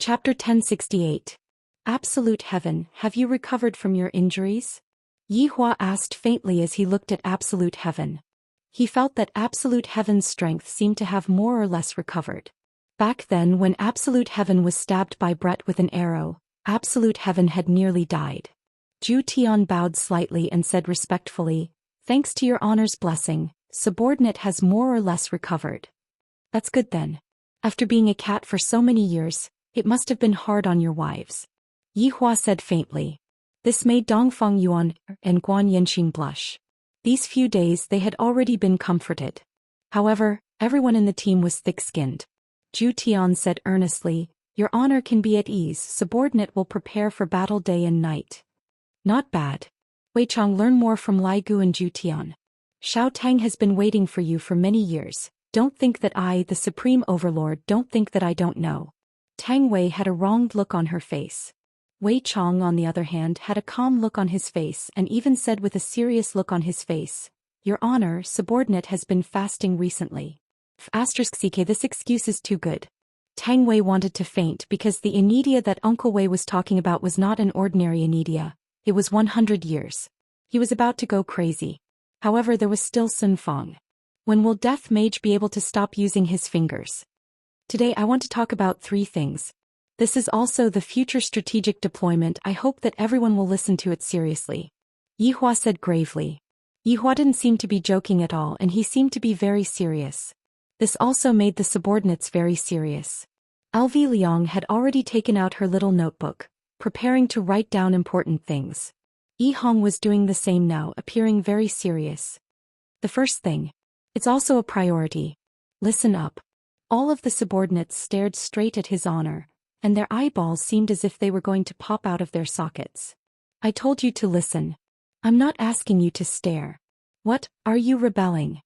Chapter 1068. Absolute Heaven, have you recovered from your injuries? Yi Hua asked faintly as he looked at Absolute Heaven. He felt that Absolute Heaven's strength seemed to have more or less recovered. Back then when Absolute Heaven was stabbed by Brett with an arrow, Absolute Heaven had nearly died. Zhou Xian bowed slightly and said respectfully, "Thanks to your honor's blessing, subordinate has more or less recovered." "That's good then. After being a cat for so many years, it must have been hard on your wives." Yi Hua said faintly. This made Dongfang Yuan and Guan Yanxing blush. These few days they had already been comforted. However, everyone in the team was thick-skinned. Zhou Xian said earnestly, "Your honor can be at ease, subordinate will prepare for battle day and night." "Not bad. Wei Chang, learn more from Lai Gu and Zhou Tian. Xiao Tang has been waiting for you for many years. Don't think that I, the Supreme Overlord, don't think that I don't know." Tang Wei had a wronged look on her face. Wei Chang, on the other hand, had a calm look on his face and even said with a serious look on his face, "Your honor, subordinate has been fasting recently." *CK, this excuse is too good. Tang Wei wanted to faint because the Anidia that Uncle Wei was talking about was not an ordinary Anidia. It was 100 years. He was about to go crazy. However, there was still Sun Fang. When will Death Mage be able to stop using his fingers? Today I want to talk about 3 things. This is also the future strategic deployment. I hope that everyone will listen to it seriously. Yi Hua said gravely. Yi Hua didn't seem to be joking at all and he seemed to be very serious. This also made the subordinates very serious. LV Liang had already taken out her little notebook, preparing to write down important things. Yi Hong was doing the same now, appearing very serious. The first thing. It's also a priority. Listen up. All of the subordinates stared straight at his honor, and their eyeballs seemed as if they were going to pop out of their sockets. I told you to listen. I'm not asking you to stare. What, are you rebelling?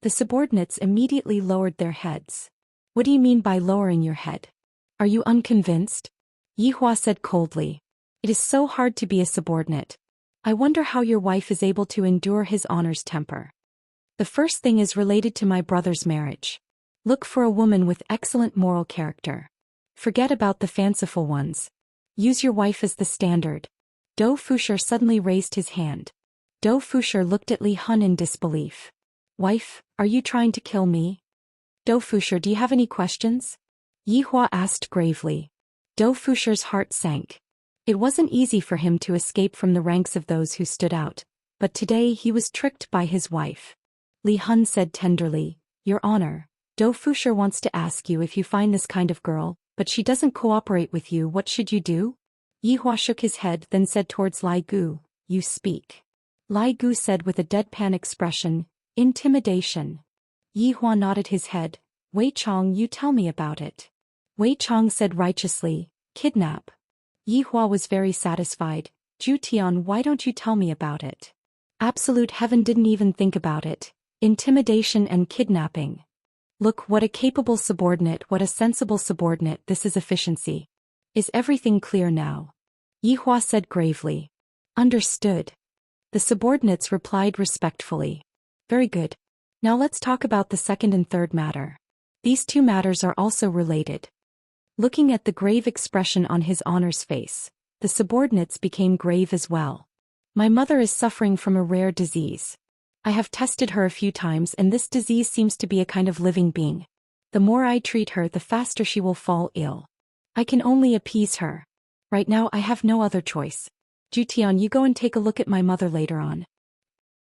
The subordinates immediately lowered their heads. What do you mean by lowering your head? Are you unconvinced? Yi Hua said coldly. It is so hard to be a subordinate. I wonder how your wife is able to endure his honor's temper. The first thing is related to my brother's marriage. Look for a woman with excellent moral character. Forget about the fanciful ones. Use your wife as the standard. Dou Fusher suddenly raised his hand. Dou Fusher looked at Li Hun in disbelief. Wife, are you trying to kill me? Dou Fusher, do you have any questions? Yi Hua asked gravely. Dou Fusher's heart sank. It wasn't easy for him to escape from the ranks of those who stood out, but today he was tricked by his wife. Li Hun said tenderly, Your honor, Dou Fusher wants to ask you if you find this kind of girl, but she doesn't cooperate with you, what should you do? Yi Hua shook his head then said towards Lai Gu, You speak. Lai Gu said with a deadpan expression, Intimidation. Yi Hua nodded his head, Wei Chang, you tell me about it. Wei Chang said righteously, Kidnap. Yi Hua was very satisfied. Zhou Tian, why don't you tell me about it? Absolute Heaven didn't even think about it. Intimidation and kidnapping. Look, what a capable subordinate, what a sensible subordinate, this is efficiency. Is everything clear now? Yi Hua said gravely. Understood. The subordinates replied respectfully. Very good. Now let's talk about the second and third matter. These 2 matters are also related. Looking at the grave expression on his honor's face, the subordinates became grave as well. My mother is suffering from a rare disease. I have tested her a few times and this disease seems to be a kind of living being. The more I treat her, the faster she will fall ill. I can only appease her. Right now I have no other choice. Zhou Tian, you go and take a look at my mother later on.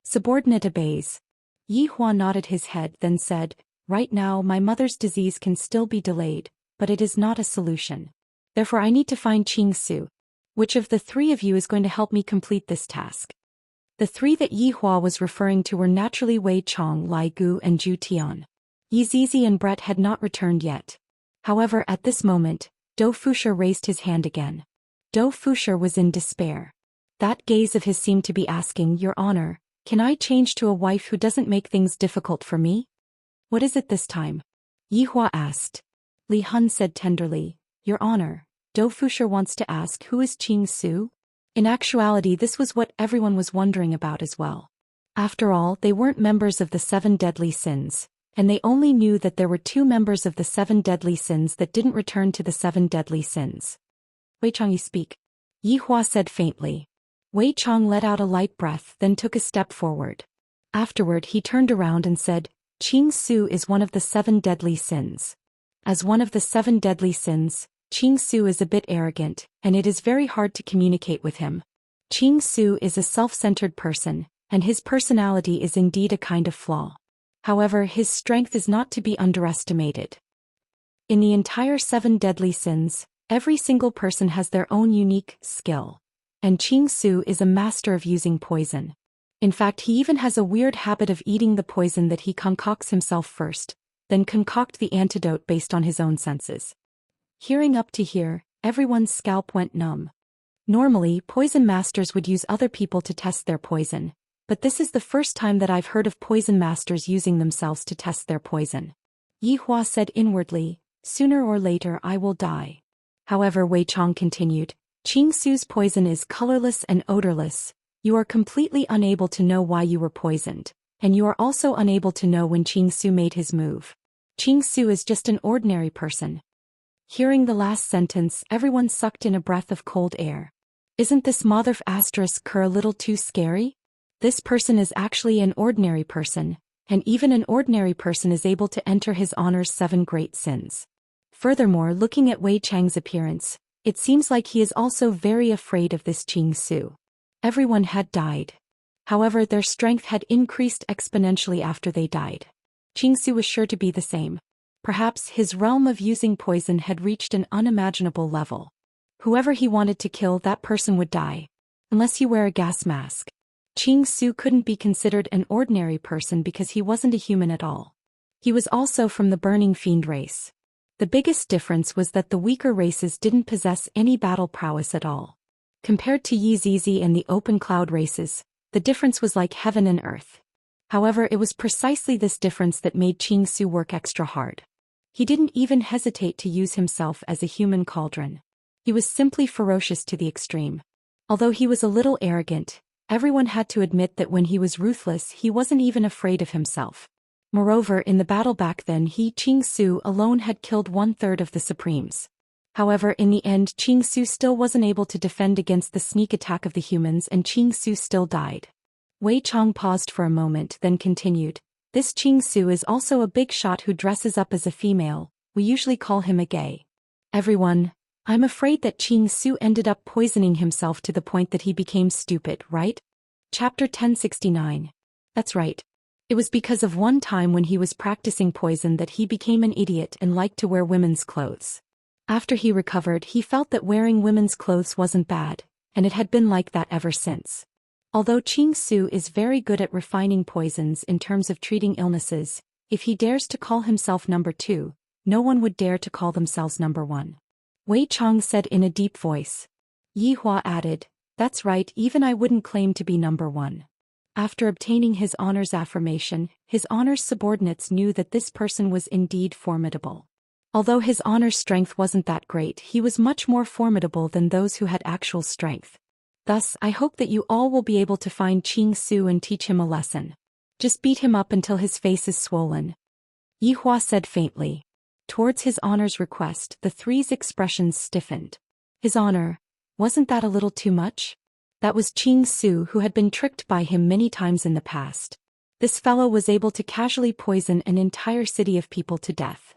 Subordinate obeys. Yi Hua nodded his head then said, Right now my mother's disease can still be delayed, but it is not a solution. Therefore I need to find Qing Su. Which of the 3 of you is going to help me complete this task? The 3 that Yi Hua was referring to were naturally Wei Chang, Lai Gu and Zhou Tian. Yi Zizi and Brett had not returned yet. However, at this moment, Dou Fusher raised his hand again. Dou Fusher was in despair. That gaze of his seemed to be asking, Your honor, can I change to a wife who doesn't make things difficult for me? What is it this time? Yi Hua asked. Li Hun said tenderly, Your honor, Dou Fusher wants to ask who is Qing Su? In actuality, this was what everyone was wondering about as well. After all, they weren't members of the 7 deadly sins, and they only knew that there were 2 members of the 7 deadly sins that didn't return to the 7 deadly sins. Wei Chang, you speak. Yi Hua said faintly. Wei Chang let out a light breath, then took a step forward. Afterward he turned around and said, Qing Su is one of the 7 deadly sins. As one of the 7 deadly sins, Qing Su is a bit arrogant, and it is very hard to communicate with him. Qing Su is a self-centered person, and his personality is indeed a kind of flaw. However, his strength is not to be underestimated. In the entire 7 deadly sins, every single person has their own unique skill. And Qing Su is a master of using poison. In fact, he even has a weird habit of eating the poison that he concocts himself first, then concoct the antidote based on his own senses. Hearing up to here, everyone's scalp went numb. Normally, poison masters would use other people to test their poison, but this is the first time that I've heard of poison masters using themselves to test their poison. Yi Hua said inwardly, sooner or later I will die. However, Wei Chang continued, Qing Su's poison is colorless and odorless. You are completely unable to know why you were poisoned, and you are also unable to know when Qing Su made his move. Qing Su is just an ordinary person. Hearing the last sentence, everyone sucked in a breath of cold air. Isn't this mother***** a little too scary? This person is actually an ordinary person, and even an ordinary person is able to enter his honor's 7 great sins. Furthermore, looking at Wei Chang's appearance, it seems like he is also very afraid of this Qing Su. Everyone had died. However, their strength had increased exponentially after they died. Qing Su was sure to be the same. Perhaps his realm of using poison had reached an unimaginable level. Whoever he wanted to kill, that person would die. Unless you wear a gas mask. Qing Su couldn't be considered an ordinary person because he wasn't a human at all. He was also from the Burning Fiend race. The biggest difference was that the weaker races didn't possess any battle prowess at all. Compared to Yi Zizi and the Open Cloud races, the difference was like heaven and earth. However, it was precisely this difference that made Qing Su work extra hard. He didn't even hesitate to use himself as a human cauldron. He was simply ferocious to the extreme. Although he was a little arrogant, everyone had to admit that when he was ruthless he wasn't even afraid of himself. Moreover, in the battle back then Qing Su alone had killed 1/3 of the Supremes. However, in the end Qing Su still wasn't able to defend against the sneak attack of the humans and Qing Su still died. Wei Chang paused for a moment, then continued, This Qing Su is also a big shot who dresses up as a female. We usually call him a gay. Everyone, I'm afraid that Qing Su ended up poisoning himself to the point that he became stupid, right? Chapter 1069. That's right. It was because of one time when he was practicing poison that he became an idiot and liked to wear women's clothes. After he recovered, he felt that wearing women's clothes wasn't bad, and it had been like that ever since. Although Qing Su is very good at refining poisons in terms of treating illnesses, if he dares to call himself number 2, no one would dare to call themselves number 1. Wei Chang said in a deep voice. Yi Hua added, That's right, even I wouldn't claim to be number 1. After obtaining his honor's affirmation, his honor's subordinates knew that this person was indeed formidable. Although his honor's strength wasn't that great, he was much more formidable than those who had actual strength. Thus, I hope that you all will be able to find Qing Su and teach him a lesson. Just beat him up until his face is swollen. Yi Hua said faintly. Towards his honor's request, the 3's expressions stiffened. His honor, wasn't that a little too much? That was Qing Su who had been tricked by him many times in the past. This fellow was able to casually poison an entire city of people to death.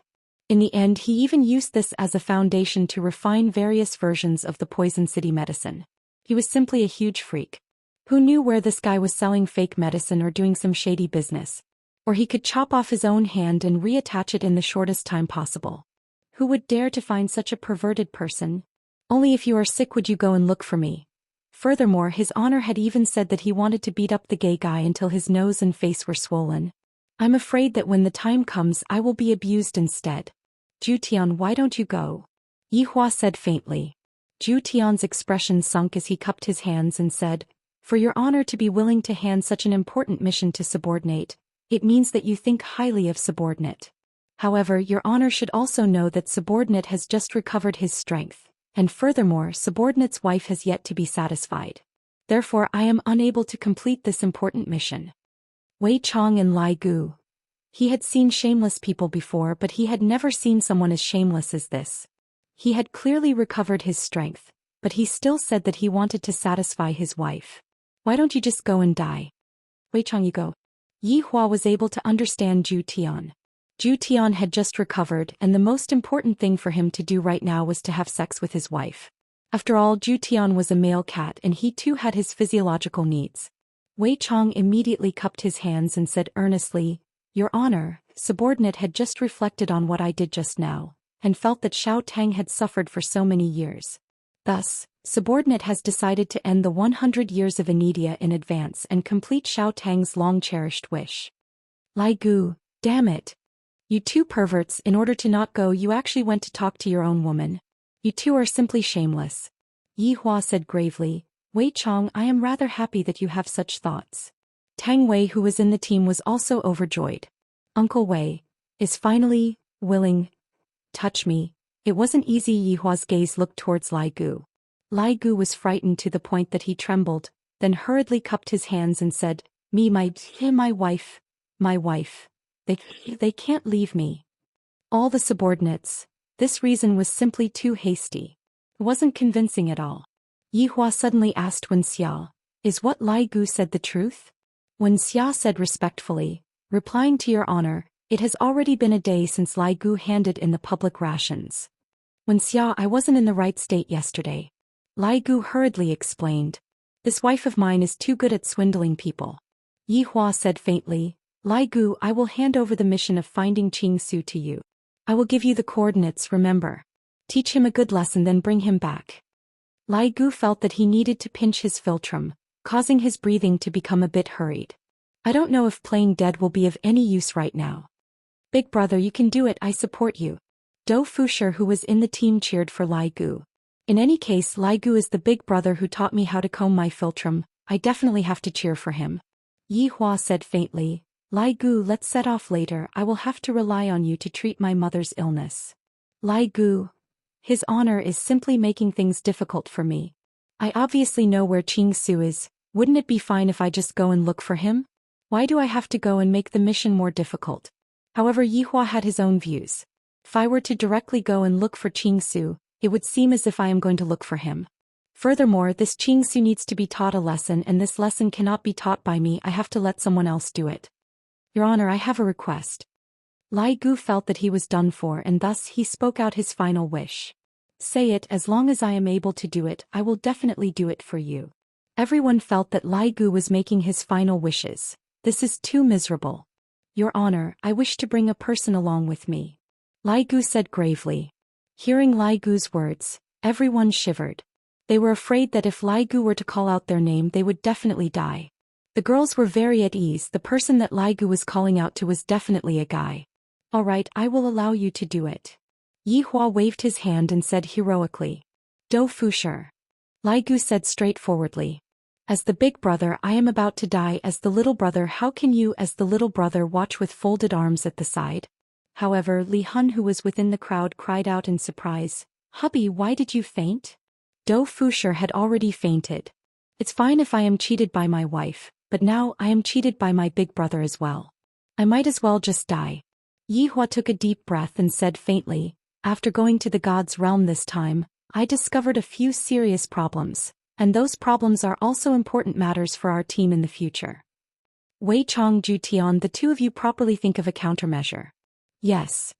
In the end, he even used this as a foundation to refine various versions of the Poison City medicine. He was simply a huge freak. Who knew where this guy was selling fake medicine or doing some shady business? Or he could chop off his own hand and reattach it in the shortest time possible. Who would dare to find such a perverted person? Only if you are sick would you go and look for me. Furthermore, his honor had even said that he wanted to beat up the gay guy until his nose and face were swollen. I'm afraid that when the time comes I will be abused instead. Zhu Tian, why don't you go? Yi Hua said faintly. Zhu Tian's expression sunk as he cupped his hands and said, For your honor to be willing to hand such an important mission to subordinate, it means that you think highly of subordinate. However, your honor should also know that subordinate has just recovered his strength. And furthermore, subordinate's wife has yet to be satisfied. Therefore, I am unable to complete this important mission. Wei Chang and Lai Gu. He had seen shameless people before, but he had never seen someone as shameless as this. He had clearly recovered his strength, but he still said that he wanted to satisfy his wife. Why don't you just go and die? Wei Chang, you go. Yi Hua was able to understand Zhou Xian. Zhou Xian had just recovered, and the most important thing for him to do right now was to have sex with his wife. After all, Zhou Xian was a male cat and he too had his physiological needs. Wei Chang immediately cupped his hands and said earnestly, "Your Honor, subordinate had just reflected on what I did just now, and felt that Xiao Tang had suffered for so many years. Thus, subordinate has decided to end the 100 years of Anidia in advance and complete Xiao Tang's long-cherished wish." Lai Gu, damn it. You two perverts, in order to not go you actually went to talk to your own woman. You two are simply shameless. Yi Hua said gravely, "Wei Chang, I am rather happy that you have such thoughts." Tang Wei, who was in the team, was also overjoyed. Uncle Wei is finally willing. Touch me. It wasn't easy. Yi Hua's gaze looked towards Lai Gu. Lai Gu was frightened to the point that he trembled, then hurriedly cupped his hands and said, my wife. They can't leave me. All the subordinates. This reason was simply too hasty. It wasn't convincing at all. Yi Hua suddenly asked Wuxia, "Is what Lai Gu said the truth?" Wuxia said respectfully, "Replying to your honor, it has already been a day since Lai Gu handed in the public rations." "Wuxia, I wasn't in the right state yesterday." Lai Gu hurriedly explained. "This wife of mine is too good at swindling people." Yi Hua said faintly, "Lai Gu, I will hand over the mission of finding Xianxia to you. I will give you the coordinates, remember. Teach him a good lesson, then bring him back." Lai Gu felt that he needed to pinch his philtrum, causing his breathing to become a bit hurried. "I don't know if playing dead will be of any use right now." "Big brother, you can do it, I support you." Dou Fushi, who was in the team, cheered for Lai Gu. "In any case, Lai Gu is the big brother who taught me how to comb my philtrum, I definitely have to cheer for him." Yi Hua said faintly, "Lai Gu, let's set off later, I will have to rely on you to treat my mother's illness." Lai Gu, his honor is simply making things difficult for me. I obviously know where Xianxia is, wouldn't it be fine if I just go and look for him? Why do I have to go and make the mission more difficult? However, Yi Hua had his own views. If I were to directly go and look for Xianxia, it would seem as if I am going to look for him. Furthermore, this Xianxia needs to be taught a lesson, and this lesson cannot be taught by me, I have to let someone else do it. Your Honor, I have a request. Lai Gu felt that he was done for, and thus he spoke out his final wish. "Say it, as long as I am able to do it, I will definitely do it for you." Everyone felt that Lai Gu was making his final wishes. This is too miserable. "Your Honor, I wish to bring a person along with me." Lai Gu said gravely. Hearing Lai Gu's words, everyone shivered. They were afraid that if Lai Gu were to call out their name they would definitely die. The girls were very at ease. The person that Lai Gu was calling out to was definitely a guy. "All right, I will allow you to do it." Yi Hua waved his hand and said heroically. "Dou Fushi." Lai Gu said straightforwardly. "As the big brother, I am about to die. As the little brother, how can you?" As the little brother watched with folded arms at the side. However, Li Hun, who was within the crowd, cried out in surprise, "Hubby, why did you faint?" Dou Fushi had already fainted. "It's fine if I am cheated by my wife, but now I am cheated by my big brother as well. I might as well just die." Yi Hua took a deep breath and said faintly, "After going to the God's realm this time, I discovered a few serious problems, and those problems are also important matters for our team in the future. Wei Chang, Zhou Xian, the two of you properly think of a countermeasure." "Yes.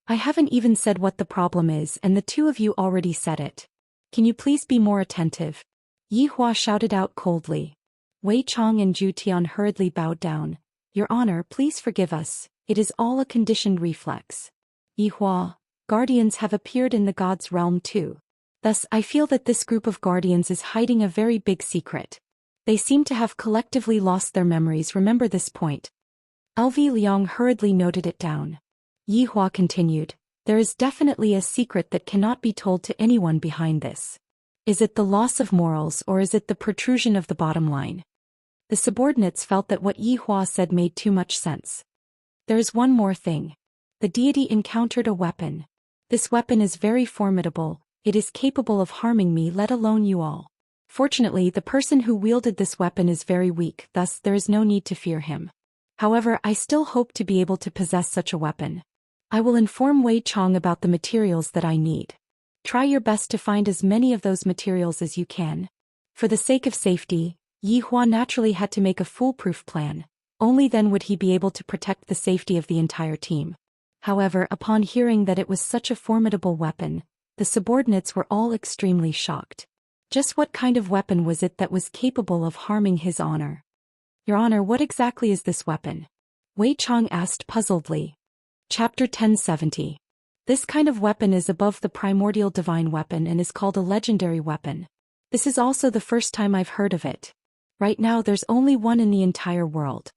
I haven't even said what the problem is, and the two of you already said it. Can you please be more attentive?" Yi Hua shouted out coldly. Wei Chang and Zhou Xian hurriedly bowed down. "Your Honor, please forgive us, it is all a conditioned reflex." "Yi Hua, guardians have appeared in the God's realm too. Thus I feel that this group of guardians is hiding a very big secret. They seem to have collectively lost their memories, remember this point." LV Liang hurriedly noted it down. Yi Hua continued, "There is definitely a secret that cannot be told to anyone behind this. Is it the loss of morals, or is it the protrusion of the bottom line?" The subordinates felt that what Yi Hua said made too much sense. "There is one more thing. The deity encountered a weapon. This weapon is very formidable, it is capable of harming me, let alone you all. Fortunately, the person who wielded this weapon is very weak, thus there is no need to fear him. However, I still hope to be able to possess such a weapon. I will inform Wei Chong about the materials that I need. Try your best to find as many of those materials as you can. For the sake of safety, Yi Hua naturally had to make a foolproof plan. Only then would he be able to protect the safety of the entire team. However, upon hearing that it was such a formidable weapon, the subordinates were all extremely shocked. Just what kind of weapon was it that was capable of harming his honor? Your Honor, what exactly is this weapon? Wei Chong asked puzzledly. Chapter 1070. This kind of weapon is above the primordial divine weapon and is called a legendary weapon. This is also the first time I've heard of it. Right now there's only one in the entire world.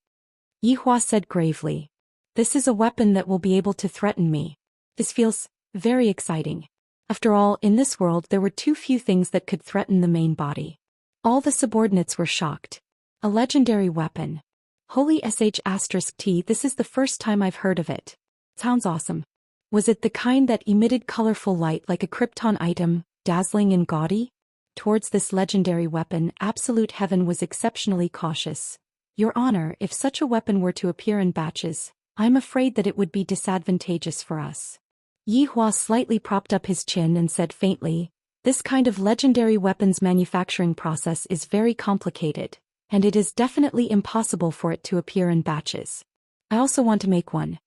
Yi Hua said gravely. This is a weapon that will be able to threaten me. This feels very exciting. After all, in this world there were too few things that could threaten the main body. All the subordinates were shocked. A legendary weapon. Holy sh*t, this is the first time I've heard of it. Sounds awesome. Was it the kind that emitted colorful light like a Krypton item, dazzling and gaudy? Towards this legendary weapon, Absolute Heaven was exceptionally cautious. Your Honor, if such a weapon were to appear in batches, I'm afraid that it would be disadvantageous for us. Yi Hua slightly propped up his chin and said faintly, this kind of legendary weapons manufacturing process is very complicated, and it is definitely impossible for it to appear in batches. I also want to make one.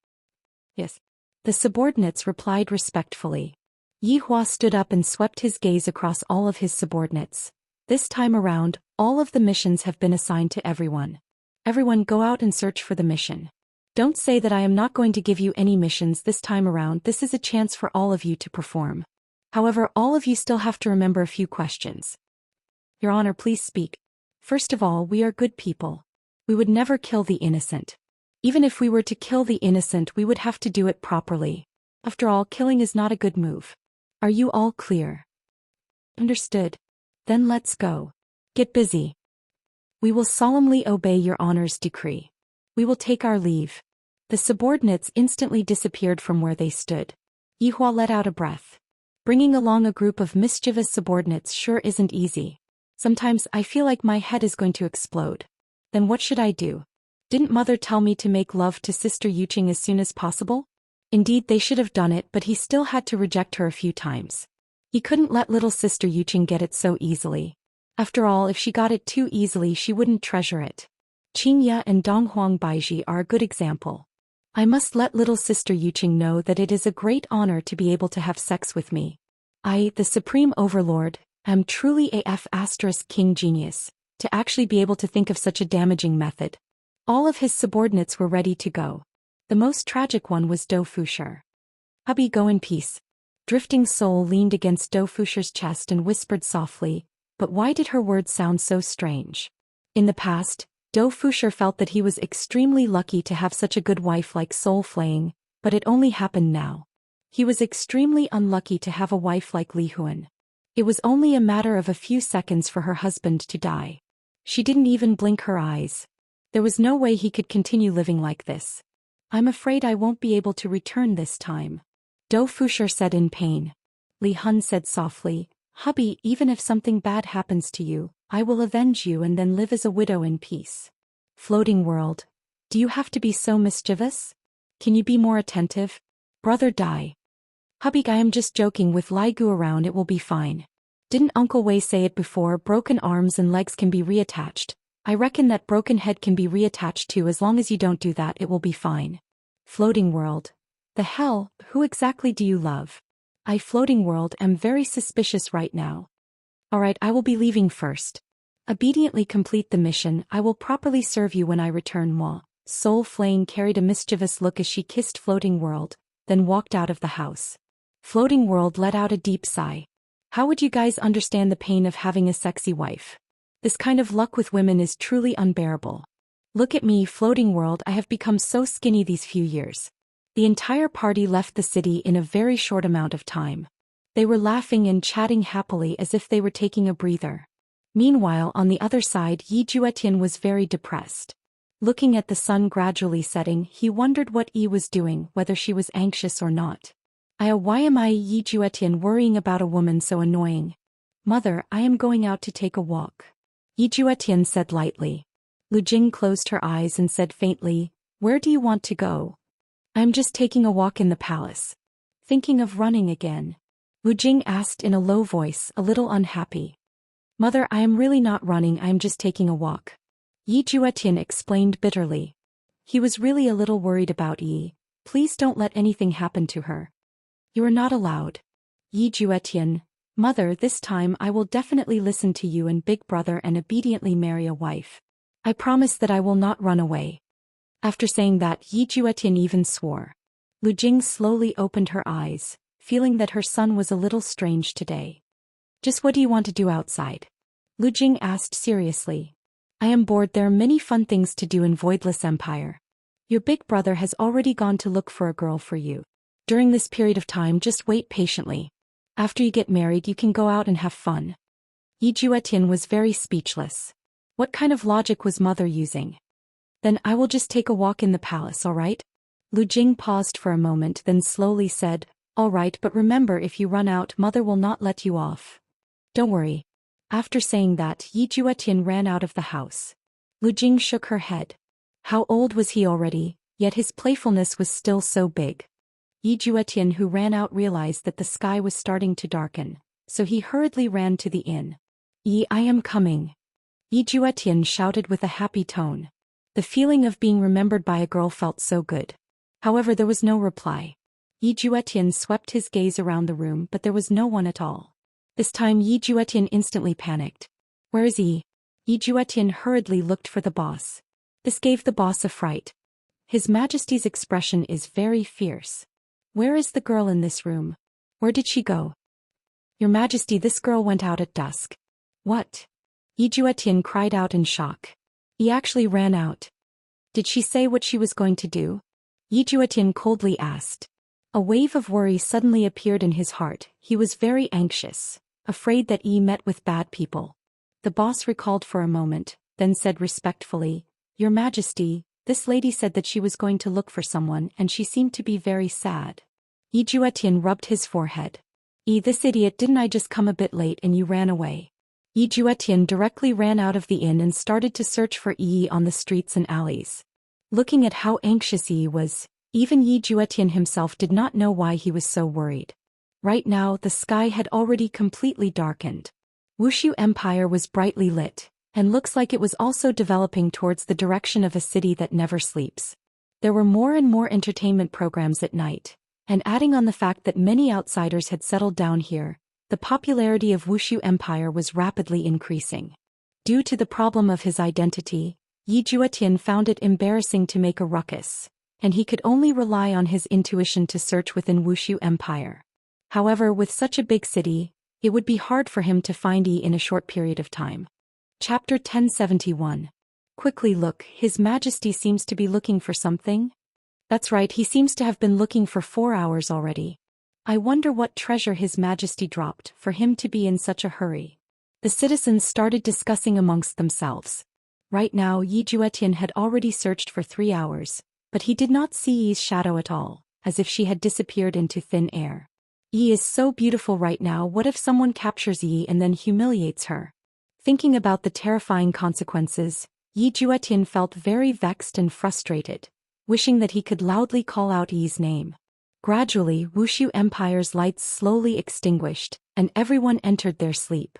Yes. The subordinates replied respectfully. Yi Hua stood up and swept his gaze across all of his subordinates. This time around, all of the missions have been assigned to everyone. Everyone go out and search for the mission. Don't say that I am not going to give you any missions this time around. This is a chance for all of you to perform. However, all of you still have to remember a few questions. Your Honor, please speak. First of all, we are good people. We would never kill the innocent. Even if we were to kill the innocent, we would have to do it properly. After all, killing is not a good move. Are you all clear? Understood. Then let's go. Get busy. We will solemnly obey Your Honor's decree. We will take our leave. The subordinates instantly disappeared from where they stood. Yi Hua let out a breath. Bringing along a group of mischievous subordinates sure isn't easy. Sometimes I feel like my head is going to explode. Then what should I do? Didn't Mother tell me to make love to Sister Yuqing as soon as possible? Indeed, they should have done it, but he still had to reject her a few times. He couldn't let little Sister Yuqing get it so easily. After all, if she got it too easily, she wouldn't treasure it. Qingya and Donghuang Baiji are a good example. I must let little Sister Yuqing know that it is a great honor to be able to have sex with me. I, the Supreme Overlord, am truly a King genius, to actually be able to think of such a damaging method. All of his subordinates were ready to go. The most tragic one was Dou Fushi. Hubby, go in peace. Drifting Soul leaned against Dou Fushi's chest and whispered softly, but why did her words sound so strange? In the past, Dou Fushi felt that he was extremely lucky to have such a good wife like Soul Flaying, but it only happened now. He was extremely unlucky to have a wife like Li Huan. It was only a matter of a few seconds for her husband to die. She didn't even blink her eyes. There was no way he could continue living like this. I'm afraid I won't be able to return this time. Dou Fushi said in pain. Li Hun said softly, Hubby, even if something bad happens to you, I will avenge you and then live as a widow in peace. Floating world. Do you have to be so mischievous? Can you be more attentive? Brother die. Hubby, I am just joking, with Lai Gu around it will be fine. Didn't Uncle Wei say it before? Broken arms and legs can be reattached. I reckon that broken head can be reattached too. As long as you don't do that, it will be fine. Floating world. The hell, who exactly do you love? I, Floating world, am very suspicious right now. Alright, I will be leaving first. Obediently complete the mission. I will properly serve you when I return. Moi. Soul Flame carried a mischievous look as she kissed Floating world, then walked out of the house. Floating world let out a deep sigh. How would you guys understand the pain of having a sexy wife? This kind of luck with women is truly unbearable. Look at me, Floating world, I have become so skinny these few years. The entire party left the city in a very short amount of time. They were laughing and chatting happily as if they were taking a breather. Meanwhile, on the other side, Yi Juetian was very depressed. Looking at the sun gradually setting, he wondered what Yi was doing, whether she was anxious or not. Why am I, Yi Juetian, worrying about a woman so annoying? Mother, I am going out to take a walk. Yi Juetian said lightly. Lu Jing closed her eyes and said faintly, Where do you want to go? I'm just taking a walk in the palace. Thinking of running again? Wu Jing asked in a low voice, a little unhappy. Mother, I am really not running, I am just taking a walk. Yi Juetian explained bitterly. He was really a little worried about Yi. Please don't let anything happen to her. You are not allowed. Yi Juetian, Mother, this time I will definitely listen to you and big brother and obediently marry a wife. I promise that I will not run away. After saying that, Yi Juetian even swore. Lu Jing slowly opened her eyes, feeling that her son was a little strange today. Just what do you want to do outside? Lu Jing asked seriously. I am bored, there are many fun things to do in Voidless Empire. Your big brother has already gone to look for a girl for you. During this period of time, just wait patiently. After you get married, you can go out and have fun. Yi Juetian was very speechless. What kind of logic was mother using? Then I will just take a walk in the palace, alright? Lu Jing paused for a moment, then slowly said, Alright, but remember, if you run out, mother will not let you off. Don't worry. After saying that, Yi Juetian ran out of the house. Lu Jing shook her head. How old was he already, yet his playfulness was still so big. Yi Juetian, who ran out, realized that the sky was starting to darken, so he hurriedly ran to the inn. Yi, I am coming. Yi Juetian shouted with a happy tone. The feeling of being remembered by a girl felt so good. However, there was no reply. Yi Juetian swept his gaze around the room, but there was no one at all. This time Yi Juetian instantly panicked. Where is Yi? Yi Juetian hurriedly looked for the boss. This gave the boss a fright. His Majesty's expression is very fierce. Where is the girl in this room? Where did she go? Your Majesty, this girl went out at dusk. What? Yi Juetian cried out in shock. He actually ran out. Did she say what she was going to do? Yi Juetian coldly asked. A wave of worry suddenly appeared in his heart. He was very anxious, afraid that Yi met with bad people. The boss recalled for a moment, then said respectfully, Your Majesty, this lady said that she was going to look for someone and she seemed to be very sad. Yi Juetian rubbed his forehead. This idiot, didn't I just come a bit late and you ran away? Yi Juetian directly ran out of the inn and started to search for Yi on the streets and alleys. Looking at how anxious Yi was, even Yi Juetian himself did not know why he was so worried. Right now, the sky had already completely darkened. Wuxia Empire was brightly lit, and looks like it was also developing towards the direction of a city that never sleeps. There were more and more entertainment programs at night, and adding on the fact that many outsiders had settled down here, the popularity of Wuxia Empire was rapidly increasing. Due to the problem of his identity, Yi Juetian found it embarrassing to make a ruckus, and he could only rely on his intuition to search within Wuxia Empire. However, with such a big city, it would be hard for him to find Yi in a short period of time. Chapter 1071. Quickly look, His Majesty seems to be looking for something? That's right, he seems to have been looking for 4 hours already. I wonder what treasure His Majesty dropped for him to be in such a hurry. The citizens started discussing amongst themselves. Right now, Yi Juetian had already searched for 3 hours, but he did not see Yi's shadow at all, as if she had disappeared into thin air. Yi is so beautiful right now, what if someone captures Yi and then humiliates her? Thinking about the terrifying consequences, Yi Juetian felt very vexed and frustrated, wishing that he could loudly call out Yi's name. Gradually, Wuxia Empire's lights slowly extinguished, and everyone entered their sleep.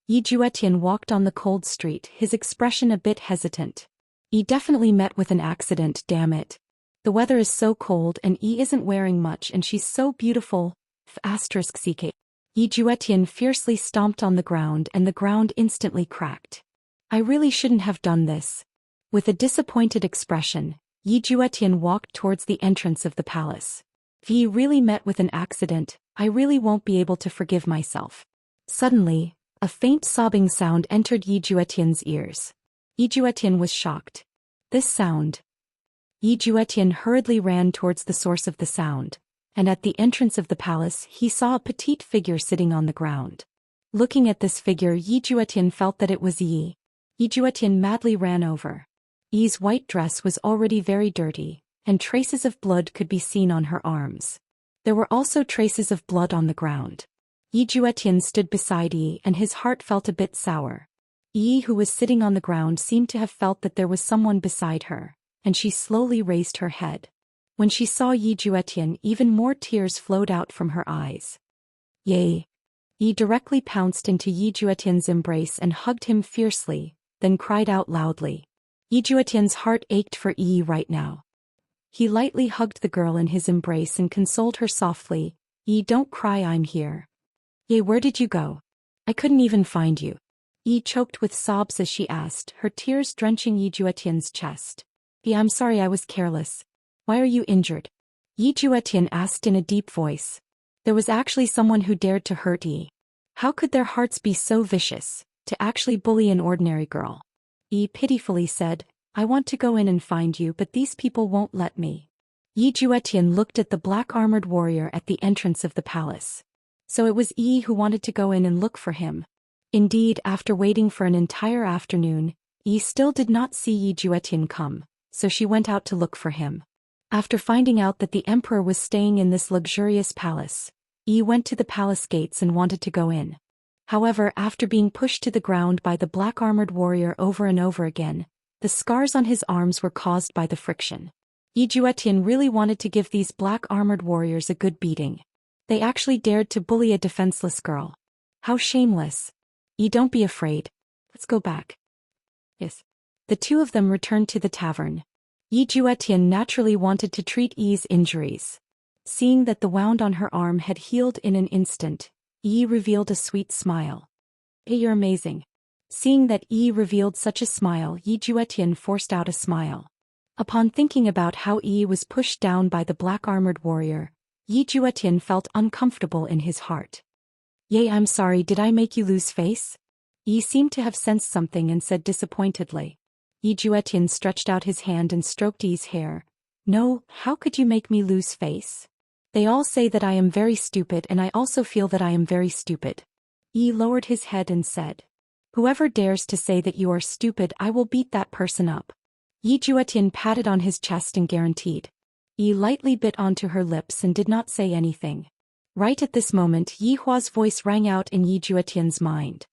Yi Juetian walked on the cold street, his expression a bit hesitant. Yi definitely met with an accident, damn it. The weather is so cold and Yi isn't wearing much and she's so beautiful. *CK. Yi Juetian fiercely stomped on the ground and the ground instantly cracked. I really shouldn't have done this. With a disappointed expression, Yi Juetian walked towards the entrance of the palace. If Yi really met with an accident, I really won't be able to forgive myself. Suddenly, a faint sobbing sound entered Yi Juetian's ears. Yi Juetian was shocked. This sound. Yi Juetian hurriedly ran towards the source of the sound, and at the entrance of the palace he saw a petite figure sitting on the ground. Looking at this figure, Yi Juetian felt that it was Yi. Yi Juetian madly ran over. Yi's white dress was already very dirty, and traces of blood could be seen on her arms. There were also traces of blood on the ground. Yi Juetian stood beside Yi and his heart felt a bit sour. Yi, who was sitting on the ground, seemed to have felt that there was someone beside her, and she slowly raised her head. When she saw Yi Juetian, even more tears flowed out from her eyes. Yay! Yi directly pounced into Yi Juetian's embrace and hugged him fiercely, then cried out loudly. Yi Juetian's heart ached for Yi right now. He lightly hugged the girl in his embrace and consoled her softly. Yi, don't cry, I'm here. Yi, where did you go? I couldn't even find you. Yi choked with sobs as she asked, her tears drenching Yi Juetian's chest. Yi, I'm sorry, I was careless. Why are you injured? Yi Juetian asked in a deep voice. There was actually someone who dared to hurt Yi. How could their hearts be so vicious, to actually bully an ordinary girl? Yi pitifully said, I want to go in and find you, but these people won't let me. Yi Juetian looked at the black-armored warrior at the entrance of the palace. So it was Yi who wanted to go in and look for him. Indeed, after waiting for an entire afternoon, Yi still did not see Yi Juetian come, so she went out to look for him. After finding out that the emperor was staying in this luxurious palace, Yi went to the palace gates and wanted to go in. However, after being pushed to the ground by the black-armored warrior over and over again, the scars on his arms were caused by the friction. Yi Juetian really wanted to give these black-armored warriors a good beating. They actually dared to bully a defenseless girl. How shameless. Yi, don't be afraid. Let's go back. Yes. The two of them returned to the tavern. Yi Juetian naturally wanted to treat Yi's injuries. Seeing that the wound on her arm had healed in an instant, Yi revealed a sweet smile. Hey, you're amazing. Seeing that Yi revealed such a smile, Yi Juetian forced out a smile. Upon thinking about how Yi was pushed down by the black-armored warrior, Yi Juetian felt uncomfortable in his heart. Yay, I'm sorry, did I make you lose face? Yi seemed to have sensed something and said disappointedly. Yi Juetian stretched out his hand and stroked Yi's hair. No, how could you make me lose face? They all say that I am very stupid, and I also feel that I am very stupid. Yi lowered his head and said. Whoever dares to say that you are stupid, I will beat that person up. Yi Juetian patted on his chest and guaranteed. Yi lightly bit onto her lips and did not say anything. Right at this moment, Yi Hua's voice rang out in Yi Juetian's mind.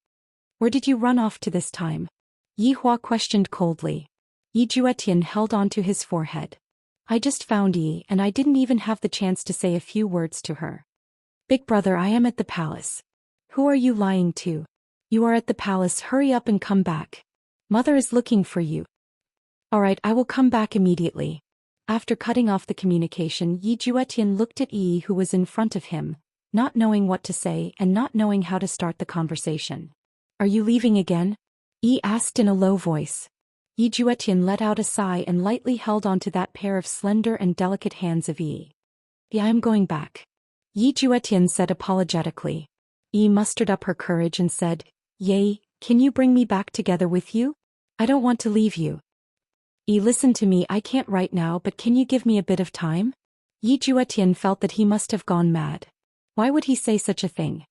Where did you run off to this time? Yi Hua questioned coldly. Yi Juetian held onto his forehead. I just found Yi, and I didn't even have the chance to say a few words to her. Big brother, I am at the palace. Who are you lying to? You are at the palace, hurry up and come back. Mother is looking for you. Alright, I will come back immediately. After cutting off the communication, Yi Juetian looked at Yi, who was in front of him, not knowing what to say and not knowing how to start the conversation. Are you leaving again? Yi asked in a low voice. Yi Juetian let out a sigh and lightly held onto that pair of slender and delicate hands of Yi. Yeah, I am going back. Yi Juetian said apologetically. Yi mustered up her courage and said, Yay, can you bring me back together with you? I don't want to leave you. Yi, listen to me, I can't right now, but can you give me a bit of time? Yi Juetian felt that he must have gone mad. Why would he say such a thing?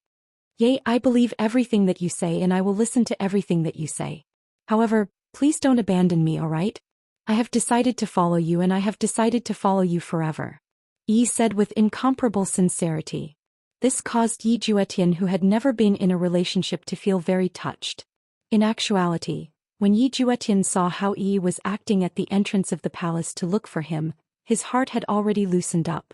Yay, I believe everything that you say and I will listen to everything that you say. However, please don't abandon me, alright? I have decided to follow you and I have decided to follow you forever. Yi said with incomparable sincerity. This caused Yi Juetian, who had never been in a relationship, to feel very touched. In actuality, when Yi Juetian saw how Yi was acting at the entrance of the palace to look for him, his heart had already loosened up.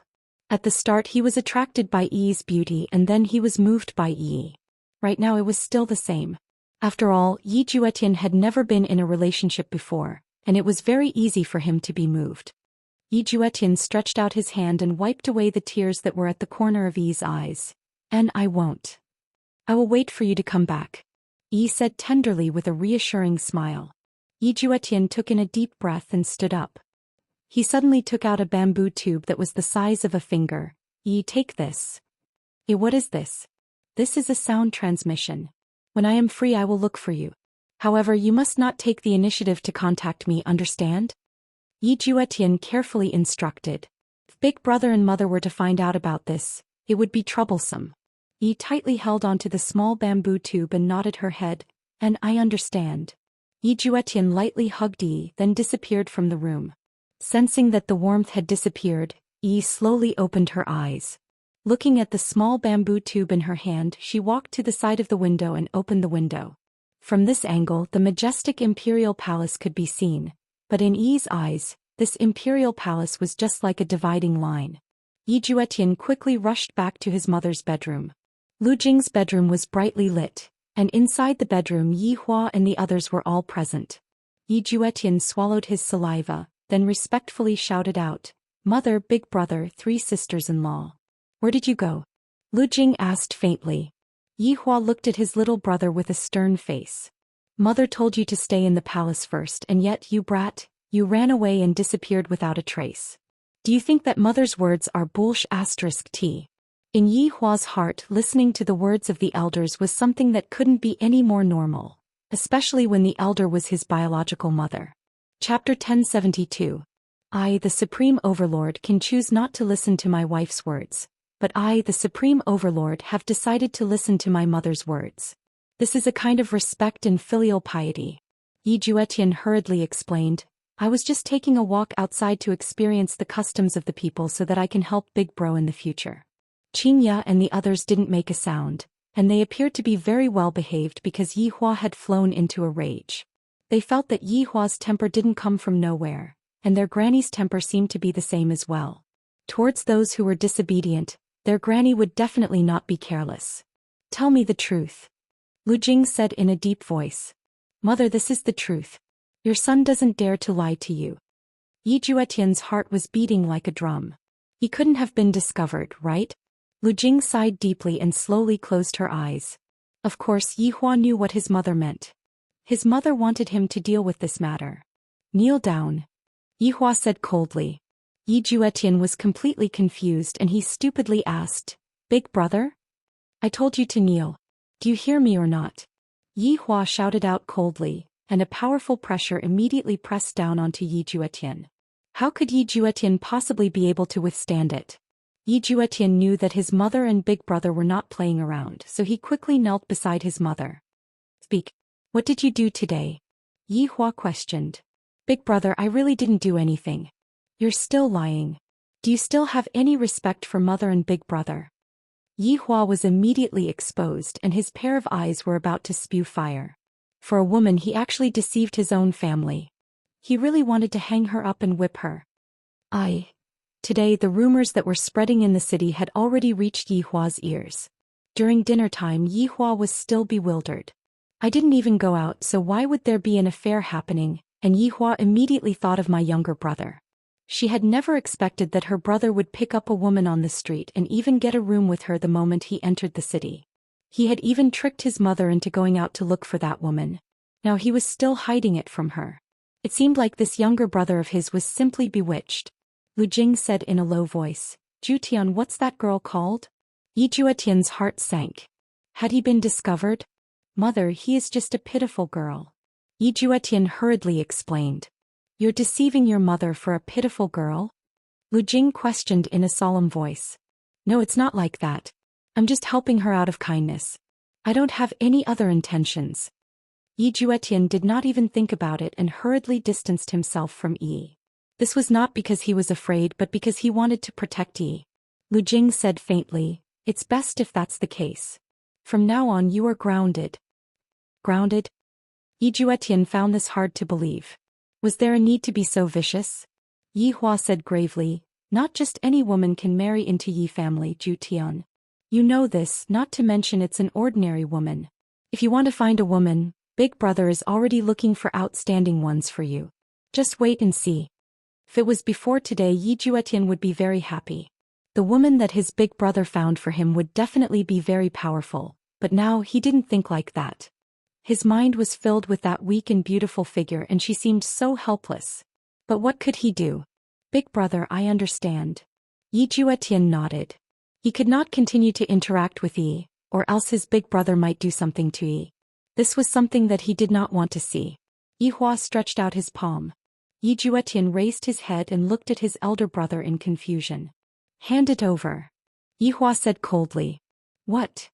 At the start he was attracted by Yi's beauty and then he was moved by Yi. Right now it was still the same. After all, Yi Juetian had never been in a relationship before, and it was very easy for him to be moved. Yi Juetian stretched out his hand and wiped away the tears that were at the corner of Yi's eyes. And I won't. I will wait for you to come back. Yi said tenderly with a reassuring smile. Yi Juetian took in a deep breath and stood up. He suddenly took out a bamboo tube that was the size of a finger. Yi, take this. What is this? This is a sound transmission. When I am free I will look for you. However, you must not take the initiative to contact me, understand? Yi Juetian carefully instructed. If big brother and mother were to find out about this, it would be troublesome. Yi tightly held onto the small bamboo tube and nodded her head, and I understand. Yi Juetian lightly hugged Yi, then disappeared from the room. Sensing that the warmth had disappeared, Yi slowly opened her eyes. Looking at the small bamboo tube in her hand, she walked to the side of the window and opened the window. From this angle, the majestic imperial palace could be seen, but in Yi's eyes, This imperial palace was just like a dividing line. Yi Juetian quickly rushed back to his mother's bedroom. Lu Jing's bedroom was brightly lit, and inside the bedroom Yi Hua and the others were all present. Yi Juetian swallowed his saliva, then respectfully shouted out, "Mother, big brother, 3 sisters-in-law. Where did you go?" Lu Jing asked faintly. Yi Hua looked at his little brother with a stern face. "Mother told you to stay in the palace first, and yet, you brat, you ran away and disappeared without a trace. Do you think that mother's words are bullsh*t? In Yi Hua's heart, listening to the words of the elders was something that couldn't be any more normal, especially when the elder was his biological mother. Chapter 1072. I, the Supreme Overlord, can choose not to listen to my wife's words, but I, the Supreme Overlord, have decided to listen to my mother's words. This is a kind of respect and filial piety. Yi Juetian hurriedly explained, I was just taking a walk outside to experience the customs of the people so that I can help Big Bro in the future. Xianxia and the others didn't make a sound, and they appeared to be very well behaved because Yi Hua had flown into a rage. They felt that Yi Hua's temper didn't come from nowhere, and their granny's temper seemed to be the same as well. Towards those who were disobedient, their granny would definitely not be careless. Tell me the truth. Lu Jing said in a deep voice. Mother, this is the truth. Your son doesn't dare to lie to you. Yi Juetian's heart was beating like a drum. He couldn't have been discovered, right? Lu Jing sighed deeply and slowly closed her eyes. Of course, Yi Hua knew what his mother meant. His mother wanted him to deal with this matter. Kneel down. Yi Hua said coldly. Yi Juetian was completely confused and he stupidly asked, Big brother? I told you to kneel. Do you hear me or not? Yi Hua shouted out coldly, and a powerful pressure immediately pressed down onto Yi Juetian. How could Yi Juetian possibly be able to withstand it? Yi Juetian knew that his mother and Big Brother were not playing around, so he quickly knelt beside his mother. Speak. What did you do today? Yi Hua questioned. Big Brother, I really didn't do anything. You're still lying. Do you still have any respect for mother and Big Brother? Yi Hua was immediately exposed and his pair of eyes were about to spew fire. For a woman, he actually deceived his own family. He really wanted to hang her up and whip her. Today the rumors that were spreading in the city had already reached Yi Hua's ears. During dinner time, Yi Hua was still bewildered. I didn't even go out, so why would there be an affair happening? And Yi Hua immediately thought of my younger brother. She had never expected that her brother would pick up a woman on the street and even get a room with her the moment he entered the city. He had even tricked his mother into going out to look for that woman. Now he was still hiding it from her. It seemed like this younger brother of his was simply bewitched. Lu Jing said in a low voice, Jutian, what's that girl called? Yi Juetian's heart sank. Had he been discovered? Mother, he is just a pitiful girl. Yi Juetian hurriedly explained. You're deceiving your mother for a pitiful girl? Lu Jing questioned in a solemn voice. No, it's not like that. I'm just helping her out of kindness. I don't have any other intentions. Yi Juetian did not even think about it and hurriedly distanced himself from Yi. This was not because he was afraid but because he wanted to protect Yi. Lu Jing said faintly, it's best if that's the case. From now on you are grounded. Grounded? Yi Juetian found this hard to believe. Was there a need to be so vicious? Yi Hua said gravely, not just any woman can marry into Yi family, Jutian. You know this, not to mention it's an ordinary woman. If you want to find a woman, Big Brother is already looking for outstanding ones for you. Just wait and see. If it was before today, Yi Juetian would be very happy. The woman that his Big Brother found for him would definitely be very powerful, but now he didn't think like that. His mind was filled with that weak and beautiful figure and she seemed so helpless. But what could he do? Big Brother, I understand. Yi Juetian nodded. He could not continue to interact with Yi, or else his Big Brother might do something to Yi. This was something that he did not want to see. Yi Hua stretched out his palm. Yi Juetian raised his head and looked at his elder brother in confusion. Hand it over. Yi Hua said coldly. What?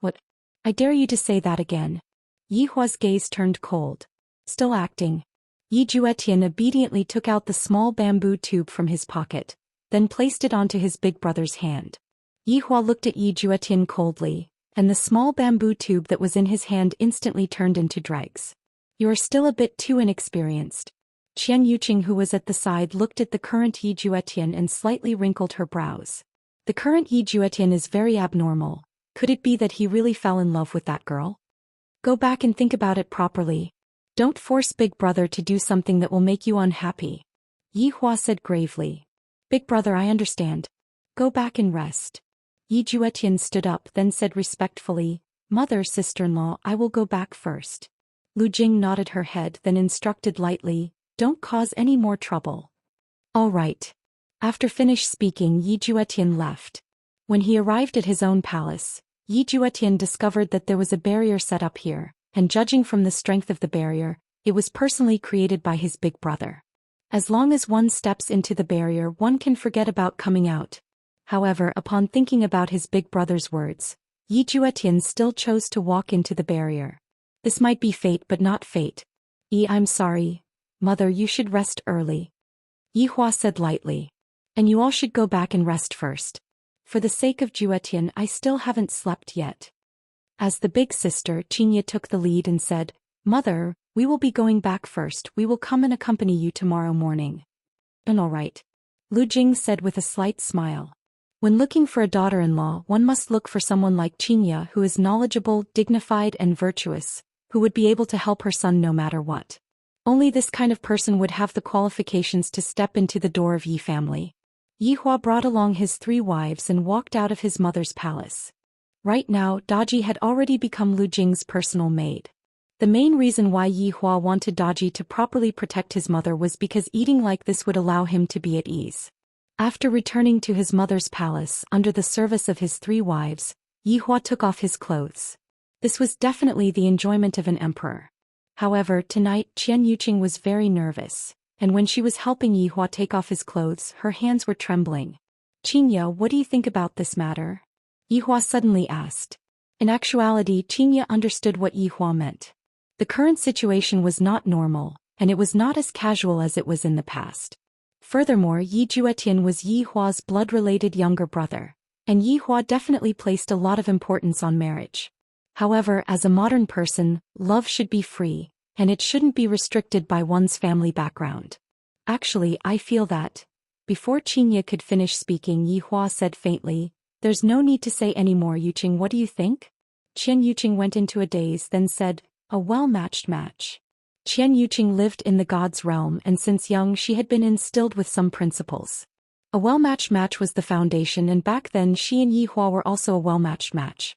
What? I dare you to say that again. Yi Hua's gaze turned cold. Still acting. Yi Juetian obediently took out the small bamboo tube from his pocket, then placed it onto his Big Brother's hand. Yi Hua looked at Yi Juetian coldly, and the small bamboo tube that was in his hand instantly turned into dregs. You are still a bit too inexperienced. Qian Yuqing, who was at the side, looked at the current Yi Juetian and slightly wrinkled her brows. The current Yi Juetian is very abnormal. Could it be that he really fell in love with that girl? Go back and think about it properly. Don't force Big Brother to do something that will make you unhappy. Yi Hua said gravely. Big Brother, I understand. Go back and rest. Yi Juetian stood up, then said respectfully, Mother, sister-in-law, I will go back first. Lu Jing nodded her head, then instructed lightly, don't cause any more trouble. All right. After finished speaking, Yi Juetian left. When he arrived at his own palace, Yi Juetian discovered that there was a barrier set up here, and judging from the strength of the barrier, it was personally created by his big brother. As long as one steps into the barrier, one can forget about coming out. However, upon thinking about his big brother's words, Yi Juetian still chose to walk into the barrier. This might be fate, but not fate. I'm sorry. Mother, you should rest early. Yi Hua said lightly. And you all should go back and rest first. For the sake of Juetian, I still haven't slept yet. As the big sister, Xianxia took the lead and said, Mother, we will be going back first. We will come and accompany you tomorrow morning. And all right. Lu Jing said with a slight smile. When looking for a daughter-in-law, one must look for someone like Xianxia, who is knowledgeable, dignified and virtuous, who would be able to help her son no matter what. Only this kind of person would have the qualifications to step into the door of Yi family. Yi Hua brought along his 3 wives and walked out of his mother's palace. Right now, Daji had already become Lu Jing's personal maid. The main reason why Yi Hua wanted Daji to properly protect his mother was because eating like this would allow him to be at ease. After returning to his mother's palace under the service of his 3 wives, Yi Hua took off his clothes. This was definitely the enjoyment of an emperor. However, tonight Qian Yuqing was very nervous, and when she was helping Yi Hua take off his clothes, her hands were trembling. Xianxia, what do you think about this matter? Yi Hua suddenly asked. In actuality, Xianxia understood what Yi Hua meant. The current situation was not normal, and it was not as casual as it was in the past. Furthermore, Yi Juetian was Yi Hua's blood-related younger brother, and Yi Hua definitely placed a lot of importance on marriage. However, as a modern person, love should be free, and it shouldn't be restricted by one's family background. Actually, I feel that. Before Xianxia could finish speaking, Yi Hua said faintly, There's no need to say any more, Yuqing, what do you think? Qian Yuqing went into a daze, then said, A well-matched match. Qian Yuqing lived in the god's realm, and since young she had been instilled with some principles. A well-matched match was the foundation, and back then she and Yi Hua were also a well-matched match.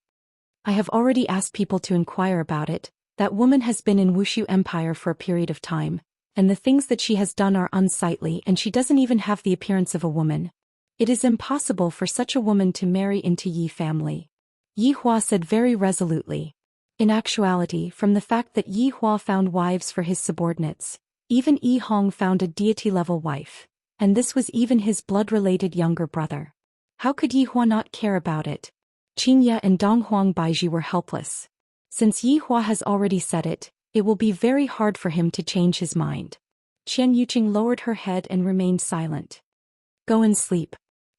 I have already asked people to inquire about it. That woman has been in Wuxia Empire for a period of time, and the things that she has done are unsightly, and she doesn't even have the appearance of a woman. It is impossible for such a woman to marry into Yi family. Yi Hua said very resolutely. In actuality, from the fact that Yi Hua found wives for his subordinates, even Yi Hong found a deity-level wife, and this was even his blood-related younger brother. How could Yi Hua not care about it? Xianxia and Donghuang Baiji were helpless. Since Yi Hua has already said it, it will be very hard for him to change his mind. Qian Yuqing lowered her head and remained silent. Go and sleep.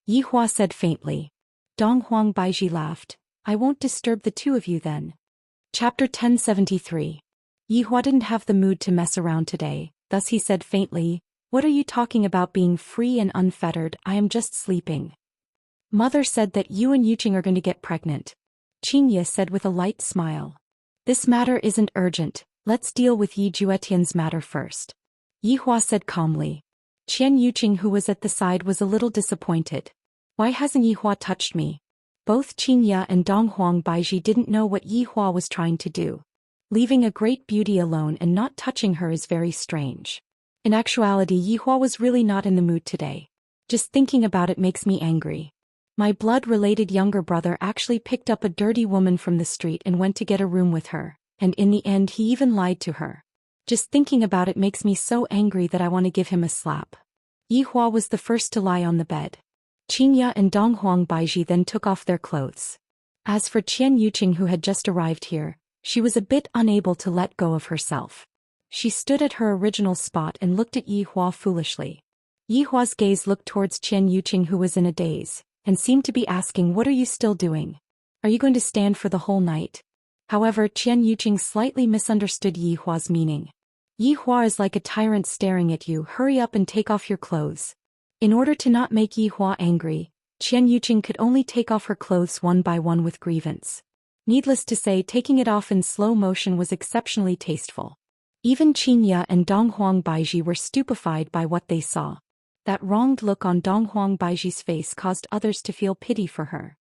Yi Hua said faintly. Donghuang Baiji laughed. I won't disturb the 2 of you then. Chapter 1073. Yi Hua didn't have the mood to mess around today, thus he said faintly, What are you talking about being free and unfettered? I am just sleeping. Mother said that you and Yuqing are going to get pregnant. Xianxia said with a light smile. This matter isn't urgent, let's deal with Yi Juetian's matter first. Yi Hua said calmly. Qian Yuqing, who was at the side, was a little disappointed. Why hasn't Yi Hua touched me? Both Xianxia and Donghuang Baiji didn't know what Yi Hua was trying to do. Leaving a great beauty alone and not touching her is very strange. In actuality, Yi Hua was really not in the mood today. Just thinking about it makes me angry. My blood-related younger brother actually picked up a dirty woman from the street and went to get a room with her, and in the end he even lied to her. Just thinking about it makes me so angry that I want to give him a slap. Yi Hua was the first to lie on the bed. Xianxia and Donghuang Baiji then took off their clothes. As for Qian Yuqing, who had just arrived here, she was a bit unable to let go of herself. She stood at her original spot and looked at Yi Hua foolishly. Yi Hua's gaze looked towards Qian Yuqing, who was in a daze, and seemed to be asking, What are you still doing? Are you going to stand for the whole night? However, Qian Yuqing slightly misunderstood Yi Hua's meaning. Yi Hua is like a tyrant staring at you. Hurry up and take off your clothes. In order to not make Yi Hua angry, Qian Yuqing could only take off her clothes one by one with grievance. Needless to say, taking it off in slow motion was exceptionally tasteful. Even Qingya and Donghuang Baiji were stupefied by what they saw. That wronged look on Donghuang Baiji's face caused others to feel pity for her.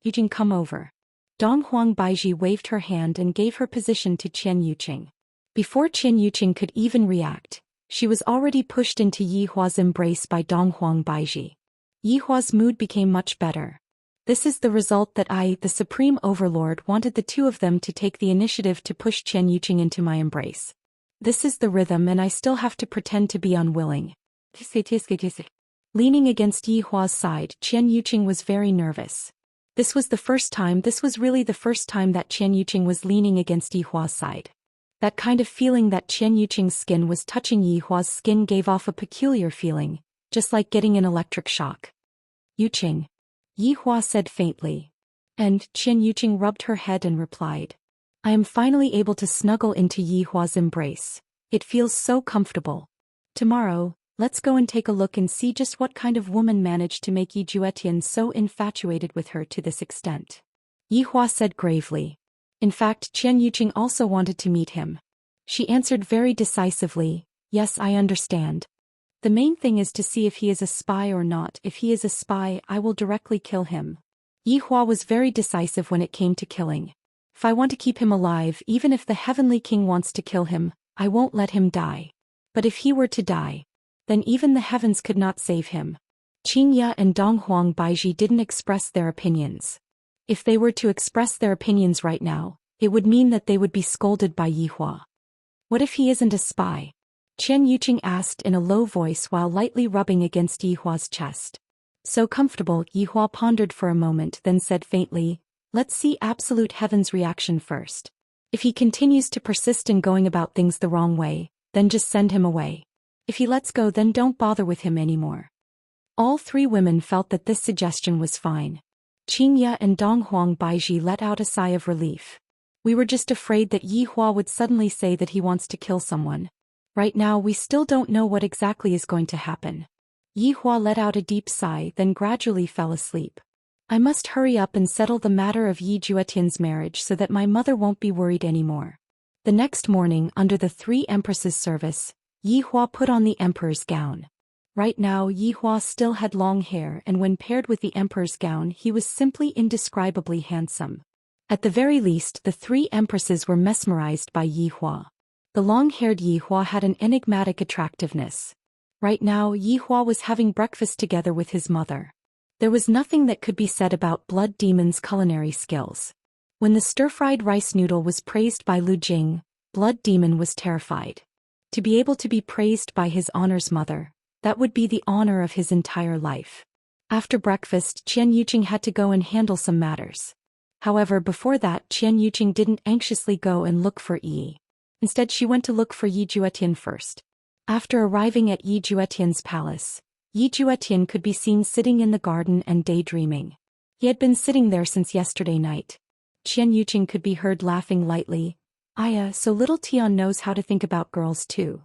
Yuqing, come over. Donghuang Baiji waved her hand and gave her position to Qian Yuqing. Before Qian Yuqing could even react, she was already pushed into Yi Hua's embrace by Donghuang Baiji. Yi Hua's mood became much better. This is the result that I, the Supreme Overlord, wanted the two of them to take the initiative to push Qian Yuqing into my embrace. This is the rhythm, and I still have to pretend to be unwilling. Leaning against Yi Hua's side, Qian Yuqing was very nervous. This was really the first time that Qian Yuqing was leaning against Yi Hua's side. That kind of feeling that Qian Yuqing's skin was touching Yi Hua's skin gave off a peculiar feeling, just like getting an electric shock. Yuqing. Yi Hua said faintly. And Qian Yuqing rubbed her head and replied. I am finally able to snuggle into Yi Hua's embrace. It feels so comfortable. Tomorrow, let's go and take a look and see just what kind of woman managed to make Yi Juetian so infatuated with her to this extent. Yi Hua said gravely. In fact, Qian Yuqing also wanted to meet him. She answered very decisively, yes, I understand. The main thing is to see if he is a spy or not. If he is a spy, I will directly kill him. Yi Hua was very decisive when it came to killing. If I want to keep him alive, even if the Heavenly King wants to kill him, I won't let him die. But if he were to die, then even the heavens could not save him. Qingya and Donghuang Baiji didn't express their opinions. If they were to express their opinions right now, it would mean that they would be scolded by Yi Hua. What if he isn't a spy? Qian Yuqing asked in a low voice while lightly rubbing against Yi Hua's chest. So comfortable, Yi Hua pondered for a moment, then said faintly, let's see Absolute Heaven's reaction first. If he continues to persist in going about things the wrong way, then just send him away. If he lets go, then don't bother with him anymore. All three women felt that this suggestion was fine. Qingya and Donghuang Baiji let out a sigh of relief. We were just afraid that Yi Hua would suddenly say that he wants to kill someone. Right now we still don't know what exactly is going to happen. Yi Hua let out a deep sigh, then gradually fell asleep. I must hurry up and settle the matter of Yi Juetian's marriage so that my mother won't be worried anymore. The next morning, under the three empresses' service, Yi Hua put on the emperor's gown. Right now Yi Hua still had long hair, and when paired with the emperor's gown he was simply indescribably handsome. At the very least, the three empresses were mesmerized by Yi Hua. The long-haired Yi Hua had an enigmatic attractiveness. Right now Yi Hua was having breakfast together with his mother. There was nothing that could be said about Blood Demon's culinary skills. When the stir-fried rice noodle was praised by Lu Jing, Blood Demon was terrified. To be able to be praised by his honor's mother, that would be the honor of his entire life. After breakfast, Qian Yuqing had to go and handle some matters. However, before that, Qian Yuqing didn't anxiously go and look for Yi. Instead, she went to look for Yi Juetian first. After arriving at Yi Juetian's palace, Yi Juetian could be seen sitting in the garden and daydreaming. He had been sitting there since yesterday night. Qian Yuqing could be heard laughing lightly. So little Tian knows how to think about girls too.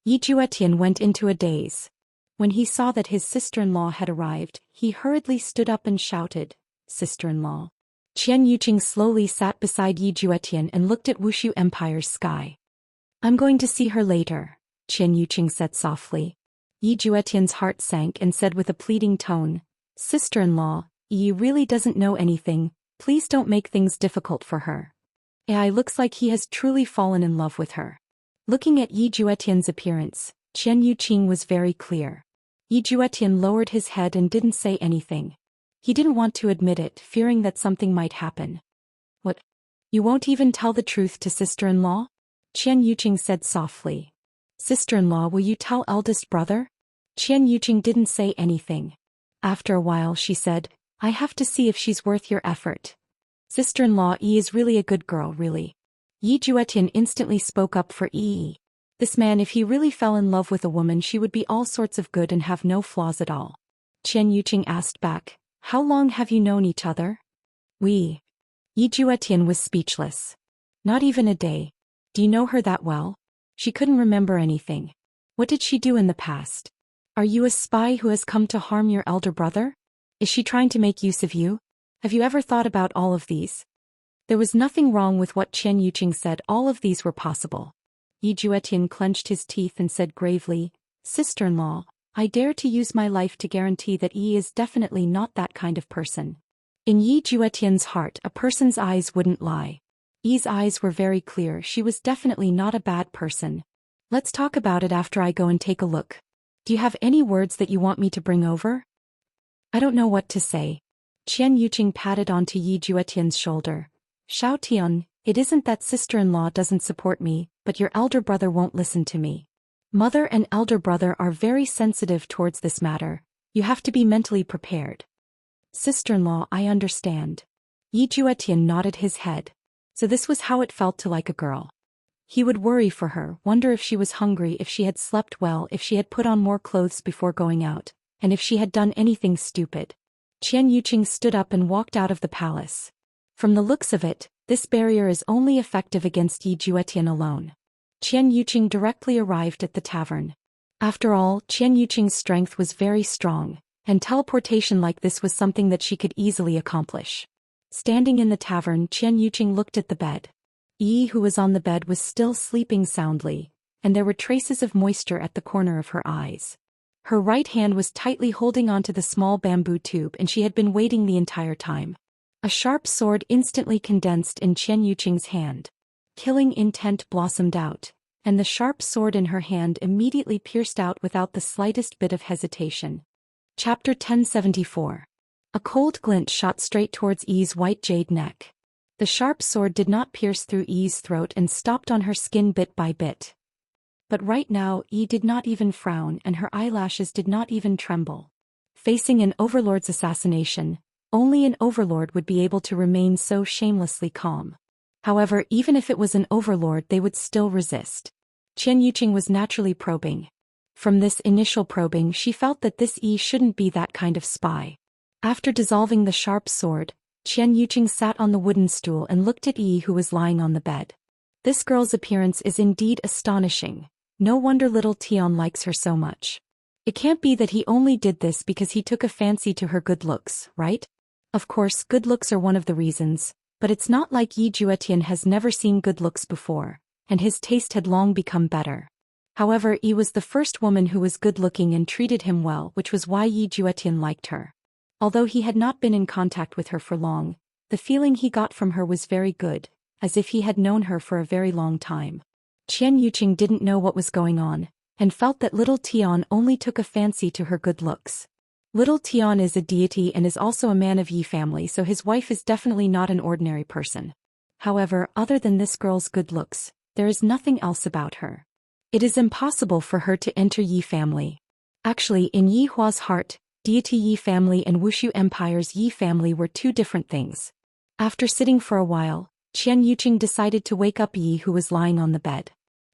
Yi Juetian went into a daze. When he saw that his sister-in-law had arrived, he hurriedly stood up and shouted, Sister-in-law. Qian Yuqing slowly sat beside Yi Juetian and looked at Wushu Empire's sky. I'm going to see her later, Qian Yuqing said softly. Yi Juetian's heart sank and said with a pleading tone, Sister-in-law, Yi really doesn't know anything, please don't make things difficult for her. AI looks like he has truly fallen in love with her. Looking at Yi Juetian's appearance, Qian Yuqing was very clear. Yi Juetian lowered his head and didn't say anything. He didn't want to admit it, fearing that something might happen. What? You won't even tell the truth to sister-in-law? Qian Yuqing said softly. Sister-in-law, will you tell eldest brother? Qian Yuqing didn't say anything. After a while she said, I have to see if she's worth your effort. Sister-in-law, Yi is really a good girl, really. Yi Juetian instantly spoke up for Yi. This man, if he really fell in love with a woman, she would be all sorts of good and have no flaws at all. Qian Yuqing asked back, how long have you known each other? Yi Juetian was speechless. Not even a day. Do you know her that well? She couldn't remember anything. What did she do in the past? Are you a spy who has come to harm your elder brother? Is she trying to make use of you? Have you ever thought about all of these? There was nothing wrong with what Chen Yuqing said, all of these were possible. Yi Juetian clenched his teeth and said gravely, "Sister-in-law, I dare to use my life to guarantee that Yi is definitely not that kind of person." In Yi Juetian's heart, a person's eyes wouldn't lie. Yi's eyes were very clear, she was definitely not a bad person. Let's talk about it after I go and take a look. Do you have any words that you want me to bring over? I don't know what to say. Chen Yuqing patted onto Yi Juetian's shoulder. Xiao Tian, it isn't that sister-in-law doesn't support me, but your elder brother won't listen to me. Mother and elder brother are very sensitive towards this matter. You have to be mentally prepared. Sister-in-law, I understand. Yi Juetian nodded his head. So this was how it felt to like a girl. He would worry for her, wonder if she was hungry, if she had slept well, if she had put on more clothes before going out, and if she had done anything stupid. Chen Yuqing stood up and walked out of the palace. From the looks of it, this barrier is only effective against Yi Juetian alone. Chen Yuqing directly arrived at the tavern. After all, Chen Yuqing's strength was very strong, and teleportation like this was something that she could easily accomplish. Standing in the tavern, Chen Yuqing looked at the bed. Yi, who was on the bed, was still sleeping soundly, and there were traces of moisture at the corner of her eyes. Her right hand was tightly holding onto the small bamboo tube, and she had been waiting the entire time. A sharp sword instantly condensed in Chen Yuqing's hand. Killing intent blossomed out, and the sharp sword in her hand immediately pierced out without the slightest bit of hesitation. Chapter 1074. A cold glint shot straight towards Yi's white jade neck. The sharp sword did not pierce through Yi's throat and stopped on her skin bit by bit. But right now Yi did not even frown, and her eyelashes did not even tremble. Facing an overlord's assassination, only an overlord would be able to remain so shamelessly calm. However, even if it was an overlord, they would still resist. Chen Yuqing was naturally probing. From this initial probing, she felt that this Yi shouldn't be that kind of spy. After dissolving the sharp sword, Chen Yuqing sat on the wooden stool and looked at Yi, who was lying on the bed. This girl's appearance is indeed astonishing. No wonder little Tian likes her so much. It can't be that he only did this because he took a fancy to her good looks, right? Of course, good looks are one of the reasons, but it's not like Yi Juetian has never seen good looks before, and his taste had long become better. However, Yi was the first woman who was good-looking and treated him well, which was why Yi Juetian liked her. Although he had not been in contact with her for long, the feeling he got from her was very good, as if he had known her for a very long time. Chen Yuqing didn't know what was going on, and felt that little Tian only took a fancy to her good looks. Little Tian is a deity and is also a man of Yi family, so his wife is definitely not an ordinary person. However, other than this girl's good looks, there is nothing else about her. It is impossible for her to enter Yi family. Actually, in Yi Hua's heart, deity Yi family and Wuxia Empire's Yi family were two different things. After sitting for a while, Chen Yuqing decided to wake up Yi, who was lying on the bed.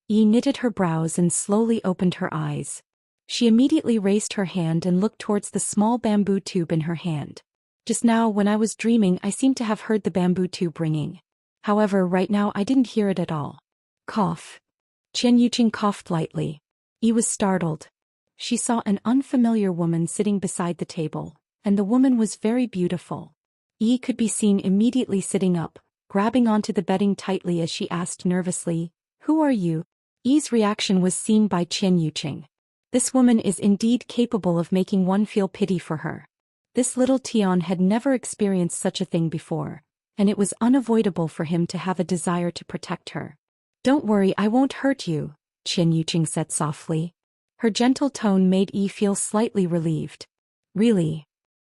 Yi knitted her brows and slowly opened her eyes. She immediately raised her hand and looked towards the small bamboo tube in her hand. Just now, when I was dreaming, I seemed to have heard the bamboo tube ringing. However, right now I didn't hear it at all. Cough. Chen Yuqing coughed lightly. Yi was startled. She saw an unfamiliar woman sitting beside the table, and the woman was very beautiful. Yi could be seen immediately sitting up, grabbing onto the bedding tightly as she asked nervously, "Who are you?" Yi's reaction was seen by Chen Yuqing. This woman is indeed capable of making one feel pity for her. This little Tian had never experienced such a thing before, and it was unavoidable for him to have a desire to protect her. "Don't worry, I won't hurt you," Chen Yuqing said softly. Her gentle tone made Yi feel slightly relieved. "Really?"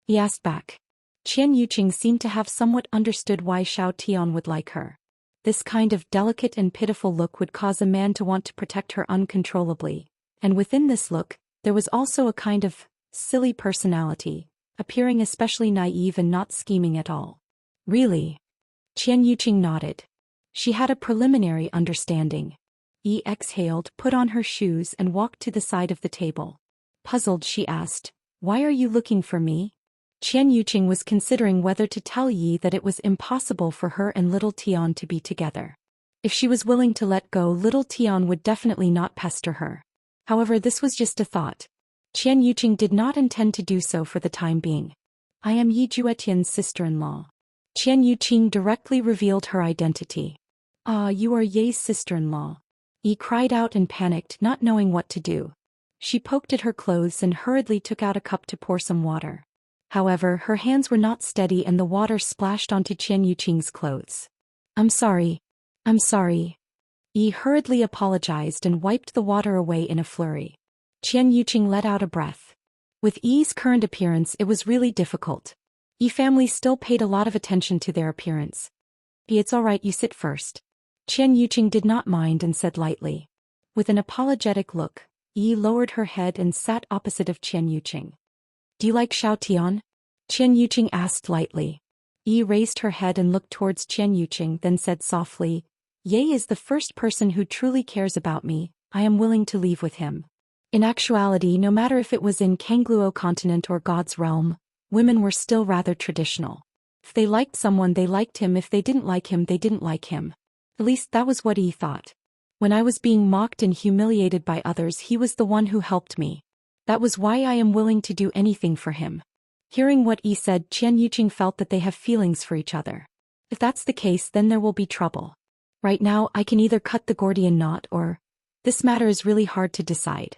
he asked back. Chen Yuqing seemed to have somewhat understood why Xiao Tian would like her. This kind of delicate and pitiful look would cause a man to want to protect her uncontrollably, and within this look, there was also a kind of silly personality, appearing especially naive and not scheming at all. "Really?" Chen Yuqing nodded. She had a preliminary understanding. Yi exhaled, put on her shoes and walked to the side of the table. Puzzled, she asked, "Why are you looking for me?" Chen Yuqing was considering whether to tell Yi that it was impossible for her and little Tian to be together. If she was willing to let go, little Tian would definitely not pester her. However, this was just a thought. Qian Yuqing did not intend to do so for the time being. I am Yi Juetian's sister-in-law. Qian Yuqing directly revealed her identity. Ah, you are Ye's sister-in-law. Yi cried out and panicked, not knowing what to do. She poked at her clothes and hurriedly took out a cup to pour some water. However, her hands were not steady and the water splashed onto Qian Yuqing's clothes. I'm sorry. Yi hurriedly apologized and wiped the water away in a flurry. Qian Yuqing let out a breath. With Yi's current appearance, it was really difficult. Yi family still paid a lot of attention to their appearance. It's alright, you sit first. Qian Yuqing did not mind and said lightly. With an apologetic look, Yi lowered her head and sat opposite of Qian Yuqing. Do you like Xiao Tian? Qian Yuqing asked lightly. Yi raised her head and looked towards Qian Yuqing, then said softly, Ye is the first person who truly cares about me. I am willing to leave with him. In actuality, no matter if it was in Kangluo continent or God's realm, women were still rather traditional. If they liked someone, they liked him. If they didn't like him, they didn't like him. At least that was what Yi thought. When I was being mocked and humiliated by others, he was the one who helped me. That was why I am willing to do anything for him. Hearing what Yi said, Qian Yuqing felt that they have feelings for each other. If that's the case, then there will be trouble. Right now, I can either cut the Gordian knot or... This matter is really hard to decide.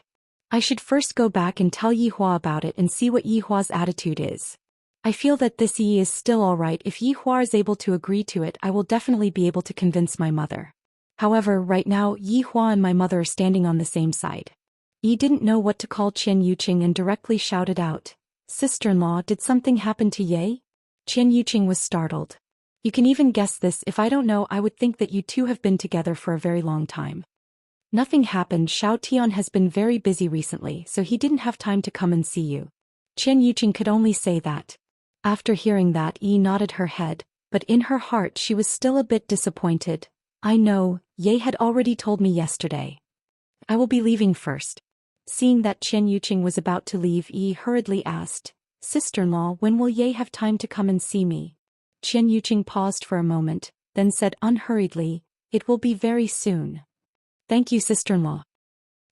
I should first go back and tell Yi Hua about it and see what Yi Hua's attitude is. I feel that this Yi is still alright. If Yi Hua is able to agree to it, I will definitely be able to convince my mother. However, right now, Yi Hua and my mother are standing on the same side. Yi didn't know what to call Qian Yuqing and directly shouted out, Sister-in-law, did something happen to Ye? Qian Yuqing was startled. You can even guess this. If I don't know, I would think that you two have been together for a very long time. Nothing happened. Xiao Tian has been very busy recently, so he didn't have time to come and see you. Qian Yuqing could only say that. After hearing that, Yi nodded her head, but in her heart she was still a bit disappointed. I know, Ye had already told me yesterday. I will be leaving first. Seeing that Qian Yuqing was about to leave, Yi hurriedly asked, Sister-in-law, when will Ye have time to come and see me? Qian Yuqing paused for a moment, then said unhurriedly, It will be very soon. Thank you, sister-in-law.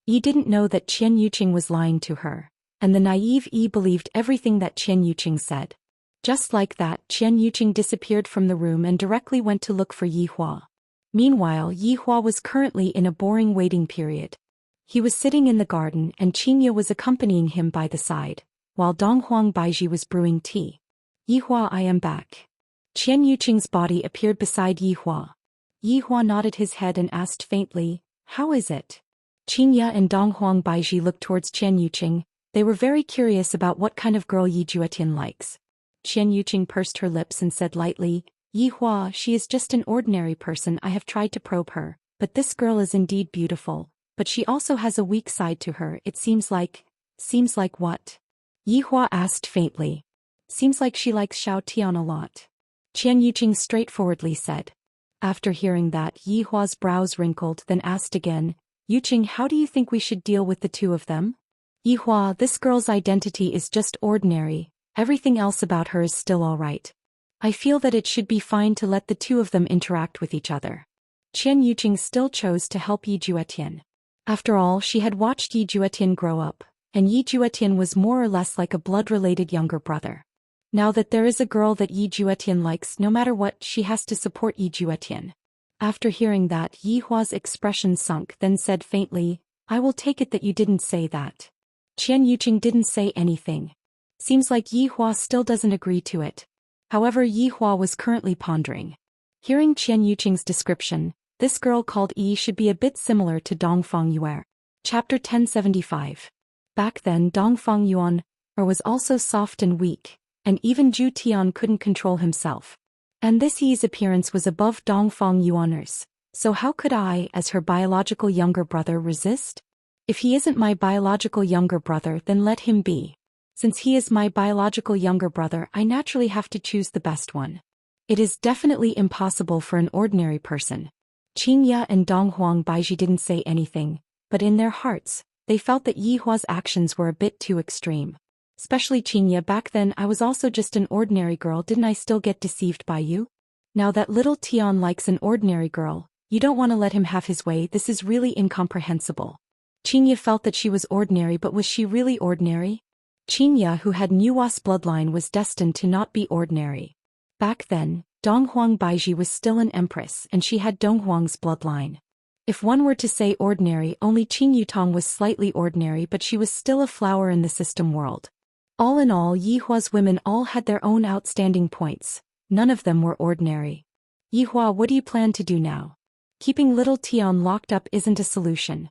Yi didn't know that Qian Yuqing was lying to her, and the naive Yi believed everything that Qian Yuqing said. Just like that, Qian Yuqing disappeared from the room and directly went to look for Yi Hua. Meanwhile, Yi Hua was currently in a boring waiting period. He was sitting in the garden and Qingye was accompanying him by the side, while Donghuang Baiji was brewing tea. Yi Hua, I am back. Qian Yuqing's body appeared beside Yi Hua. Yi Hua nodded his head and asked faintly, How is it? Qingye and Donghuang Baiji looked towards Qian Yuqing. They were very curious about what kind of girl Yi Juetian likes. Qian Yuqing pursed her lips and said lightly, Yi Hua, she is just an ordinary person. I have tried to probe her, but this girl is indeed beautiful, but she also has a weak side to her. It seems like what? Yi Hua asked faintly. Seems like she likes Xiao Tian a lot. Qian Yuqing straightforwardly said. After hearing that, Yi Hua's brows wrinkled, then asked again, Yuqing, how do you think we should deal with the two of them? Yi Hua, this girl's identity is just ordinary. Everything else about her is still alright. I feel that it should be fine to let the two of them interact with each other. Qian Yuqing still chose to help Yi Juetian. After all, she had watched Yi Juetian grow up, and Yi Juetian was more or less like a blood-related younger brother. Now that there is a girl that Yi Juetian likes, no matter what, she has to support Yi Juetian. After hearing that, Yi Hua's expression sunk, then said faintly, I will take it that you didn't say that. Qian Yuqing didn't say anything. Seems like Yi Hua still doesn't agree to it. However, Yi Hua was currently pondering. Hearing Qian Yuqing's description, this girl called Yi should be a bit similar to Dongfang Yuan. Chapter 1075. Back then, Dongfang Yuan was also soft and weak, and even Zhu Tian couldn't control himself. And this Yi's appearance was above Dongfang Yuan's, so how could I, as her biological younger brother, resist? If he isn't my biological younger brother, then let him be. Since he is my biological younger brother, I naturally have to choose the best one. It is definitely impossible for an ordinary person. Qingye and Donghuang Baiji didn't say anything, but in their hearts, they felt that Yi Hua's actions were a bit too extreme. Especially Qingye. Back then I was also just an ordinary girl. Didn't I still get deceived by you? Now that little Tian likes an ordinary girl, You don't want to let him have his way. This is really incomprehensible. Xianxia felt that she was ordinary, but was she really ordinary? Xianxia, who had Nuwa's bloodline, was destined to not be ordinary. Back then, Donghuang Baiji was still an empress and she had Donghuang's bloodline. If one were to say ordinary, only Qing Yutong was slightly ordinary, but she was still a flower in the system world. All in all, Yihua's women all had their own outstanding points. None of them were ordinary. Yihua, what do you plan to do now? Keeping little Tian locked up isn't a solution.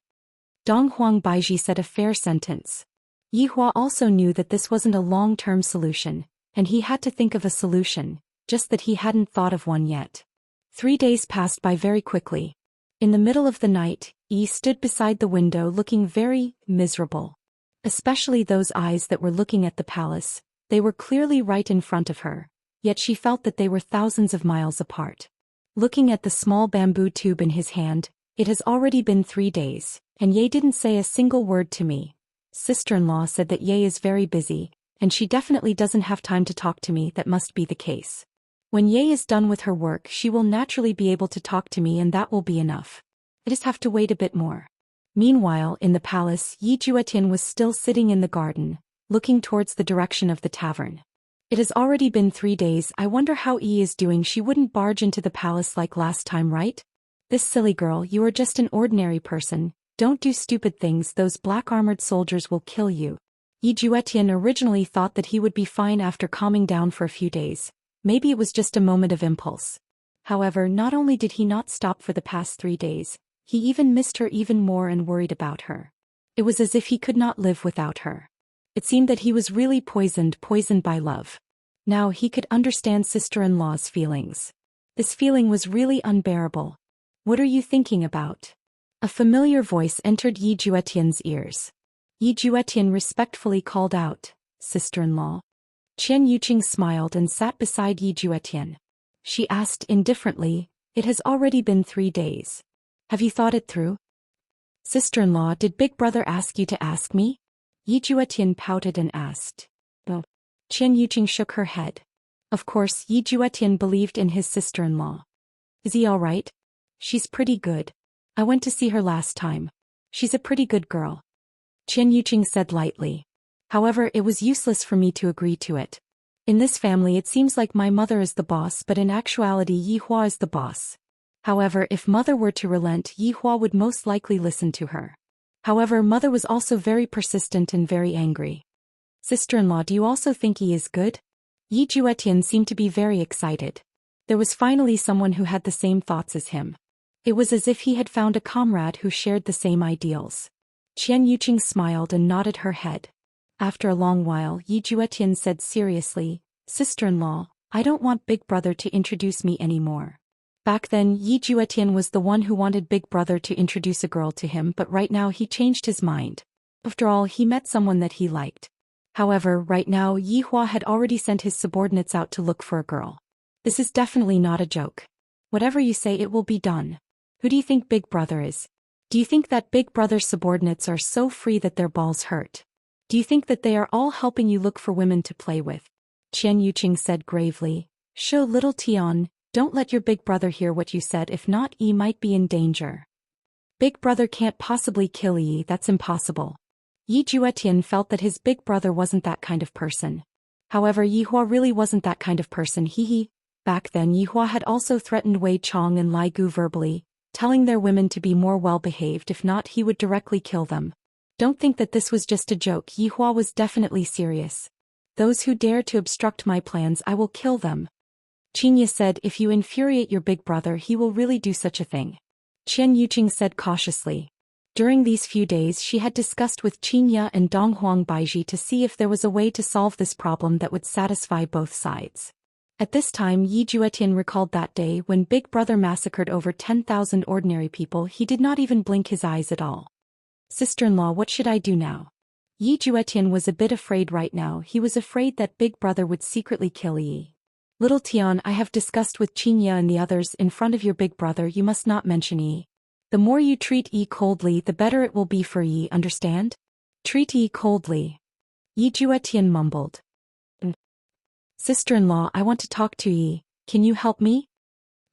Donghuang Baiji said a fair sentence. Yihua also knew that this wasn't a long-term solution, and he had to think of a solution, just that he hadn't thought of one yet. 3 days passed by very quickly. In the middle of the night, Yi stood beside the window looking very miserable. Especially those eyes that were looking at the palace, they were clearly right in front of her, yet she felt that they were thousands of miles apart. Looking at the small bamboo tube in his hand, it has already been 3 days, and Ye didn't say a single word to me. Sister-in-law said that Ye is very busy, and she definitely doesn't have time to talk to me. That must be the case. When Ye is done with her work, she will naturally be able to talk to me, and that will be enough. I just have to wait a bit more. Meanwhile, in the palace, Yi Juetian was still sitting in the garden, looking towards the direction of the tavern. It has already been 3 days. I wonder how Yi is doing. She wouldn't barge into the palace like last time, right? This silly girl, you are just an ordinary person. Don't do stupid things. Those black-armored soldiers will kill you. Yi Juetian originally thought that he would be fine after calming down for a few days. Maybe it was just a moment of impulse. However, not only did he not stop for the past 3 days, he even missed her even more and worried about her. It was as if he could not live without her. It seemed that he was really poisoned by love. Now he could understand sister-in-law's feelings. This feeling was really unbearable. What are you thinking about? A familiar voice entered Yi Juetian's ears. Yi Juetian respectfully called out, "Sister-in-law." Qian Yuqing smiled and sat beside Yi Juetian. She asked indifferently, "It has already been 3 days. Have you thought it through?" "Sister-in-law, did Big Brother ask you to ask me?" Yi Juetian pouted and asked. "No." Qian Yuqing shook her head. Of course, Yi Juetian believed in his sister-in-law. "Is he all right?" "She's pretty good. I went to see her last time. She's a pretty good girl," Qian Yuqing said lightly. "However, it was useless for me to agree to it. In this family it seems like my mother is the boss, but in actuality Yihua is the boss. However, if mother were to relent, Yihua would most likely listen to her. However, mother was also very persistent and very angry." "Sister-in-law, do you also think he is good?" Yi Juetian seemed to be very excited. There was finally someone who had the same thoughts as him. It was as if he had found a comrade who shared the same ideals. Qian Yuqing smiled and nodded her head. After a long while, Yi Juetian said seriously, "Sister-in-law, I don't want Big Brother to introduce me anymore." Back then, Yi Juetian was the one who wanted Big Brother to introduce a girl to him, but right now he changed his mind. After all, he met someone that he liked. However, right now Yihua had already sent his subordinates out to look for a girl. This is definitely not a joke. Whatever you say, it will be done. Who do you think Big Brother is? Do you think that Big Brother's subordinates are so free that their balls hurt? Do you think that they are all helping you look for women to play with? Qian Yuqing said gravely. "Show little Tian, don't let your Big Brother hear what you said, if not Yi might be in danger." "Big Brother can't possibly kill Yi, that's impossible." Yi Juetian felt that his Big Brother wasn't that kind of person. However, Yihua really wasn't that kind of person. Back then Yihua had also threatened Wei Chong and Lai Gu verbally, telling their women to be more well-behaved, if not he would directly kill them. Don't think that this was just a joke. Yihua was definitely serious. "Those who dare to obstruct my plans, I will kill them." Qianxia said, "If you infuriate your Big Brother, he will really do such a thing." Qian Yuqing said cautiously. During these few days she had discussed with Xianxia and Donghuang Baiji to see if there was a way to solve this problem that would satisfy both sides. At this time Yi Juetian recalled that day when Big Brother massacred over 10,000 ordinary people. He did not even blink his eyes at all. "Sister-in-law, what should I do now?" Yi Juetian was a bit afraid right now. He was afraid that Big Brother would secretly kill Yi. "Little Tian, I have discussed with Xianxia and the others. In front of your Big Brother you must not mention Yi. The more you treat Yi coldly, the better it will be for Yi, understand? Treat Yi coldly." Yi Juetian mumbled. "Sister-in-law, I want to talk to Yi. Can you help me?"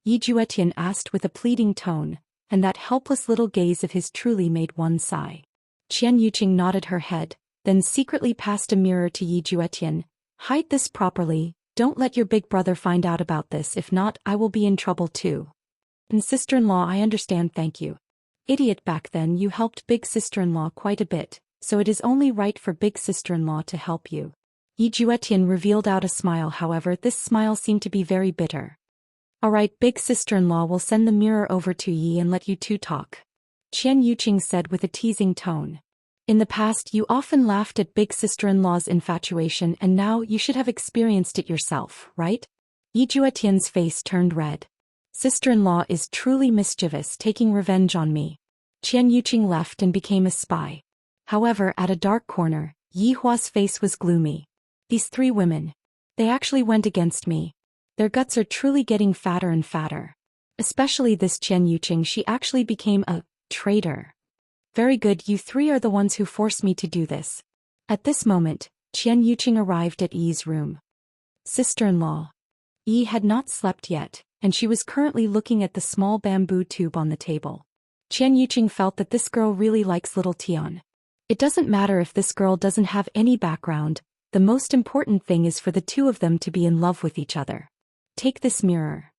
Yi Juetian asked with a pleading tone, and that helpless little gaze of his truly made one sigh. Qian Yuqing nodded her head, then secretly passed a mirror to Yi Juetian. Hide this properly, don't let your big brother find out about this, if not I will be in trouble too. And sister-in-law, I understand, thank you. Idiot, back then you helped big sister-in-law quite a bit, so it is only right for big sister-in-law to help you. Yi Juetian revealed out a smile, however this smile seemed to be very bitter. Alright, big sister-in-law will send the mirror over to Yi and let you two talk. Qian Yuqing said with a teasing tone. In the past you often laughed at big sister-in-law's infatuation and now you should have experienced it yourself, right? Yi Juetian's face turned red. Sister-in-law is truly mischievous, taking revenge on me. Qian Yuqing left and became a spy. However, at a dark corner, Yi Hua's face was gloomy. These three women. They actually went against me. Their guts are truly getting fatter and fatter. Especially this Qian Yuqing, she actually became a traitor. Very good, you three are the ones who forced me to do this. At this moment, Qian Yuqing arrived at Yi's room. Sister-in-law. Yi had not slept yet, and she was currently looking at the small bamboo tube on the table. Qian Yuqing felt that this girl really likes little Tian. It doesn't matter if this girl doesn't have any background, the most important thing is for the two of them to be in love with each other. Take this mirror.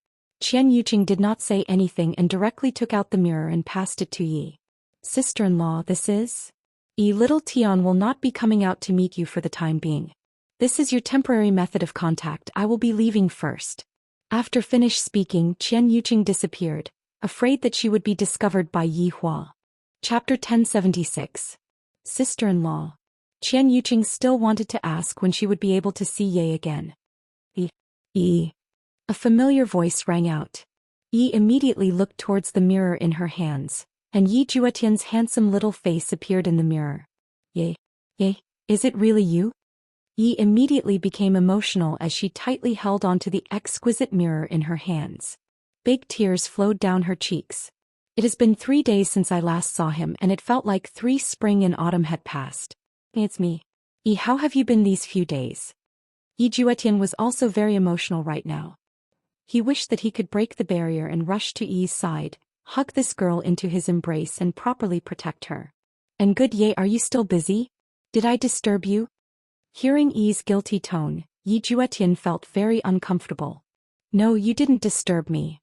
Qian Yuqing did not say anything and directly took out the mirror and passed it to Yi. Sister-in-law, this is? Yi, little Tian will not be coming out to meet you for the time being. This is your temporary method of contact, I will be leaving first. After finished speaking, Qian Yuqing disappeared, afraid that she would be discovered by Yi Hua. Chapter 1076. Sister-in-law. Qian Yuqing still wanted to ask when she would be able to see Ye again. Yi. A familiar voice rang out. Yi immediately looked towards the mirror in her hands, and Yi Juetian's handsome little face appeared in the mirror. Ye, is it really you? Yi immediately became emotional as she tightly held onto the exquisite mirror in her hands. Big tears flowed down her cheeks. It has been 3 days since I last saw him and it felt like 3 spring and autumn had passed. It's me. Yi, how have you been these few days? Yi Juetian was also very emotional right now. He wished that he could break the barrier and rush to Yi's side, hug this girl into his embrace and properly protect her. And good Ye, are you still busy? Did I disturb you? Hearing Yi's guilty tone, Yi Juetian felt very uncomfortable. No, you didn't disturb me.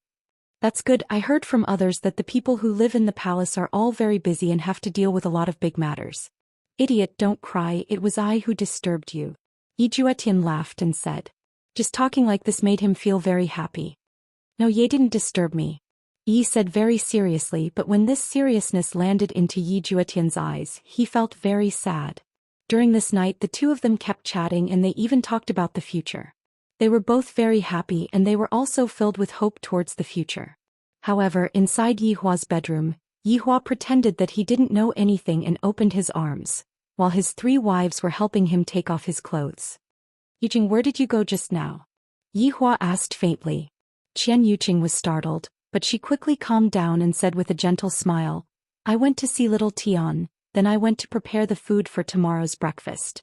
That's good, I heard from others that the people who live in the palace are all very busy and have to deal with a lot of big matters. Idiot, don't cry, it was I who disturbed you. Yi Juetian laughed and said. Just talking like this made him feel very happy. No, Ye didn't disturb me. Yi said very seriously, but when this seriousness landed into Yi Juetian's eyes, he felt very sad. During this night the two of them kept chatting and they even talked about the future. They were both very happy and they were also filled with hope towards the future. However, inside Yi Hua's bedroom, Yi Hua pretended that he didn't know anything and opened his arms, while his 3 wives were helping him take off his clothes. Yuqing, where did you go just now? Yi Hua asked faintly. Qian Yuqing was startled, but she quickly calmed down and said with a gentle smile, I went to see little Tian, then I went to prepare the food for tomorrow's breakfast.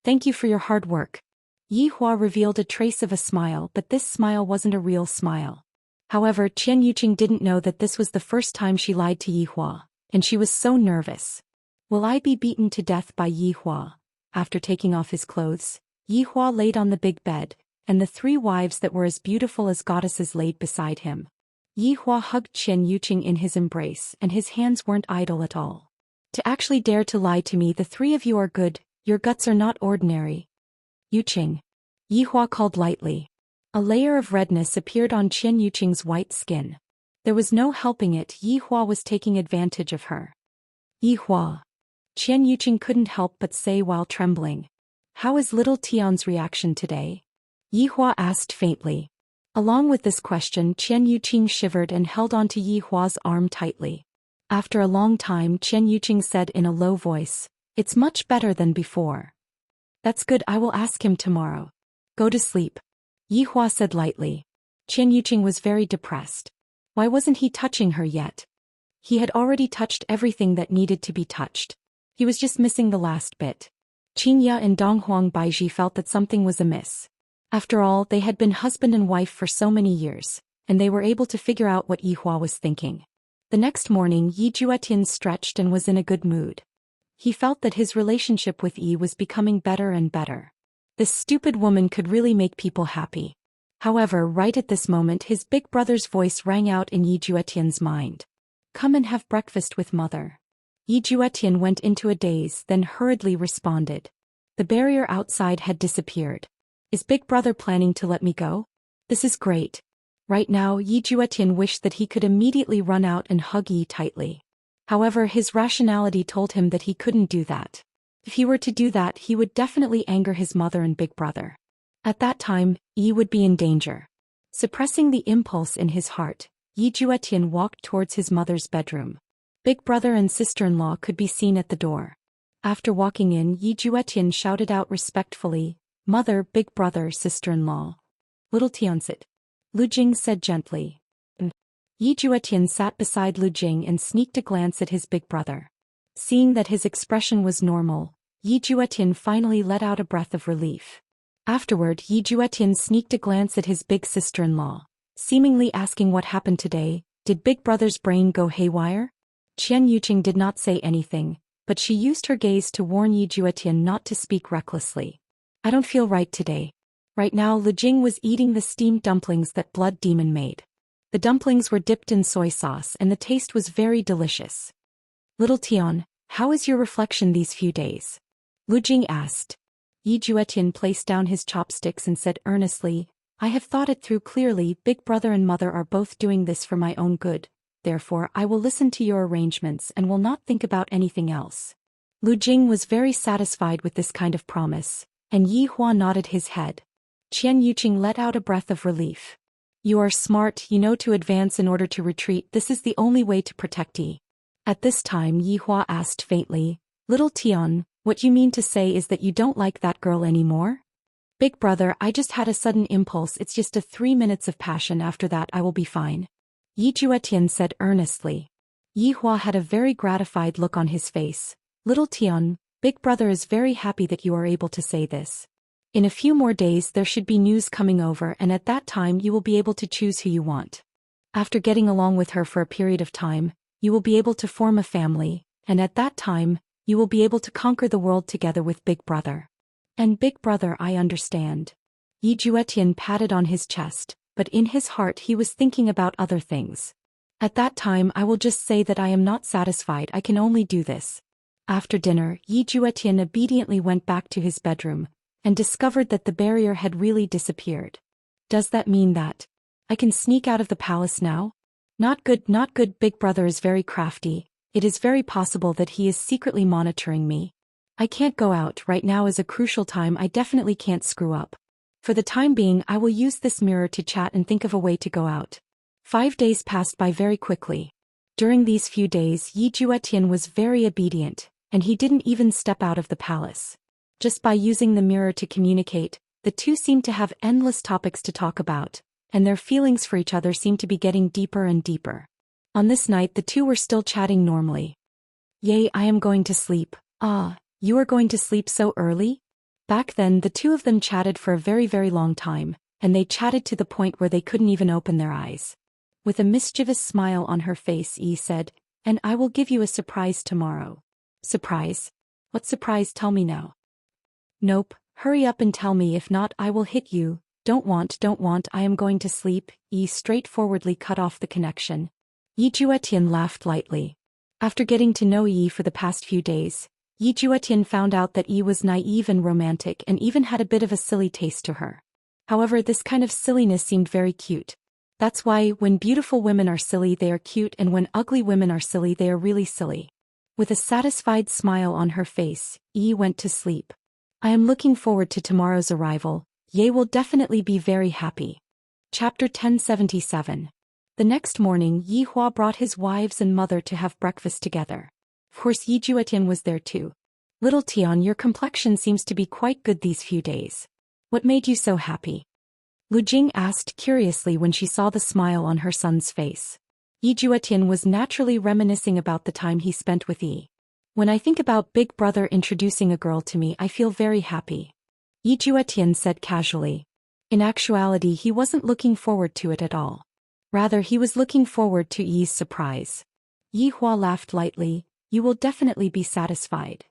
Thank you for your hard work. Yi Hua revealed a trace of a smile, but this smile wasn't a real smile. However, Qian Yuqing didn't know that this was the first time she lied to Yi Hua, and she was so nervous. Will I be beaten to death by Yi Hua? After taking off his clothes, Yi Hua laid on the big bed, and the 3 wives that were as beautiful as goddesses laid beside him. Yi Hua hugged Qian Yuqing in his embrace and his hands weren't idle at all. To actually dare to lie to me, the 3 of you are good, your guts are not ordinary. Yuqing. Yi Hua called lightly. A layer of redness appeared on Qian Yuqing's white skin. There was no helping it, Yi Hua was taking advantage of her. Yi Hua. Qian Yuqing couldn't help but say while trembling. How is little Tian's reaction today? Yi Hua asked faintly. Along with this question, Qian Yuqing shivered and held onto Yi Hua's arm tightly. After a long time, Qian Yuqing said in a low voice, It's much better than before. That's good, I will ask him tomorrow. Go to sleep. Yi Hua said lightly. Qian Yuqing was very depressed. Why wasn't he touching her yet? He had already touched everything that needed to be touched. He was just missing the last bit. Qingya and Donghuang Baiji felt that something was amiss. After all, they had been husband and wife for so many years, and they were able to figure out what Yihua was thinking. The next morning Yi Juetian stretched and was in a good mood. He felt that his relationship with Yi was becoming better and better. This stupid woman could really make people happy. However, right at this moment his big brother's voice rang out in Yi Juetian's mind. "Come and have breakfast with mother." Yi Juetian went into a daze, then hurriedly responded. The barrier outside had disappeared. "Is big brother planning to let me go? This is great." Right now Yi Juetian wished that he could immediately run out and hug Yi tightly. However, his rationality told him that he couldn't do that. If he were to do that, he would definitely anger his mother and big brother. At that time, Yi would be in danger. Suppressing the impulse in his heart, Yi Juetian walked towards his mother's bedroom. Big brother and sister-in-law could be seen at the door. After walking in, Yi Juetian shouted out respectfully, "Mother, big brother, sister-in-law." "Little Tianxia," Lu Jing said gently. Yi Juetian sat beside Lu Jing and sneaked a glance at his big brother. Seeing that his expression was normal, Yi Juetian finally let out a breath of relief. Afterward, Yi Juetian sneaked a glance at his big sister-in-law, seemingly asking what happened today. Did big brother's brain go haywire? Qian Yuqing did not say anything, but she used her gaze to warn Yi Juetian not to speak recklessly. "I don't feel right today." Right now Lu Jing was eating the steamed dumplings that Blood Demon made. The dumplings were dipped in soy sauce and the taste was very delicious. "Little Tian, how is your reflection these few days?" Lu Jing asked. Yi Juetian placed down his chopsticks and said earnestly, "I have thought it through clearly. Big brother and mother are both doing this for my own good. Therefore I will listen to your arrangements and will not think about anything else." Lu Jing was very satisfied with this kind of promise, and Yi Hua nodded his head. Qian Yuqing let out a breath of relief. "You are smart, you know to advance in order to retreat. This is the only way to protect Yi." At this time Yi Hua asked faintly, "Little Tian, what you mean to say is that you don't like that girl anymore?" "Big brother, I just had a sudden impulse. It's just 3 minutes of passion. After that I will be fine," Yi Juetian said earnestly. Yi Hua had a very gratified look on his face. "Little Tian, big brother is very happy that you are able to say this. In a few more days there should be news coming over, and at that time you will be able to choose who you want. After getting along with her for a period of time, you will be able to form a family, and at that time, you will be able to conquer the world together with big brother." "And big brother, I understand." Yi Juetian patted on his chest, but in his heart he was thinking about other things. "At that time I will just say that I am not satisfied. I can only do this." After dinner, Yi Juetian obediently went back to his bedroom, and discovered that the barrier had really disappeared. "Does that mean that I can sneak out of the palace now?" Not good, not good. Big brother is very crafty. It is very possible that he is secretly monitoring me. I can't go out. Right now is a crucial time. I definitely can't screw up. For the time being I will use this mirror to chat and think of a way to go out." 5 days passed by very quickly. During these few days Yi Juetian was very obedient, and he didn't even step out of the palace. Just by using the mirror to communicate, the two seemed to have endless topics to talk about, and their feelings for each other seemed to be getting deeper and deeper. On this night the two were still chatting normally. "Yay, I am going to sleep." "Ah, you are going to sleep so early?" Back then the two of them chatted for a very very long time, and they chatted to the point where they couldn't even open their eyes. With a mischievous smile on her face Yi said, "And I will give you a surprise tomorrow." "Surprise? What surprise? Tell me now." "Nope, hurry up and tell me, if not I will hit you." Don't want, I am going to sleep." Yi straightforwardly cut off the connection. Yi Juetian laughed lightly. After getting to know Yi for the past few days, Yi Juetian found out that Yi was naive and romantic and even had a bit of a silly taste to her. However, this kind of silliness seemed very cute. That's why, when beautiful women are silly they are cute, and when ugly women are silly they are really silly. With a satisfied smile on her face, Yi went to sleep. "I am looking forward to tomorrow's arrival. Ye will definitely be very happy." Chapter 1077. The next morning Yi Hua brought his wives and mother to have breakfast together. Of course Yi Juetian was there too. "Little Tian, your complexion seems to be quite good these few days. What made you so happy?" Lu Jing asked curiously when she saw the smile on her son's face. Yi Juetian was naturally reminiscing about the time he spent with Yi. "When I think about big brother introducing a girl to me I feel very happy," Yi Juetian said casually. In actuality he wasn't looking forward to it at all. Rather, he was looking forward to Yi's surprise. Yi Hua laughed lightly. You will definitely be satisfied.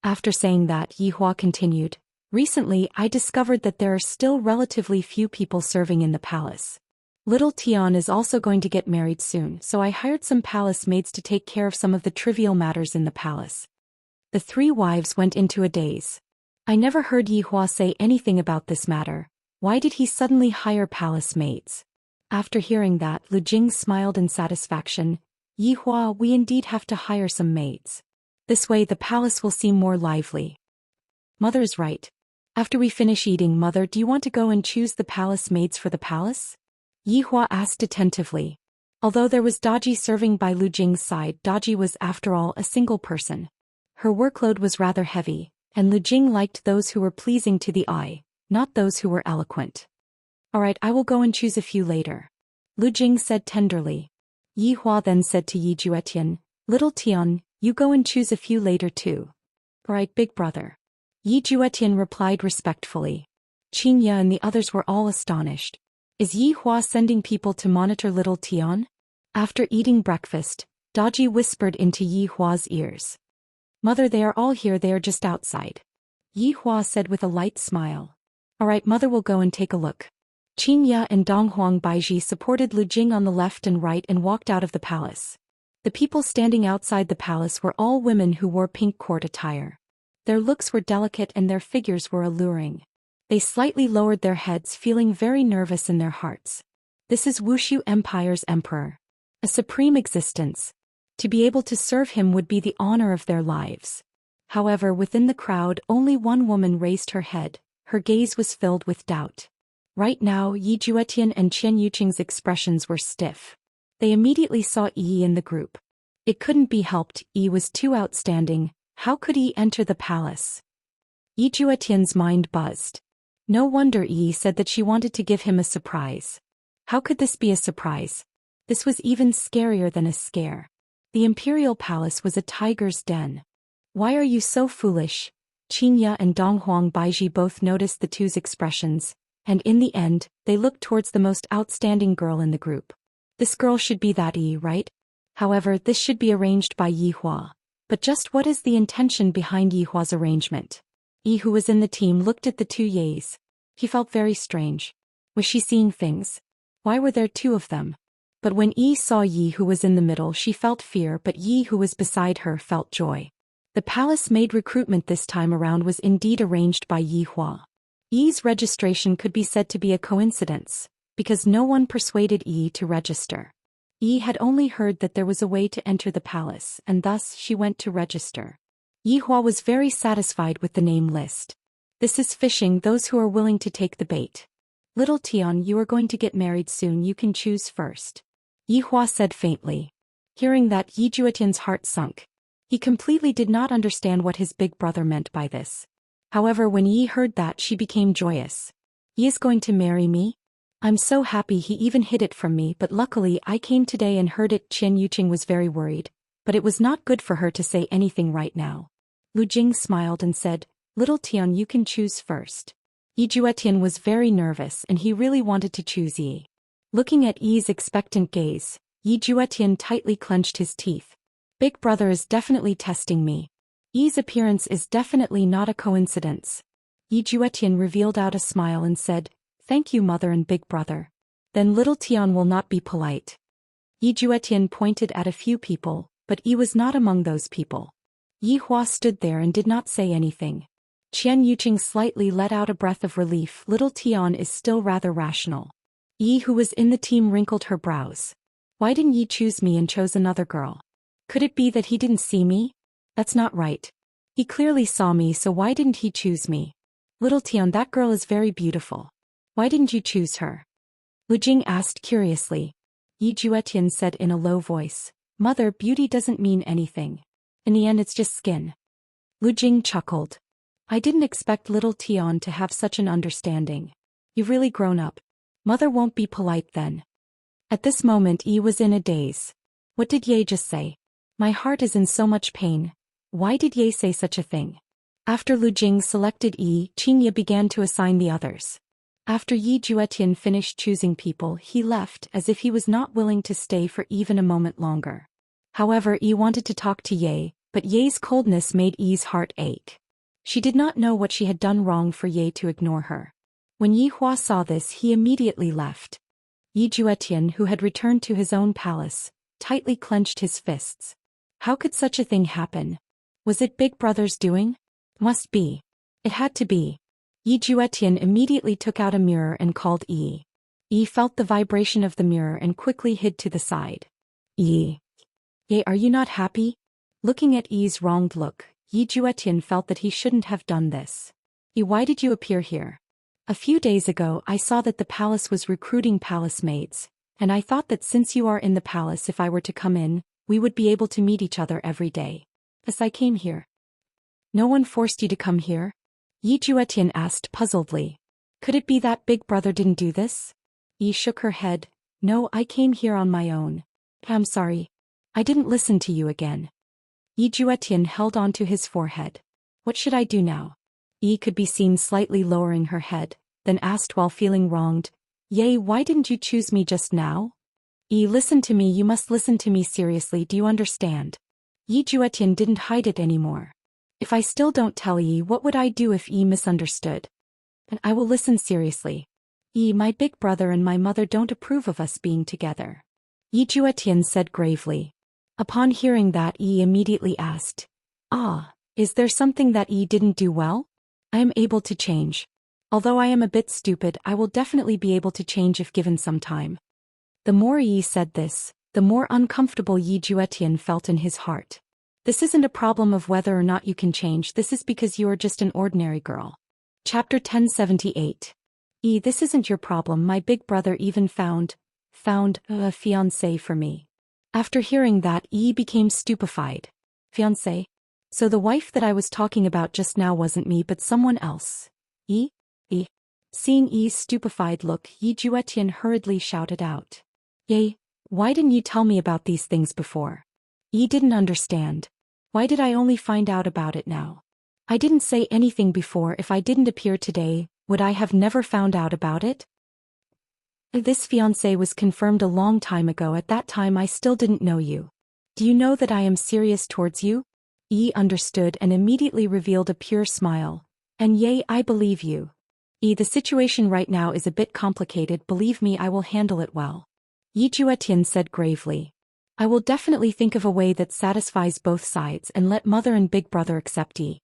After saying that, Yi Hua continued, recently I discovered that there are still relatively few people serving in the palace. Little Tian is also going to get married soon, so I hired some palace maids to take care of some of the trivial matters in the palace. The three wives went into a daze. I never heard Yi Hua say anything about this matter. Why did he suddenly hire palace maids? After hearing that, Lu Jing smiled in satisfaction. Yi Hua, we indeed have to hire some maids. This way the palace will seem more lively. Mother is right. After we finish eating, Mother, do you want to go and choose the palace maids for the palace? Yi Hua asked attentively. Although there was Daji serving by Lu Jing's side, Daji was after all a single person. Her workload was rather heavy, and Lu Jing liked those who were pleasing to the eye, not those who were eloquent. Alright, I will go and choose a few later. Lu Jing said tenderly. Yi Hua then said to Yi Juetian, Little Tian, you go and choose a few later too. Alright, big brother. Yi Juetian replied respectfully. Xianxia and the others were all astonished. Is Yi Hua sending people to monitor little Tian? After eating breakfast, Daji whispered into Yi Hua's ears. Mother, they are all here, they are just outside. Yi Hua said with a light smile. Alright, Mother will go and take a look. Xianxia and Donghuang Baiji supported Lu Jing on the left and right and walked out of the palace. The people standing outside the palace were all women who wore pink court attire. Their looks were delicate and their figures were alluring. They slightly lowered their heads, feeling very nervous in their hearts. This is Wuxia Empire's emperor. A supreme existence. To be able to serve him would be the honor of their lives. However, within the crowd, only one woman raised her head. Her gaze was filled with doubt. Right now, Yi Juetian and Qian Yuqing's expressions were stiff. They immediately saw Yi in the group. It couldn't be helped, Yi was too outstanding. How could Yi enter the palace? Yi Juetian's mind buzzed. No wonder Yi said that she wanted to give him a surprise. How could this be a surprise? This was even scarier than a scare. The imperial palace was a tiger's den. Why are you so foolish? Xianxia and Donghuang Baiji both noticed the two's expressions, and in the end, they looked towards the most outstanding girl in the group. This girl should be that Yi, right? However, this should be arranged by Yi Hua. But just what is the intention behind Yi Hua's arrangement? Yi, who was in the team, looked at the two Yis. He felt very strange. Was she seeing things? Why were there two of them? But when Yi saw Yi, who was in the middle, she felt fear, but Yi, who was beside her, felt joy. The palace maid recruitment this time around was indeed arranged by Yi Hua. Yi's registration could be said to be a coincidence, because no one persuaded Yi to register. Yi had only heard that there was a way to enter the palace, and thus she went to register. Yi Hua was very satisfied with the name list. This is fishing, those who are willing to take the bait. Little Tian, you are going to get married soon, you can choose first. Yi Hua said faintly. Hearing that, Yi Juetian's heart sunk. He completely did not understand what his big brother meant by this. However, when Yi heard that, she became joyous. Yi is going to marry me? I'm so happy, he even hid it from me, but luckily I came today and heard it. Qian Yuqing was very worried, but it was not good for her to say anything right now. Lu Jing smiled and said, Little Tian, you can choose first. Yi Juetian was very nervous and he really wanted to choose Yi. Looking at Yi's expectant gaze, Yi Juetian tightly clenched his teeth. Big brother is definitely testing me. Yi's appearance is definitely not a coincidence. Yi Juetian revealed out a smile and said, Thank you, mother and big brother. Then little Tian will not be polite. Yi Juetian pointed at a few people, but Yi was not among those people. Yi Hua stood there and did not say anything. Qian Yuqing slightly let out a breath of relief. Little Tian is still rather rational. Yi, who was in the team, wrinkled her brows. Why didn't Yi choose me and chose another girl? Could it be that he didn't see me? That's not right. He clearly saw me, so why didn't he choose me? Little Tian, that girl is very beautiful. Why didn't you choose her? Lu Jing asked curiously. Yi Juetian said in a low voice, Mother, beauty doesn't mean anything. In the end, it's just skin. Lu Jing chuckled. I didn't expect little Tian to have such an understanding. You've really grown up. Mother won't be polite then. At this moment, Yi was in a daze. What did Ye just say? My heart is in so much pain. Why did Ye say such a thing? After Lu Jing selected Yi, Xianxia began to assign the others. After Yi Juetian finished choosing people, he left as if he was not willing to stay for even a moment longer. However, Yi wanted to talk to Ye, but Ye's coldness made Yi's heart ache. She did not know what she had done wrong for Ye to ignore her. When Yi Hua saw this, he immediately left. Yi Juetian, who had returned to his own palace, tightly clenched his fists. How could such a thing happen? Was it Big Brother's doing? Must be. It had to be. Yi Juetian immediately took out a mirror and called Yi. Yi felt the vibration of the mirror and quickly hid to the side. Yi. Ye, are you not happy? Looking at Yi's wronged look, Yi Juetian felt that he shouldn't have done this. Yi, why did you appear here? A few days ago I saw that the palace was recruiting palace maids, and I thought that since you are in the palace, if I were to come in, we would be able to meet each other every day. Thus I came here. No one forced you to come here? Yi Juetian asked puzzledly. Could it be that Big Brother didn't do this? Yi shook her head. No, I came here on my own. I'm sorry. I didn't listen to you again. Yi Juetian held onto his forehead. What should I do now? Yi could be seen slightly lowering her head, then asked while feeling wronged. Ye, why didn't you choose me just now? Yi, listen to me, you must listen to me seriously, do you understand? Yi Juetian didn't hide it anymore. If I still don't tell Yi, what would I do if Yi misunderstood? And I will listen seriously. Yi, my big brother and my mother don't approve of us being together. Yi Juetian said gravely. Upon hearing that, Yi immediately asked. Is there something that Yi didn't do well? I am able to change. Although I am a bit stupid, I will definitely be able to change if given some time. The more Yi said this, the more uncomfortable Yi Juetian felt in his heart. This isn't a problem of whether or not you can change, this is because you are just an ordinary girl. Chapter 1078. Yi, this isn't your problem, my big brother even found a fiancé for me. After hearing that, Yi became stupefied. Fiancé? So the wife that I was talking about just now wasn't me but someone else. Yi? Yi? Seeing Yi's stupefied look, Yi Juetian hurriedly shouted out. Ye, why didn't you tell me about these things before? Yi didn't understand. Why did I only find out about it now? I didn't say anything before. If I didn't appear today, would I have never found out about it? This fiancé was confirmed a long time ago. At that time I still didn't know you. Do you know that I am serious towards you? Yi understood and immediately revealed a pure smile. And Ye, I believe you. Yi, the situation right now is a bit complicated, believe me, I will handle it well. Yi Juetian said gravely. I will definitely think of a way that satisfies both sides and let mother and big brother accept Yi.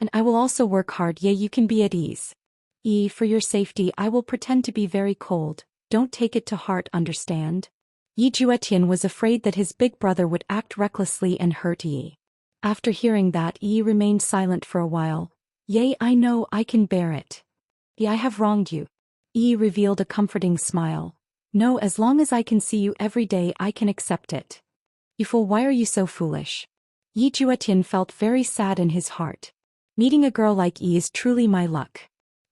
And I will also work hard. Ye, you can be at ease. Yi, for your safety I will pretend to be very cold, don't take it to heart, understand? Yi Juetian was afraid that his big brother would act recklessly and hurt Yi. After hearing that, Yi remained silent for a while. Ye, I know, I can bear it. Yi, I have wronged you. Yi revealed a comforting smile. No, as long as I can see you every day I can accept it. You fool, why are you so foolish? Yi Juetian felt very sad in his heart. Meeting a girl like Yi is truly my luck.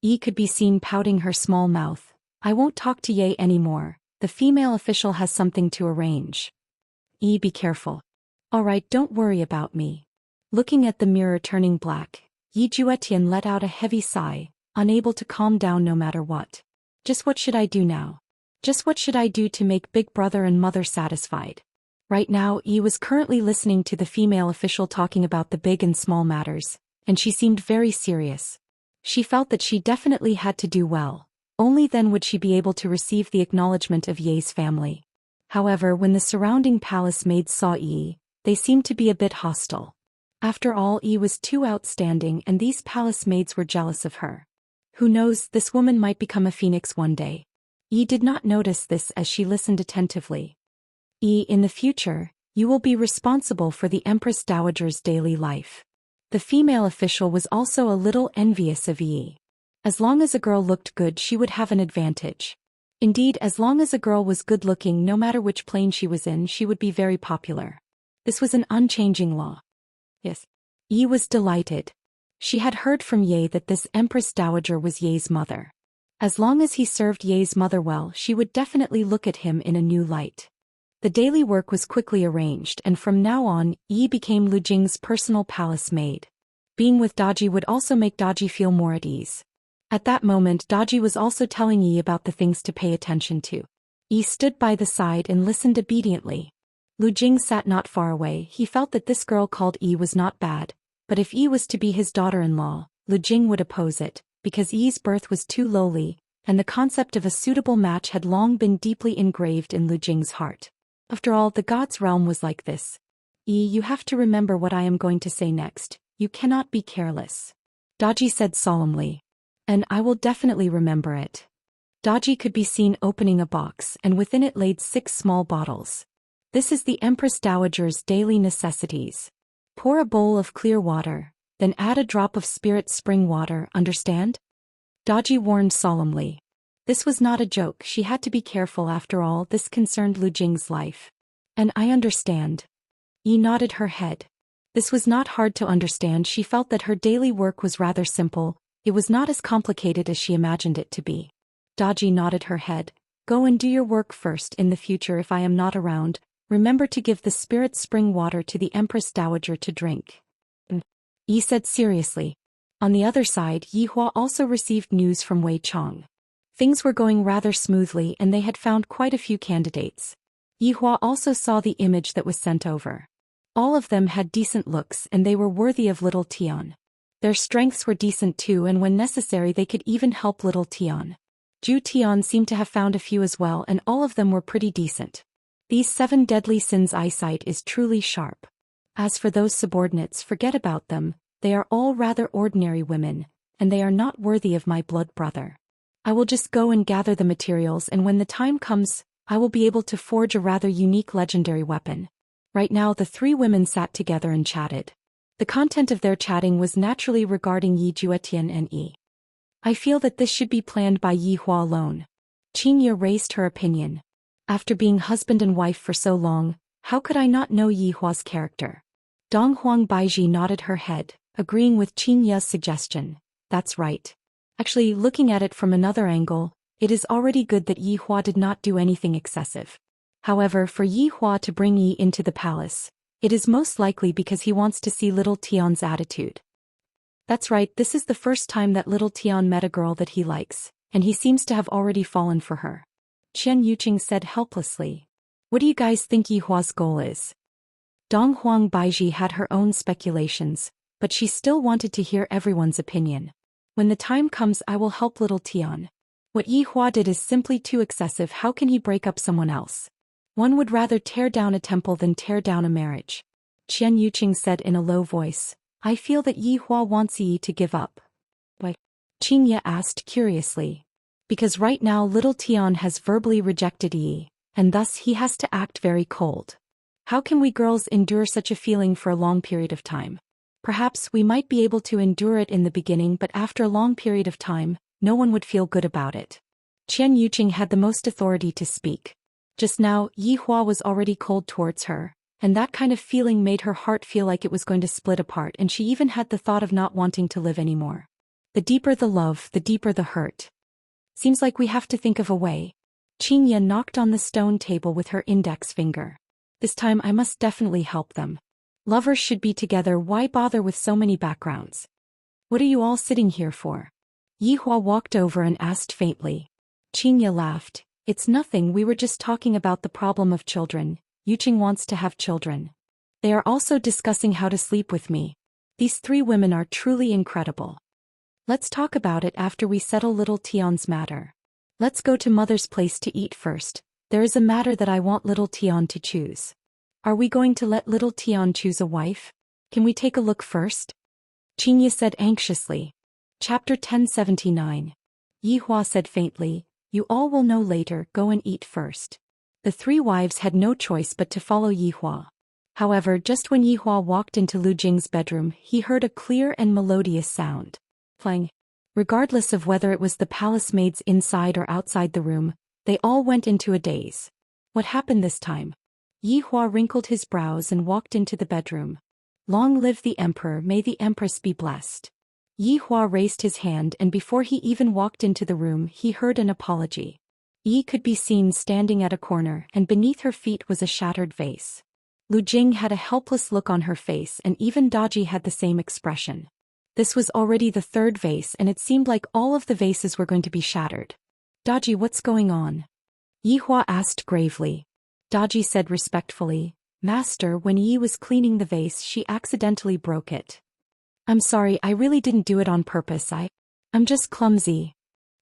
Yi could be seen pouting her small mouth. I won't talk to Ye anymore, the female official has something to arrange. Yi, be careful. Alright, don't worry about me. Looking at the mirror turning black, Yi Juetian let out a heavy sigh, unable to calm down no matter what. Just what should I do now? Just what should I do to make big brother and mother satisfied? Right now, Yi was currently listening to the female official talking about the big and small matters, and she seemed very serious. She felt that she definitely had to do well. Only then would she be able to receive the acknowledgement of Ye's family. However, when the surrounding palace maids saw Yi, they seemed to be a bit hostile. After all, Yi was too outstanding and these palace maids were jealous of her. Who knows, this woman might become a phoenix one day. Yi did not notice this as she listened attentively. Yi, in the future, you will be responsible for the Empress Dowager's daily life. The female official was also a little envious of Yi. As long as a girl looked good, she would have an advantage. Indeed, as long as a girl was good-looking, no matter which plane she was in, she would be very popular. This was an unchanging law. Yes. Yi was delighted. She had heard from Ye that this Empress Dowager was Ye's mother. As long as he served Ye's mother well, she would definitely look at him in a new light. The daily work was quickly arranged, and from now on, Yi became Lu Jing's personal palace maid. Being with Daji would also make Daji feel more at ease. At that moment Daji was also telling Yi about the things to pay attention to. Yi stood by the side and listened obediently. Lu Jing sat not far away. He felt that this girl called Yi was not bad, but if Yi was to be his daughter-in-law, Lu Jing would oppose it, because Yi's birth was too lowly, and the concept of a suitable match had long been deeply engraved in Lu Jing's heart. After all, the god's realm was like this. Yi, you have to remember what I am going to say next. You cannot be careless. Daji said solemnly. And I will definitely remember it. Daji could be seen opening a box, and within it laid 6 small bottles. This is the Empress Dowager's daily necessities. Pour a bowl of clear water, then add a drop of spirit spring water, understand? Daji warned solemnly. This was not a joke. She had to be careful. After all, this concerned Lu Jing's life. And I understand. Yi nodded her head. This was not hard to understand. She felt that her daily work was rather simple. It was not as complicated as she imagined it to be. Daji nodded her head. Go and do your work first. In the future, if I am not around, remember to give the spirit spring water to the Empress Dowager to drink. Yi said seriously. On the other side, Yi Hua also received news from Wei Chong. Things were going rather smoothly and they had found quite a few candidates. Yi Hua also saw the image that was sent over. All of them had decent looks and they were worthy of little Tian. Their strengths were decent too, and when necessary they could even help little Tian. Zhu Tian seemed to have found a few as well, and all of them were pretty decent. These 7 deadly sins' eyesight is truly sharp. As for those subordinates, forget about them. They are all rather ordinary women, and they are not worthy of my blood brother. I will just go and gather the materials, and when the time comes, I will be able to forge a rather unique legendary weapon. Right now the 3 women sat together and chatted. The content of their chatting was naturally regarding Yi Juetian and Yi. I feel that this should be planned by Yi Hua alone. Qingye raised her opinion. After being husband and wife for so long, how could I not know Yi Hua's character? Dong Huang Baiji nodded her head, agreeing with Qingye's suggestion. That's right. Actually, looking at it from another angle, it is already good that Yi Hua did not do anything excessive. However, for Yi Hua to bring Yi into the palace, it is most likely because he wants to see little Tian's attitude. That's right, this is the first time that little Tian met a girl that he likes, and he seems to have already fallen for her. Chen Yuqing said helplessly. What do you guys think Yi Hua's goal is? Dong Huang Baiji had her own speculations, but she still wanted to hear everyone's opinion. When the time comes, I will help little Tian. What Yi Hua did is simply too excessive. How can he break up someone else? One would rather tear down a temple than tear down a marriage. Chen Yuqing said in a low voice. I feel that Yi Hua wants Yi to give up. Why? Qingye asked curiously. Because right now little Tian has verbally rejected Yi, and thus he has to act very cold. How can we girls endure such a feeling for a long period of time? Perhaps we might be able to endure it in the beginning, but after a long period of time, no one would feel good about it. Chen Yuqing had the most authority to speak. Just now, Yi Hua was already cold towards her, and that kind of feeling made her heart feel like it was going to split apart, and she even had the thought of not wanting to live anymore. The deeper the love, the deeper the hurt. Seems like we have to think of a way. Qingye knocked on the stone table with her index finger. This time I must definitely help them. Lovers should be together. Why bother with so many backgrounds? What are you all sitting here for? Yi Hua walked over and asked faintly. Qingye laughed. It's nothing, we were just talking about the problem of children. Yuqing wants to have children. They are also discussing how to sleep with me. These 3 women are truly incredible. Let's talk about it after we settle little Tian's matter. Let's go to mother's place to eat first. There is a matter that I want little Tian to choose. Are we going to let little Tian choose a wife? Can we take a look first? Qingye said anxiously. Chapter 1079. Yi Hua said faintly, you all will know later, go and eat first. The 3 wives had no choice but to follow Yi Hua. However, just when Yi Hua walked into Lu Jing's bedroom, he heard a clear and melodious sound. Playing. Regardless of whether it was the palace maids inside or outside the room, they all went into a daze. What happened this time? Yi Hua wrinkled his brows and walked into the bedroom. Long live the emperor, may the empress be blessed. Yi Hua raised his hand, and before he even walked into the room, he heard an apology. Yi could be seen standing at a corner, and beneath her feet was a shattered vase. Lu Jing had a helpless look on her face, and even Daji had the same expression. This was already the third vase and it seemed like all of the vases were going to be shattered. Daji, what's going on? Yihua asked gravely. Daji said respectfully, Master, when Yi was cleaning the vase she accidentally broke it. I'm sorry, I really didn't do it on purpose, I'm just clumsy.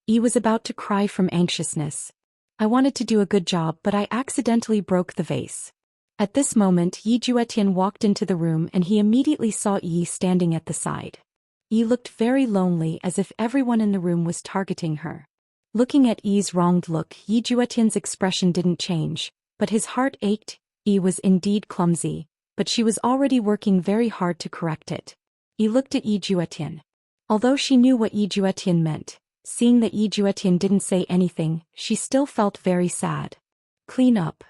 Yi was about to cry from anxiousness. I wanted to do a good job but I accidentally broke the vase. At this moment Yi Juetian walked into the room and he immediately saw Yi standing at the side. Yi looked very lonely as if everyone in the room was targeting her. Looking at Yi's wronged look, Yi Juetian's expression didn't change, but his heart ached. Yi was indeed clumsy, but she was already working very hard to correct it. Yi looked at Yi Juetian. Although she knew what Yi Juetian meant, seeing that Yi Juetian didn't say anything, she still felt very sad. Clean up.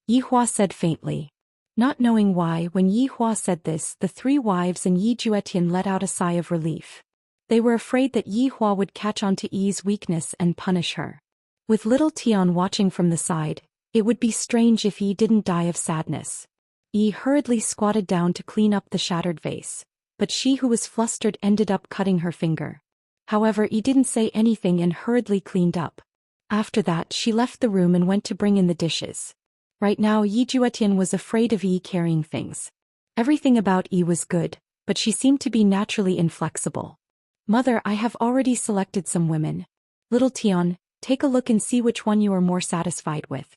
Yihua said faintly. Not knowing why, when Yihua said this, the three wives and Yi Juetian let out a sigh of relief. They were afraid that Yihua would catch on to Yi's weakness and punish her. With little Tian watching from the side, it would be strange if Yi didn't die of sadness. Yi hurriedly squatted down to clean up the shattered vase, but she who was flustered ended up cutting her finger. However, Yi didn't say anything and hurriedly cleaned up. After that she left the room and went to bring in the dishes. Right now Yi Juetian was afraid of Yi carrying things. Everything about Yi was good, but she seemed to be naturally inflexible. Mother, I have already selected some women. Little Tian, take a look and see which one you are more satisfied with.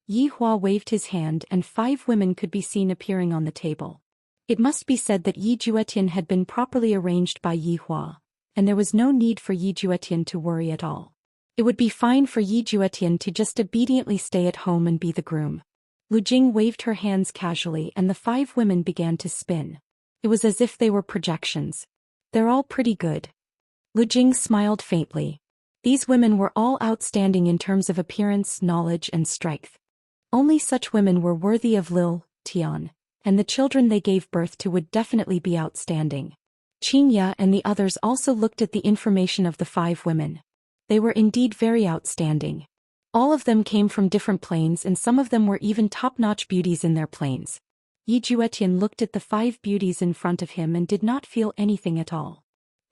Yihua waved his hand and 5 women could be seen appearing on the table. It must be said that Yi Juetian had been properly arranged by Yihua, and there was no need for Yi Juetian to worry at all. It would be fine for Yi Juetian to just obediently stay at home and be the groom. Lu Jing waved her hands casually and the 5 women began to spin. It was as if they were projections. They're all pretty good. Lu Jing smiled faintly. These women were all outstanding in terms of appearance, knowledge and strength. Only such women were worthy of Lil Tian, and the children they gave birth to would definitely be outstanding. Xianxia and the others also looked at the information of the 5 women. They were indeed very outstanding. All of them came from different planes and some of them were even top-notch beauties in their planes. Yi Juetian looked at the 5 beauties in front of him and did not feel anything at all.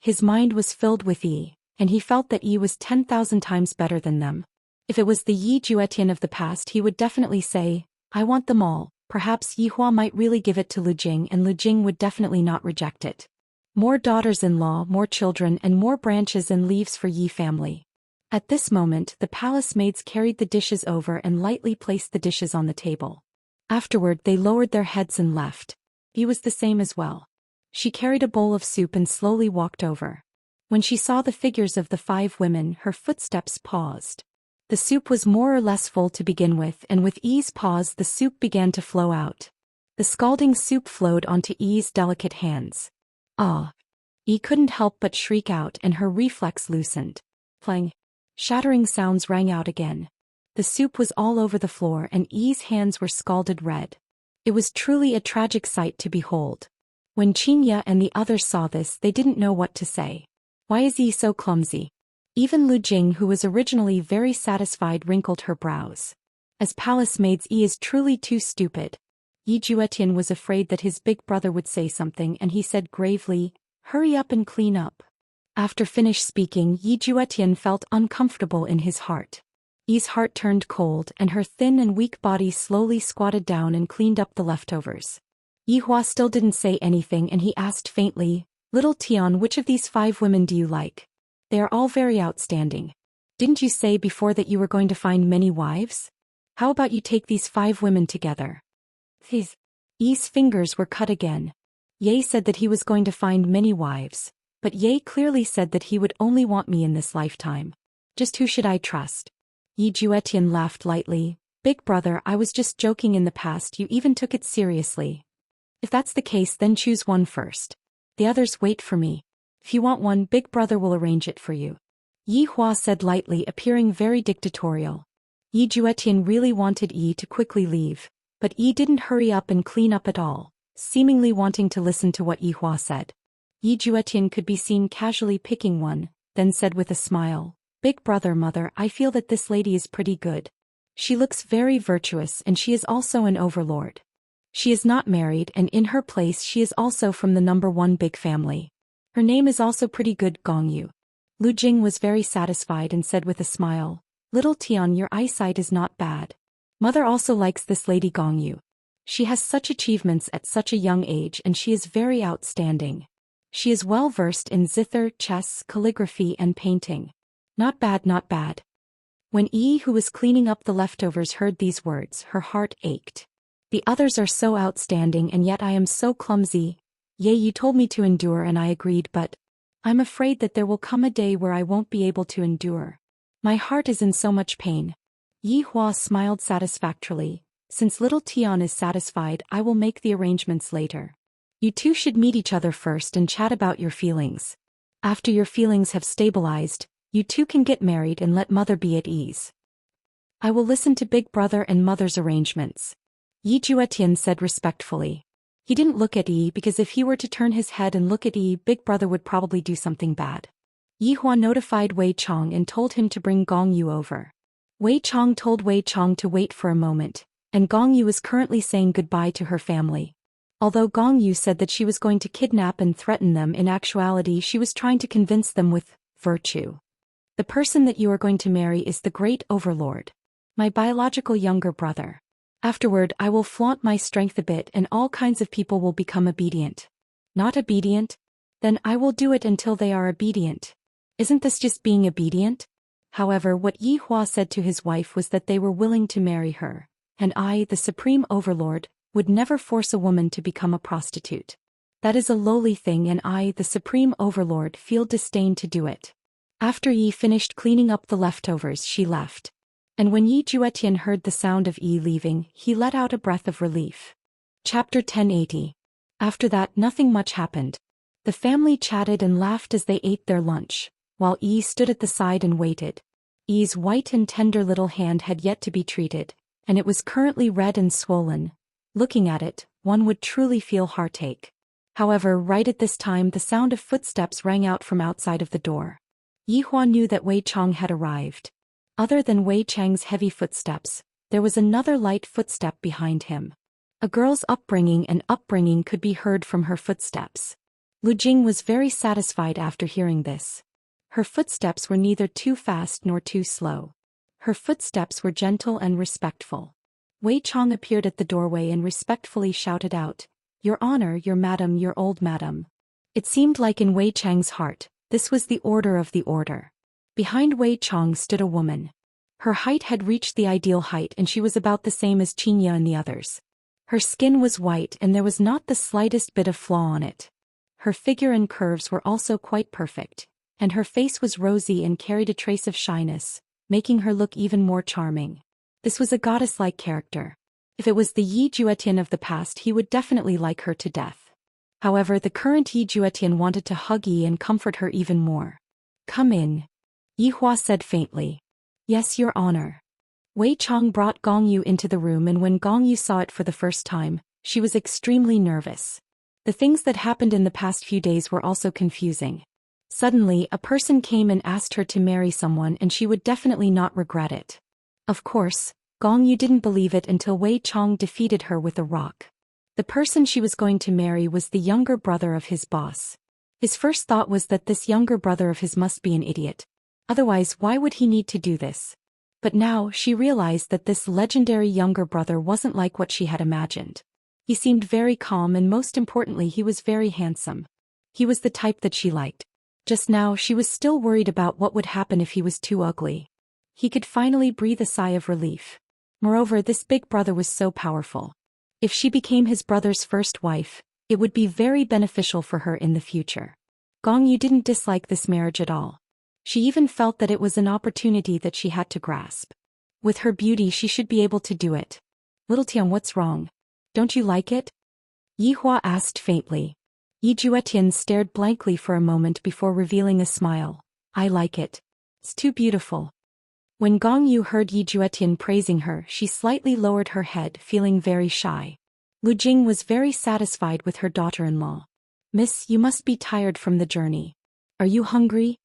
His mind was filled with Yi, and he felt that Yi was 10,000 times better than them. If it was the Yi Juetian of the past he would definitely say, I want them all. Perhaps Yihua might really give it to Lu Jing and Lu Jing would definitely not reject it. More daughters-in-law, more children and more branches and leaves for Yi family. At this moment the palace maids carried the dishes over and lightly placed the dishes on the table. Afterward they lowered their heads and left. Yi was the same as well. She carried a bowl of soup and slowly walked over. When she saw the figures of the 5 women her footsteps paused. The soup was more or less full to begin with and with Yi's pause the soup began to flow out. The scalding soup flowed onto Yi's delicate hands. Ah! Yi couldn't help but shriek out and her reflex loosened. Clang! Shattering sounds rang out again. The soup was all over the floor and Yi's hands were scalded red. It was truly a tragic sight to behold. When Xianxia and the others saw this they didn't know what to say. Why is Yi so clumsy? Even Lu Jing who was originally very satisfied wrinkled her brows. As palace maids Yi is truly too stupid. Yi Juetian was afraid that his big brother would say something and he said gravely, hurry up and clean up. After finished speaking Yi Juetian felt uncomfortable in his heart. Yi's heart turned cold and her thin and weak body slowly squatted down and cleaned up the leftovers. Yihua still didn't say anything and he asked faintly, Little Tian, which of these 5 women do you like? They are all very outstanding. Didn't you say before that you were going to find many wives? How about you take these 5 women together? Yi's fingers were cut again. Ye said that he was going to find many wives. But Ye clearly said that he would only want me in this lifetime. Just who should I trust? Yi Juetian laughed lightly. Big brother, I was just joking in the past, you even took it seriously. If that's the case then choose one first. The others wait for me. If you want one, big brother will arrange it for you. Yihua said lightly, appearing very dictatorial. Yi Juetian really wanted Yi to quickly leave, but Yi didn't hurry up and clean up at all, seemingly wanting to listen to what Yihua said. Yi Juetian could be seen casually picking one, then said with a smile, Big brother, mother, I feel that this lady is pretty good. She looks very virtuous and she is also an overlord. She is not married and in her place she is also from the number 1 big family. Her name is also pretty good, Gong Yu. Lu Jing was very satisfied and said with a smile, Little Tian, your eyesight is not bad. Mother also likes this lady Gong Yu. She has such achievements at such a young age and she is very outstanding. She is well versed in zither, chess, calligraphy and painting. Not bad, not bad. When Yi, who was cleaning up the leftovers, heard these words, her heart ached. The others are so outstanding and yet I am so clumsy. Ye, you told me to endure and I agreed, but I'm afraid that there will come a day where I won't be able to endure. My heart is in so much pain. Yi Hua smiled satisfactorily. Since little Tian is satisfied, I will make the arrangements later. You two should meet each other first and chat about your feelings. After your feelings have stabilized, you two can get married and let mother be at ease. I will listen to big brother and mother's arrangements. Yi Juetian said respectfully. He didn't look at Yi because if he were to turn his head and look at Yi, big brother would probably do something bad. Yi Hua notified Wei Chong and told him to bring Gong Yu over. Wei Chong told Wei Chong to wait for a moment, and Gong Yu is currently saying goodbye to her family. Although Gong Yu said that she was going to kidnap and threaten them, in actuality she was trying to convince them with virtue. The person that you are going to marry is the great overlord. My biological younger brother. Afterward I will flaunt my strength a bit and all kinds of people will become obedient. Not obedient? Then I will do it until they are obedient. Isn't this just being obedient? However, what Yi Hua said to his wife was that they were willing to marry her, and I, the supreme overlord, would never force a woman to become a prostitute. That is a lowly thing and I, the supreme overlord, feel disdain to do it. After Yi finished cleaning up the leftovers, she left. And when Yi Juetian heard the sound of Yi leaving, he let out a breath of relief. Chapter 1080. After that, nothing much happened. The family chatted and laughed as they ate their lunch, while Yi stood at the side and waited. Yi's white and tender little hand had yet to be treated, and it was currently red and swollen. Looking at it, one would truly feel heartache. However, right at this time the sound of footsteps rang out from outside of the door. Yi Hua knew that Wei Chong had arrived. Other than Wei Chang's heavy footsteps, there was another light footstep behind him. A girl's upbringing could be heard from her footsteps. Lu Jing was very satisfied after hearing this. Her footsteps were neither too fast nor too slow. Her footsteps were gentle and respectful. Wei Chong appeared at the doorway and respectfully shouted out, Your Honor, your madam, your old madam. It seemed like in Wei Chang's heart, this was the order of the order. Behind Wei Chong stood a woman. Her height had reached the ideal height and she was about the same as Xianxia and the others. Her skin was white and there was not the slightest bit of flaw on it. Her figure and curves were also quite perfect, and her face was rosy and carried a trace of shyness, making her look even more charming. This was a goddess-like character. If it was the Yi Juetian of the past, he would definitely like her to death. However, the current Yi Juetian wanted to hug Yi and comfort her even more. Come in. Yi Hua said faintly. Yes, Your Honor. Wei Chong brought Gong Yu into the room and when Gong Yu saw it for the first time, she was extremely nervous. The things that happened in the past few days were also confusing. Suddenly, a person came and asked her to marry someone and she would definitely not regret it. Of course, Gong Yu didn't believe it until Wei Chong defeated her with a rock. The person she was going to marry was the younger brother of his boss. His first thought was that this younger brother of his must be an idiot. Otherwise, why would he need to do this? But now she realized that this legendary younger brother wasn't like what she had imagined. He seemed very calm and most importantly he was very handsome. He was the type that she liked. Just now she was still worried about what would happen if he was too ugly. He could finally breathe a sigh of relief. Moreover, this big brother was so powerful. If she became his brother's first wife, it would be very beneficial for her in the future. Gong Yu didn't dislike this marriage at all. She even felt that it was an opportunity that she had to grasp. With her beauty she should be able to do it. Little Tian, what's wrong? Don't you like it? Yi Hua asked faintly. Yi Juetian stared blankly for a moment before revealing a smile. I like it. It's too beautiful. When Gong Yu heard Yi Juetian praising her, she slightly lowered her head, feeling very shy. Lu Jing was very satisfied with her daughter-in-law. Miss, you must be tired from the journey. Are you hungry?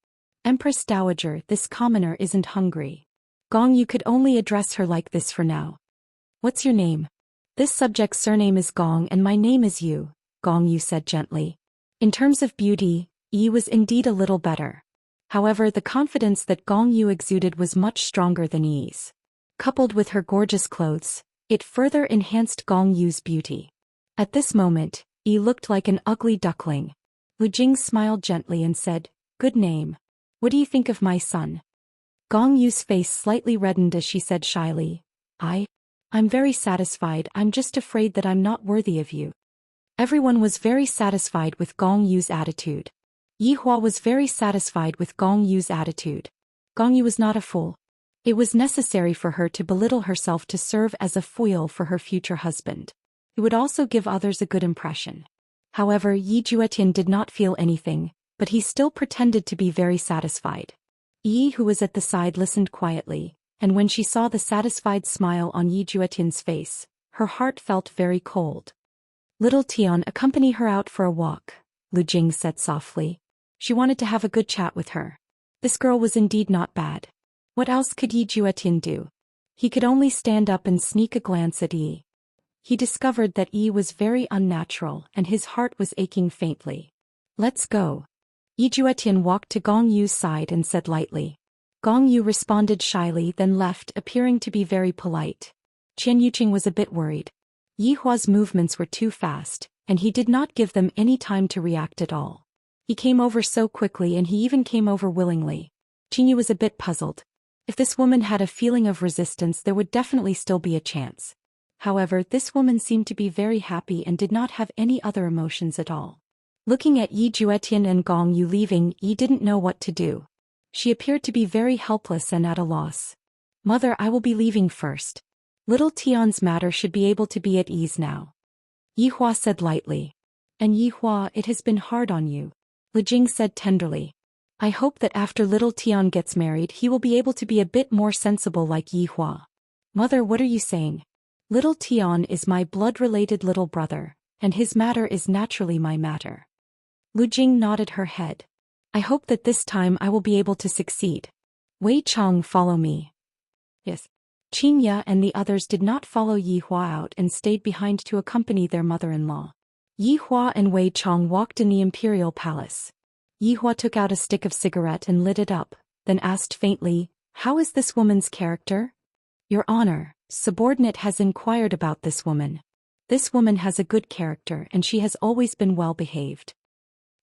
Empress Dowager, this commoner isn't hungry. Gong Yu could only address her like this for now. What's your name? This subject's surname is Gong and my name is Yu, Gong Yu said gently. In terms of beauty, Yi was indeed a little better. However, the confidence that Gong Yu exuded was much stronger than Yi's. Coupled with her gorgeous clothes, it further enhanced Gong Yu's beauty. At this moment, Yi looked like an ugly duckling. Lu Jing smiled gently and said, "Good name. What do you think of my son?" Gong Yu's face slightly reddened as she said shyly, I'm very satisfied, I'm just afraid that I'm not worthy of you." Everyone was very satisfied with Gong Yu's attitude. Yi Hua was very satisfied with Gong Yu's attitude. Gong Yu was not a fool. It was necessary for her to belittle herself to serve as a foil for her future husband. It would also give others a good impression. However, Yi Juetian did not feel anything, but he still pretended to be very satisfied. Yi, who was at the side, listened quietly, and when she saw the satisfied smile on Yi Juetian's face, her heart felt very cold. "Little Tian, accompany her out for a walk," Lu Jing said softly. She wanted to have a good chat with her. This girl was indeed not bad. What else could Yi Juetian do? He could only stand up and sneak a glance at Yi. He discovered that Yi was very unnatural and his heart was aching faintly. "Let's go." Yi Juetian walked to Gong Yu's side and said lightly. Gong Yu responded shyly, then left, appearing to be very polite. Qian Yuqing was a bit worried. Yi Hua's movements were too fast, and he did not give them any time to react at all. He came over so quickly and he even came over willingly. Qin Yu was a bit puzzled. If this woman had a feeling of resistance, there would definitely still be a chance. However, this woman seemed to be very happy and did not have any other emotions at all. Looking at Yi Juetian and Gong Yu leaving, Yi didn't know what to do. She appeared to be very helpless and at a loss. "Mother, I will be leaving first. Little Tian's matter should be able to be at ease now," Yi Hua said lightly. "And Yi Hua, it has been hard on you," Lu Jing said tenderly. "I hope that after little Tian gets married he will be able to be a bit more sensible like Yi Hua." "Mother, what are you saying? Little Tian is my blood-related little brother, and his matter is naturally my matter." Lu Jing nodded her head. "I hope that this time I will be able to succeed. Wei Chong, follow me." Yes. Qin Ya and the others did not follow Yi Hua out and stayed behind to accompany their mother-in-law. Yi Hua and Wei Chong walked in the imperial palace. Yi Hua took out a stick of cigarette and lit it up, then asked faintly, "How is this woman's character?" "Your Honor, subordinate has inquired about this woman. This woman has a good character and she has always been well behaved."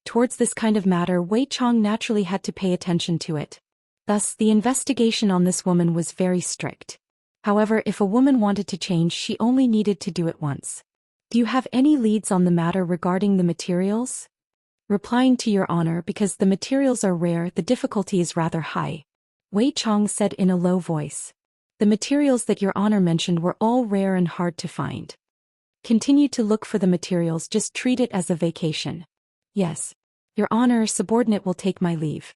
Towards this kind of matter, Wei Chong naturally had to pay attention to it. Thus, the investigation on this woman was very strict. However, if a woman wanted to change, she only needed to do it once. "Do you have any leads on the matter regarding the materials?" "Replying to Your Honor, because the materials are rare, the difficulty is rather high," Wei Chong said in a low voice. "The materials that Your Honor mentioned were all rare and hard to find. Continue to look for the materials, just treat it as a vacation." "Yes. Your Honor, subordinate will take my leave."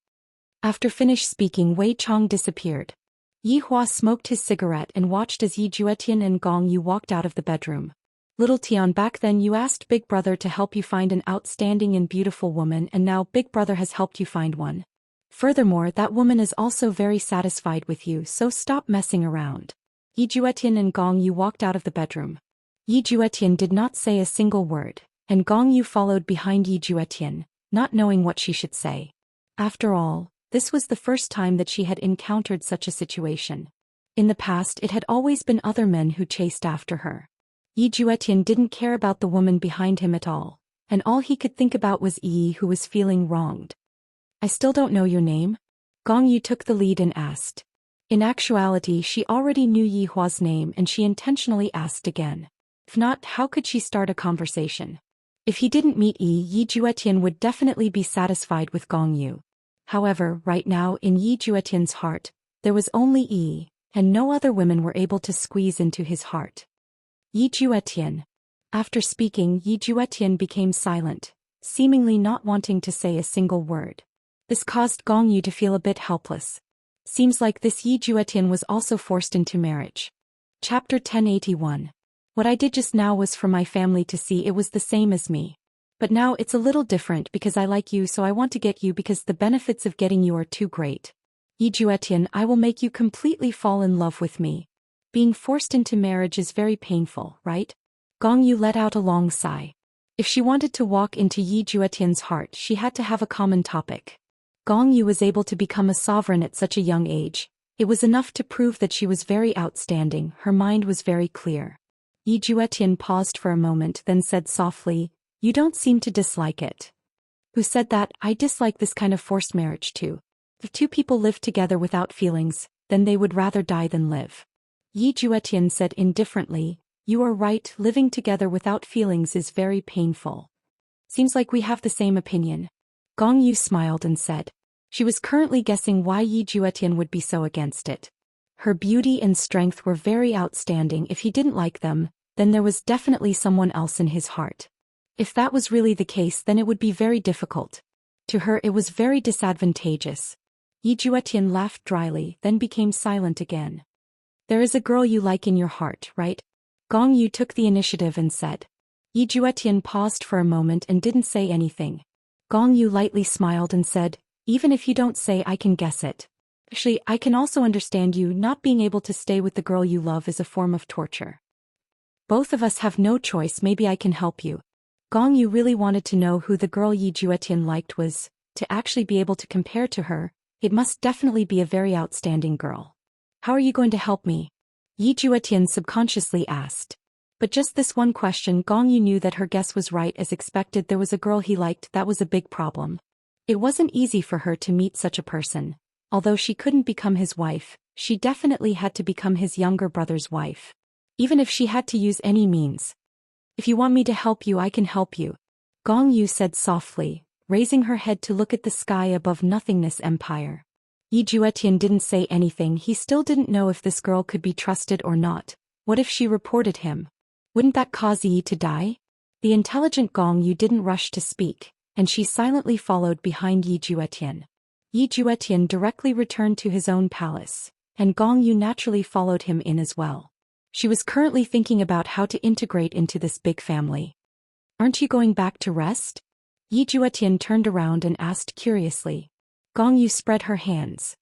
After finished speaking, Wei Chong disappeared. Yi Hua smoked his cigarette and watched as Yi Juetian and Gong Yu walked out of the bedroom. "Little Tian, back then you asked Big Brother to help you find an outstanding and beautiful woman, and now Big Brother has helped you find one. Furthermore, that woman is also very satisfied with you, so stop messing around." Yi Juetian and Gong Yu walked out of the bedroom. Yi Juetian did not say a single word, and Gong Yu followed behind Yi Juetian, not knowing what she should say. After all, this was the first time that she had encountered such a situation. In the past, it had always been other men who chased after her. Yi Juetian didn't care about the woman behind him at all, and all he could think about was Yi, who was feeling wronged. "I still don't know your name?" Gong Yu took the lead and asked. In actuality, she already knew Yi Hua's name and she intentionally asked again. If not, how could she start a conversation? If he didn't meet Yi Juetian would definitely be satisfied with Gong Yu. However, right now in Yi Juetian's heart, there was only Yi, and no other women were able to squeeze into his heart. Yi Juetian. After speaking, Yi Juetian became silent, seemingly not wanting to say a single word. This caused Gong Yu to feel a bit helpless. Seems like this Yi Juetian was also forced into marriage. Chapter 1081. What I did just now was for my family to see. It was the same as me. But now it's a little different because I like you, so I want to get you because the benefits of getting you are too great. Yi Juetian, I will make you completely fall in love with me. Being forced into marriage is very painful, right? Gong Yu let out a long sigh. If she wanted to walk into Yi Juetian's heart, she had to have a common topic. Gong Yu was able to become a sovereign at such a young age. It was enough to prove that she was very outstanding, her mind was very clear. Yi Juetian paused for a moment, then said softly, "You don't seem to dislike it." "Who said that? I dislike this kind of forced marriage too. If two people live together without feelings, then they would rather die than live." Yi Juetian said indifferently, "You are right, living together without feelings is very painful. Seems like we have the same opinion." Gong Yu smiled and said. She was currently guessing why Yi Juetian would be so against it. Her beauty and strength were very outstanding. If he didn't like them, then there was definitely someone else in his heart. If that was really the case, then it would be very difficult. To her it was very disadvantageous. Yi Juetian laughed dryly, then became silent again. "There is a girl you like in your heart, right?" Gong Yu took the initiative and said. Yi Juetian paused for a moment and didn't say anything. Gong Yu lightly smiled and said, "Even if you don't say, I can guess it. Actually, I can also understand you. Not being able to stay with the girl you love is a form of torture. Both of us have no choice, maybe I can help you." Gong Yu really wanted to know who the girl Yi Juetian liked was. To actually be able to compare to her, it must definitely be a very outstanding girl. "How are you going to help me?" Yi Juetian subconsciously asked. But just this one question, Gong Yu knew that her guess was right. As expected, there was a girl he liked. That was a big problem. It wasn't easy for her to meet such a person. Although she couldn't become his wife, she definitely had to become his younger brother's wife. Even if she had to use any means. "If you want me to help you, I can help you," Gong Yu said softly, raising her head to look at the sky above Nothingness Empire. Yi Juetian didn't say anything. He still didn't know if this girl could be trusted or not. What if she reported him? Wouldn't that cause Yi to die? The intelligent Gong Yu didn't rush to speak, and she silently followed behind Yi Juetian. Yi Juetian directly returned to his own palace, and Gong Yu naturally followed him in as well. She was currently thinking about how to integrate into this big family. "Aren't you going back to rest?" Yi Juetian turned around and asked curiously. Gong Yu spread her hands.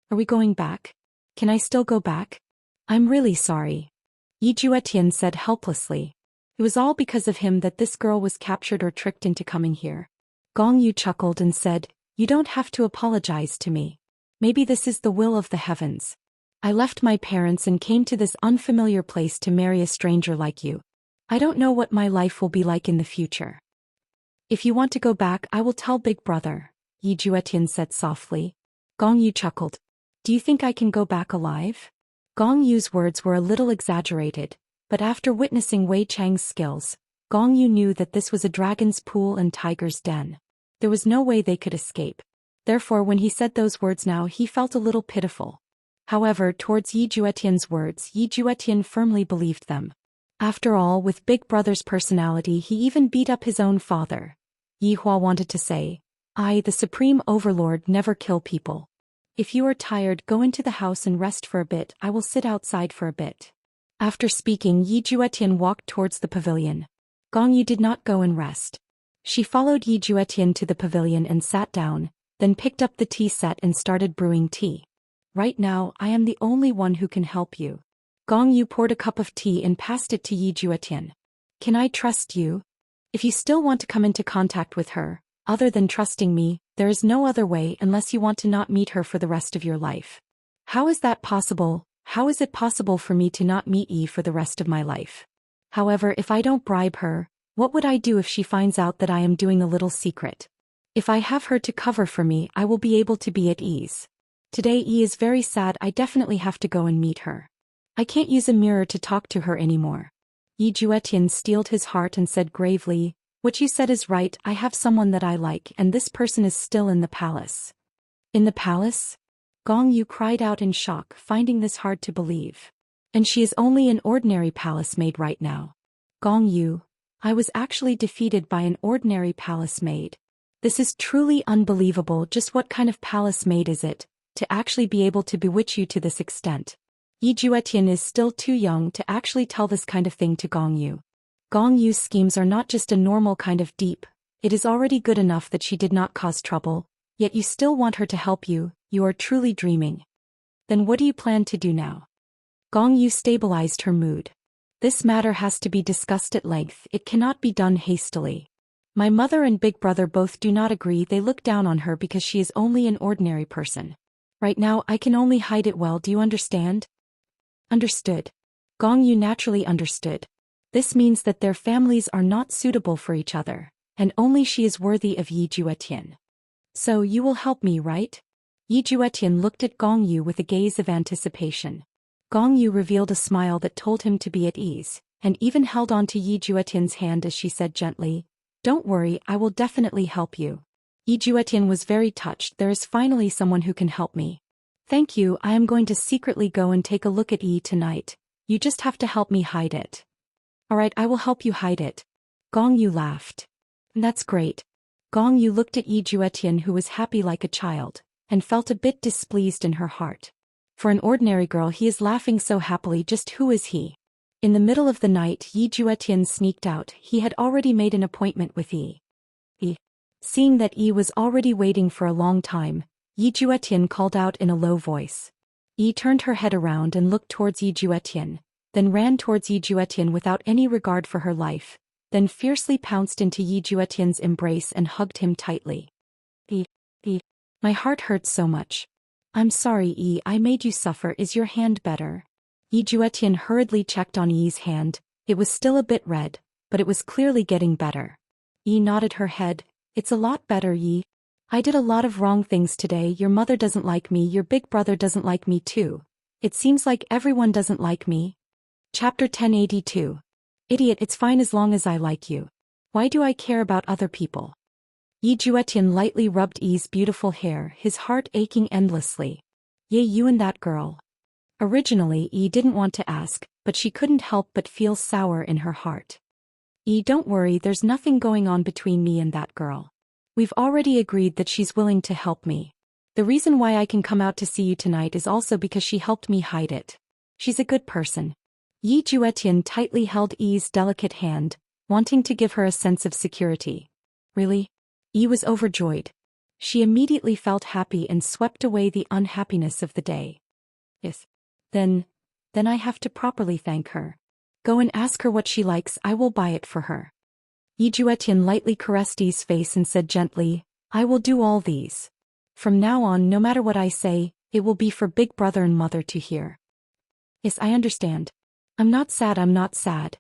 "Are we going back? Can I still go back? I'm really sorry," Yi Juetian said helplessly. It was all because of him that this girl was captured or tricked into coming here. Gong Yu chuckled and said, "You don't have to apologize to me. Maybe this is the will of the heavens. I left my parents and came to this unfamiliar place to marry a stranger like you. I don't know what my life will be like in the future. If you want to go back, I will tell Big Brother," Yi Juetian said softly. Gong Yu chuckled. "Do you think I can go back alive?" Gong Yu's words were a little exaggerated, but after witnessing Wei Chang's skills, Gong Yu knew that this was a dragon's pool and tiger's den. There was no way they could escape. Therefore, when he said those words now, he felt a little pitiful. However, towards Yi Juetian's words, Yi Juetian firmly believed them. After all, with Big Brother's personality, he even beat up his own father. Yi Hua wanted to say, "I, the Supreme Overlord, never kill people. If you are tired, go into the house and rest for a bit. I will sit outside for a bit." After speaking, Yi Juetian walked towards the pavilion. Gong Yu did not go and rest. She followed Yi Juetian to the pavilion and sat down, then picked up the tea set and started brewing tea. "Right now, I am the only one who can help you." Gong Yu poured a cup of tea and passed it to Yi Juetian. "Can I trust you? If you still want to come into contact with her, other than trusting me, there is no other way unless you want to not meet her for the rest of your life." "How is that possible? How is it possible for me to not meet Yi for the rest of my life? However, if I don't bribe her, what would I do if she finds out that I am doing a little secret? If I have her to cover for me, I will be able to be at ease. Today Yi is very sad. I definitely have to go and meet her. I can't use a mirror to talk to her anymore." Yi Juetian steeled his heart and said gravely, "What you said is right. I have someone that I like, and this person is still in the palace." "In the palace?" Gong Yu cried out in shock, finding this hard to believe. "And she is only an ordinary palace maid right now." "Gong Yu, I was actually defeated by an ordinary palace maid. This is truly unbelievable. Just what kind of palace maid is it, to actually be able to bewitch you to this extent?" Yi Juetian is still too young to actually tell this kind of thing to Gong Yu. Gong Yu's schemes are not just a normal kind of deep. It is already good enough that she did not cause trouble, yet you still want her to help you. You are truly dreaming. Then what do you plan to do now? Gong Yu stabilized her mood. This matter has to be discussed at length, it cannot be done hastily. My mother and big brother both do not agree, they look down on her because she is only an ordinary person. Right now I can only hide it well, do you understand? Understood. Gong Yu naturally understood. This means that their families are not suitable for each other, and only she is worthy of Yi Juetian. So you will help me, right? Yi Juetian looked at Gong Yu with a gaze of anticipation. Gong Yu revealed a smile that told him to be at ease, and even held on to Yi Juetian's hand as she said gently, "Don't worry, I will definitely help you." Yi Juetian was very touched, there is finally someone who can help me. Thank you, I am going to secretly go and take a look at Yi tonight. You just have to help me hide it. Alright, I will help you hide it. Gong Yu laughed. That's great. Gong Yu looked at Yi Juetian, who was happy like a child, and felt a bit displeased in her heart. For an ordinary girl he is laughing so happily, just who is he? In the middle of the night Yi Juetian sneaked out, he had already made an appointment with Yi. Seeing that Yi was already waiting for a long time, Yi Juetian called out in a low voice. Yi turned her head around and looked towards Yi Juetian, then ran towards Yi Juetian without any regard for her life, then fiercely pounced into Yi Juetian's embrace and hugged him tightly. My heart hurts so much. I'm sorry Yi, I made you suffer, is your hand better? Yi Juetian hurriedly checked on Yi's hand, it was still a bit red, but it was clearly getting better. Yi nodded her head, it's a lot better Yi. I did a lot of wrong things today, your mother doesn't like me, your big brother doesn't like me too. It seems like everyone doesn't like me. Chapter 1082. Idiot, it's fine as long as I like you. Why do I care about other people? Yi Juetian lightly rubbed Yi's beautiful hair, his heart aching endlessly. Yay, you and that girl. Originally Yi didn't want to ask, but she couldn't help but feel sour in her heart. Yi, don't worry, there's nothing going on between me and that girl. We've already agreed that she's willing to help me. The reason why I can come out to see you tonight is also because she helped me hide it. She's a good person. Yi Juetian tightly held Yi's delicate hand, wanting to give her a sense of security. Really? Yi was overjoyed. She immediately felt happy and swept away the unhappiness of the day. Yes. Then I have to properly thank her. Go and ask her what she likes, I will buy it for her. Yi Juetian lightly caressed Yi's face and said gently, I will do all these. From now on, no matter what I say, it will be for big brother and mother to hear. Yes, I understand. I'm not sad, I'm not sad.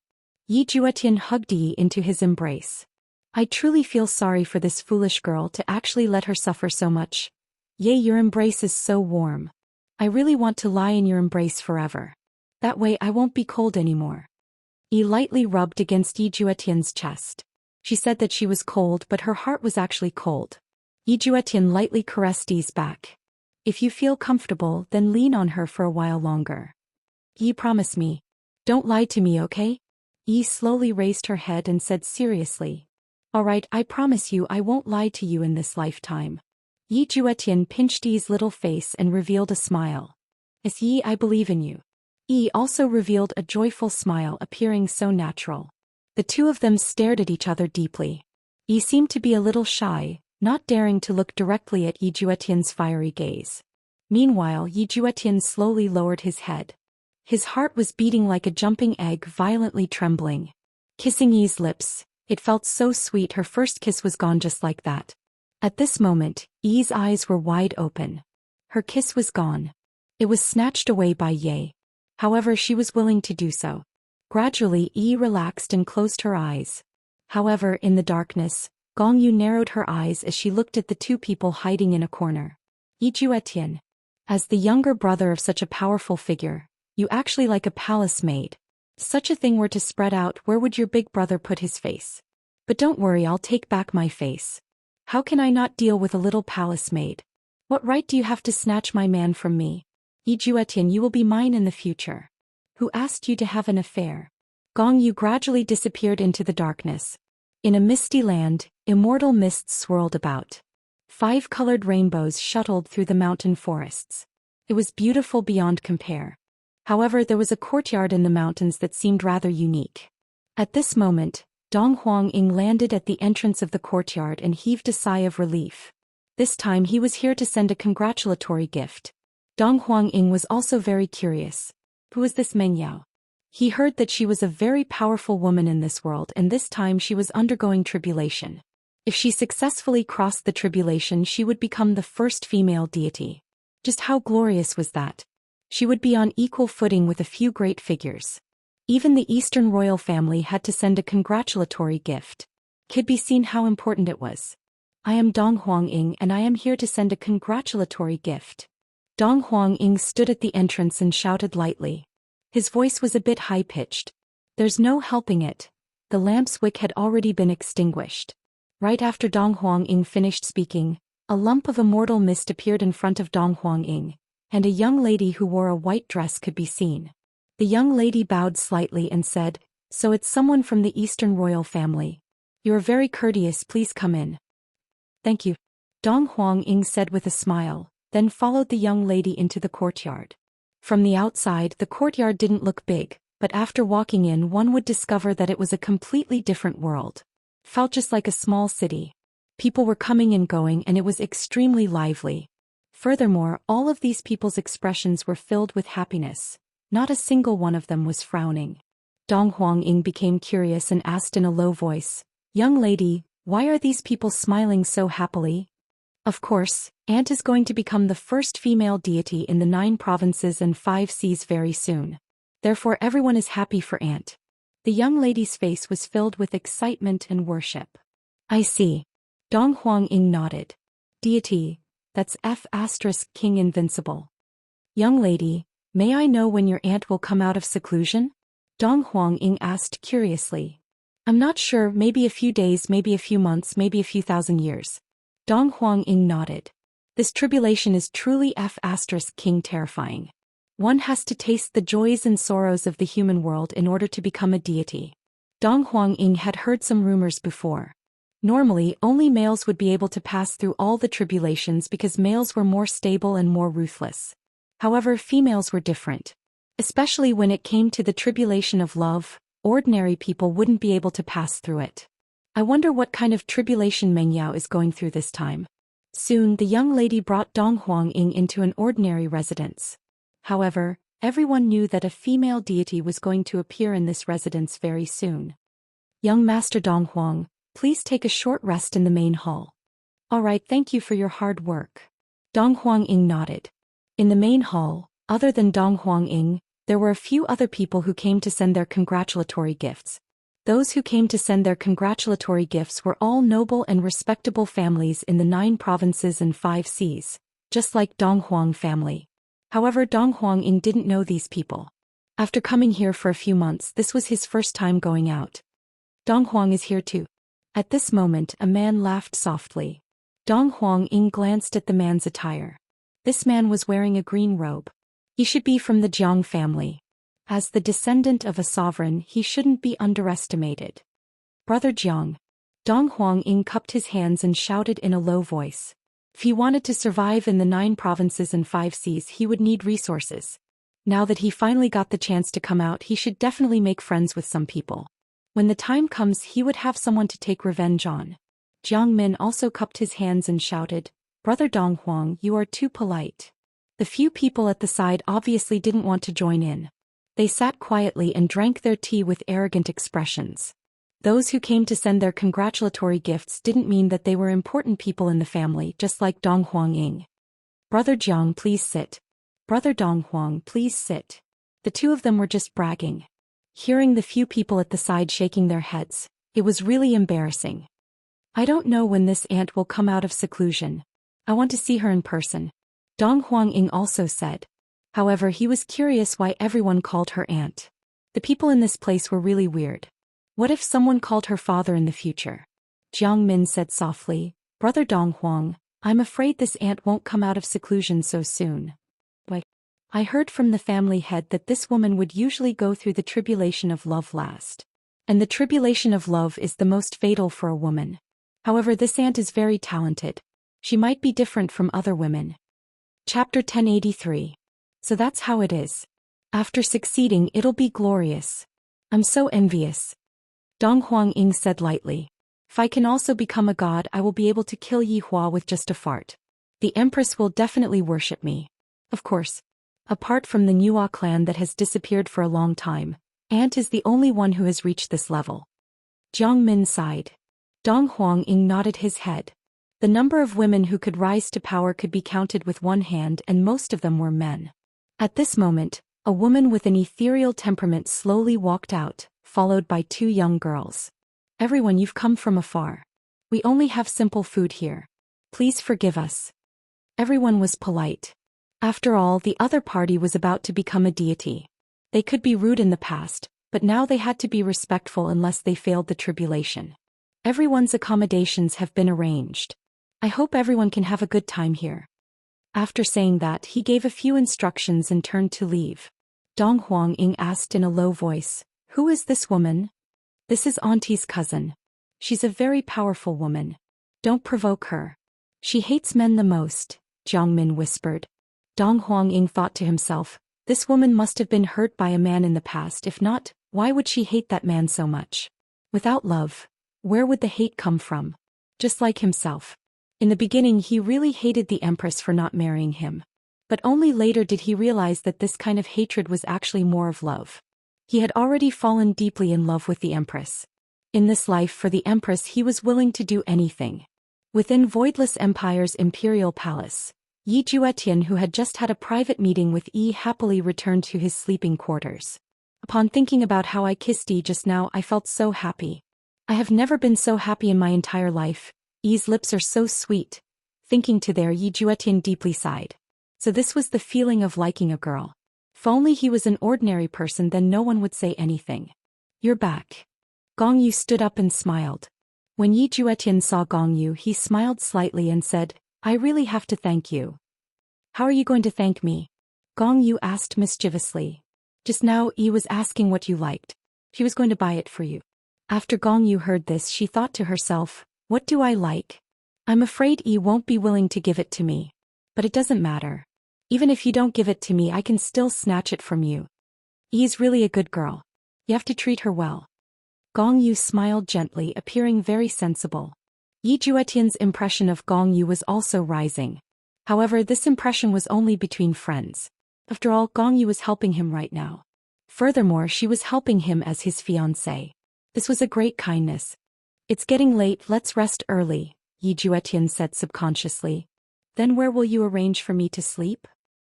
Yi Juetian hugged Yi into his embrace. I truly feel sorry for this foolish girl to actually let her suffer so much. Yay, your embrace is so warm. I really want to lie in your embrace forever. That way I won't be cold anymore. Yi lightly rubbed against Yi Juetian's chest. She said that she was cold, but her heart was actually cold. Yi Juetian lightly caressed Yi's back. If you feel comfortable, then lean on her for a while longer. Yi, promise me. Don't lie to me, okay? Yi slowly raised her head and said seriously. Alright, I promise you I won't lie to you in this lifetime. Yi Juetian pinched Yi's little face and revealed a smile. Yes, Yi, I believe in you. Yi also revealed a joyful smile appearing so natural. The two of them stared at each other deeply. Yi seemed to be a little shy, not daring to look directly at Yi Juetian's fiery gaze. Meanwhile, Yi Juetian slowly lowered his head. His heart was beating like a jumping egg, violently trembling. Kissing Yi's lips, it felt so sweet, her first kiss was gone just like that. At this moment, Yi's eyes were wide open. Her kiss was gone. It was snatched away by Ye. However, she was willing to do so. Gradually, Yi relaxed and closed her eyes. However, in the darkness, Gong Yu narrowed her eyes as she looked at the two people hiding in a corner. Yi Juetian. As the younger brother of such a powerful figure, you actually like a palace maid. Such a thing were to spread out, where would your big brother put his face? But don't worry, I'll take back my face. How can I not deal with a little palace maid? What right do you have to snatch my man from me? Yi Juetian, you will be mine in the future. Who asked you to have an affair? Gong Yu gradually disappeared into the darkness. In a misty land, immortal mists swirled about. 5 colored rainbows shuttled through the mountain forests. It was beautiful beyond compare. However, there was a courtyard in the mountains that seemed rather unique. At this moment, Dong Huangying landed at the entrance of the courtyard and heaved a sigh of relief. This time he was here to send a congratulatory gift. Dong Huangying was also very curious. Who is this Meng Yao? He heard that she was a very powerful woman in this world, and this time she was undergoing tribulation. If she successfully crossed the tribulation, she would become the first female deity. Just how glorious was that? She would be on equal footing with a few great figures. Even the Eastern royal family had to send a congratulatory gift. Could be seen how important it was. I am Dong Huangying, and I am here to send a congratulatory gift. Dong Huangying stood at the entrance and shouted lightly. His voice was a bit high-pitched. There's no helping it. The lamp's wick had already been extinguished. Right after Dong Huangying finished speaking, a lump of immortal mist appeared in front of Dong Huangying, and a young lady who wore a white dress could be seen. The young lady bowed slightly and said, "So it's someone from the Eastern royal family. You're very courteous, please come in." "Thank you," Dong Huangying said with a smile, then followed the young lady into the courtyard. From the outside, the courtyard didn't look big, but after walking in, one would discover that it was a completely different world. Felt just like a small city. People were coming and going, and it was extremely lively. Furthermore, all of these people's expressions were filled with happiness. Not a single one of them was frowning. Dong Huangying became curious and asked in a low voice, "Young lady, why are these people smiling so happily?" Of course, Ant is going to become the first female deity in the 9 provinces and 5 seas very soon. Therefore everyone is happy for Ant. The young lady's face was filled with excitement and worship. "I see." Dong Huangying nodded. "Deity, that's King Invincible. Young lady, may I know when your aunt will come out of seclusion?" Dong Huangying asked curiously. "I'm not sure, maybe a few days, maybe a few months, maybe a few thousand years." Dong Huangying nodded. This tribulation is truly King terrifying. One has to taste the joys and sorrows of the human world in order to become a deity. Dong Huangying had heard some rumors before. Normally, only males would be able to pass through all the tribulations because males were more stable and more ruthless. However, females were different. Especially when it came to the tribulation of love, ordinary people wouldn't be able to pass through it. I wonder what kind of tribulation Meng Yao is going through this time. Soon, the young lady brought Dong Huangying into an ordinary residence. However, everyone knew that a female deity was going to appear in this residence very soon. "Young Master Dong Huang, please take a short rest in the main hall." "All right, thank you for your hard work." Dong Huangying nodded. In the main hall, other than Dong Huangying, there were a few other people who came to send their congratulatory gifts. Those who came to send their congratulatory gifts were all noble and respectable families in the 9 provinces and 5 seas, just like Dong Huang family. However, Dong Huangying didn't know these people. After coming here for a few months, this was his first time going out. "Dong Huang is here too." At this moment, a man laughed softly. Dong Huangying glanced at the man's attire. This man was wearing a green robe. He should be from the Jiang family. As the descendant of a sovereign, he shouldn't be underestimated. "Brother Jiang." Dong Huangying cupped his hands and shouted in a low voice. If he wanted to survive in the 9 provinces and 5 seas, he would need resources. Now that he finally got the chance to come out, he should definitely make friends with some people. When the time comes, he would have someone to take revenge on. Jiang Min also cupped his hands and shouted, "Brother Dong Huang, you are too polite." The few people at the side obviously didn't want to join in. They sat quietly and drank their tea with arrogant expressions. Those who came to send their congratulatory gifts didn't mean that they were important people in the family, just like Dong Huangying. "Brother Jiang, please sit." "Brother Dong Huang, please sit." The two of them were just bragging. Hearing the few people at the side shaking their heads, it was really embarrassing. "I don't know when this aunt will come out of seclusion. I want to see her in person," Dong Huangying also said. However, he was curious why everyone called her aunt. The people in this place were really weird. What if someone called her father in the future? Jiang Min said softly, "Brother Dong Huang, I'm afraid this aunt won't come out of seclusion so soon." "But I heard from the family head that this woman would usually go through the tribulation of love last. And the tribulation of love is the most fatal for a woman. However, this aunt is very talented. She might be different from other women." Chapter 1083. So that's how it is. After succeeding, it'll be glorious. I'm so envious. Dong Huangying said lightly. If I can also become a god, I will be able to kill Yi Hua with just a fart. The Empress will definitely worship me. Of course. Apart from the Nuo clan that has disappeared for a long time, Ant is the only one who has reached this level. Jiang Min sighed. Dong Huangying nodded his head. The number of women who could rise to power could be counted with one hand, and most of them were men. At this moment, a woman with an ethereal temperament slowly walked out, followed by two young girls. Everyone, you've come from afar. We only have simple food here. Please forgive us. Everyone was polite. After all, the other party was about to become a deity. They could be rude in the past, but now they had to be respectful unless they failed the tribulation. Everyone's accommodations have been arranged. I hope everyone can have a good time here. After saying that, he gave a few instructions and turned to leave. Dong Huangying asked in a low voice, "Who is this woman?" "This is Auntie's cousin. She's a very powerful woman. Don't provoke her. She hates men the most," Jiang Min whispered. Dong Huangying thought to himself, this woman must have been hurt by a man in the past. If not, why would she hate that man so much? Without love, where would the hate come from? Just like himself. In the beginning, he really hated the Empress for not marrying him. But only later did he realize that this kind of hatred was actually more of love. He had already fallen deeply in love with the Empress. In this life, for the Empress, he was willing to do anything. Within Voidless Empire's imperial palace, Yi Juetian, who had just had a private meeting with Yi, happily returned to his sleeping quarters. Upon thinking about how I kissed Yi just now, I felt so happy. I have never been so happy in my entire life. Yi's lips are so sweet. Thinking to there, Yi Juetian deeply sighed. So this was the feeling of liking a girl. If only he was an ordinary person, then no one would say anything. "You're back." Gong Yu stood up and smiled. When Yi Juetian saw Gong Yu, he smiled slightly and said, "I really have to thank you." "How are you going to thank me?" Gong Yu asked mischievously. "Just now, Yi was asking what you liked. She was going to buy it for you." After Gong Yu heard this, she thought to herself, "What do I like? I'm afraid Yi won't be willing to give it to me. But it doesn't matter. Even if you don't give it to me, I can still snatch it from you. Yi's really a good girl. You have to treat her well." Gong Yu smiled gently, appearing very sensible. Yi Juetian's impression of Gong Yu was also rising. However, this impression was only between friends. After all, Gong Yu was helping him right now. Furthermore, she was helping him as his fiancée. This was a great kindness. "It's getting late, let's rest early," Yi Juetian said subconsciously. "Then where will you arrange for me to sleep?"